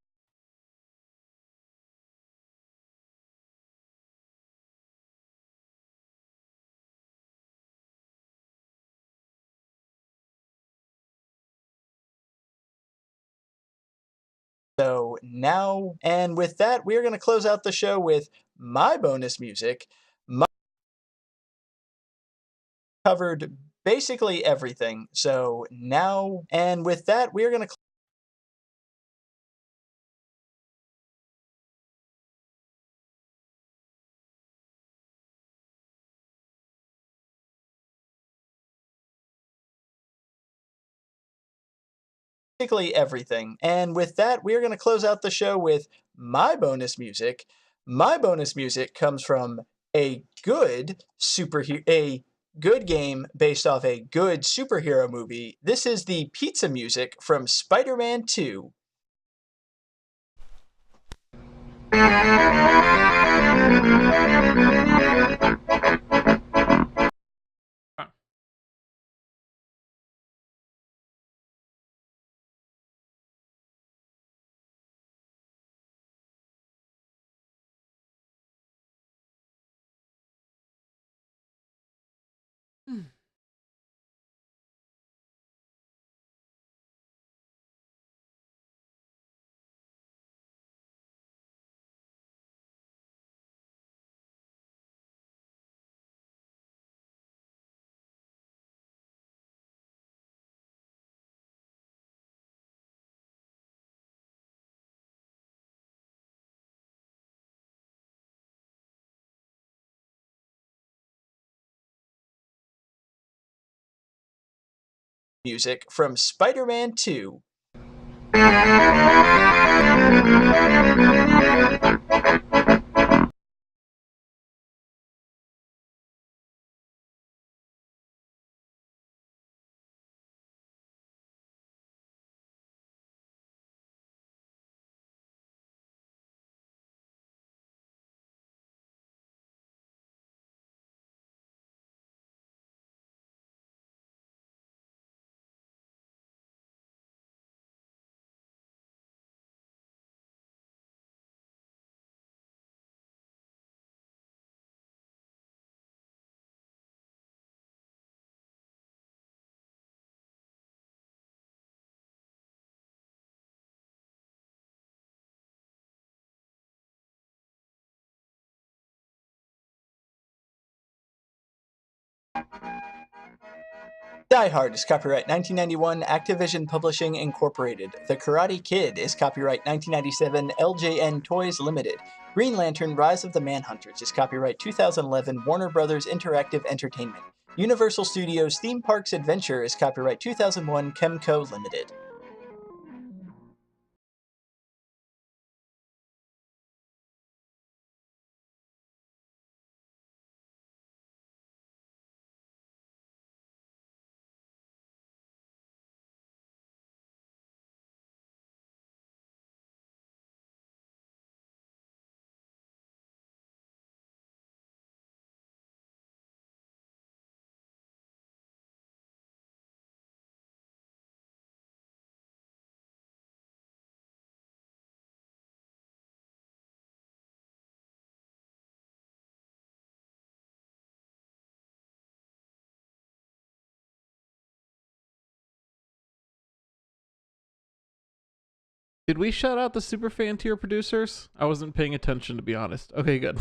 and with that, we are going to close out the show with my bonus music. Covered basically everything. So now, and with that, we are going to basically everything. And with that, we are going to close out the show with my bonus music. My bonus music comes from a good game based off a good superhero movie. This is the pizza music from Spider-Man 2. Music from Spider-Man 2. Die Hard is copyright 1991, Activision Publishing Incorporated. The Karate Kid is copyright 1997, LJN Toys Limited. Green Lantern Rise of the Manhunters is copyright 2011, Warner Brothers Interactive Entertainment. Universal Studios Theme Parks Adventure is copyright 2001, Chemco Limited. Did we shout out the super fan tier producers? I wasn't paying attention, to be honest. Okay, good.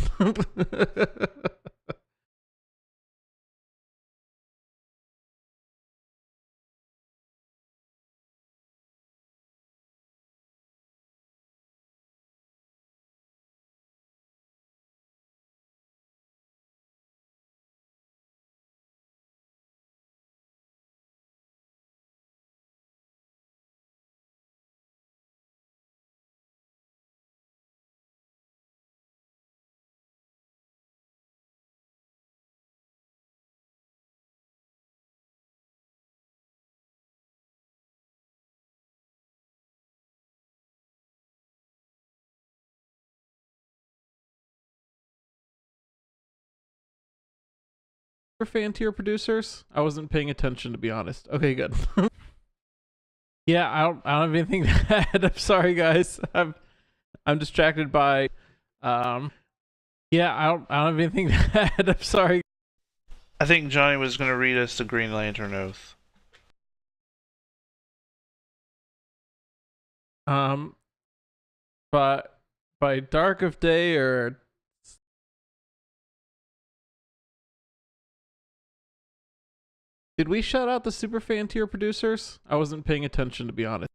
fan tier producers? I wasn't paying attention, to be honest. Okay, good. Yeah, I don't have anything to add. I'm sorry, guys. I'm distracted by yeah, I don't have anything to add. I'm sorry. I think Johnny was going to read us the Green Lantern Oath. But by dark of day or did we shout out the super fan tier producers? I wasn't paying attention, to be honest.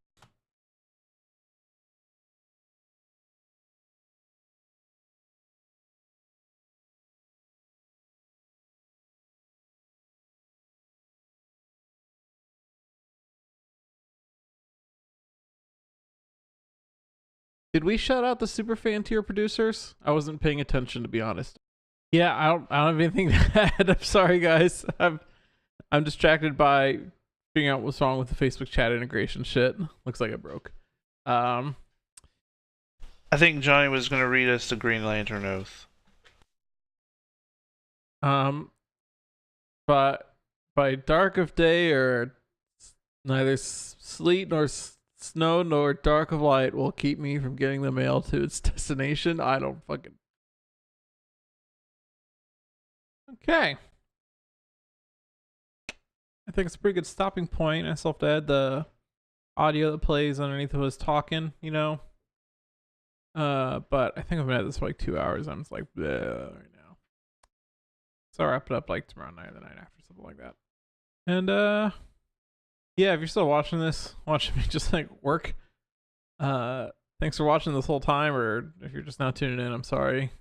Did we shout out the super fan tier producers? I wasn't paying attention, to be honest. Yeah, I don't have anything to add. I'm sorry, guys. I'm distracted by figuring out what's wrong with the Facebook chat integration shit. Looks like it broke. I think Johnny was going to read us the Green Lantern Oath. But by dark of day or neither sleet nor snow nor dark of light will keep me from getting the mail to its destination. I don't fucking. Okay. I think it's a pretty good stopping point. I still have to add the audio that plays underneath of us talking, you know. But I think I've been at this for like 2 hours. I'm just like bleh right now. So I'll wrap it up like tomorrow night or the night after, something like that. And yeah, if you're still watching this, watching me just like work, thanks for watching this whole time, or if you're just now tuning in, I'm sorry.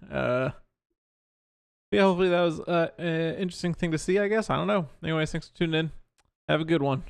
Yeah, hopefully that was an interesting thing to see, I guess. I don't know. Anyways, thanks for tuning in. Have a good one.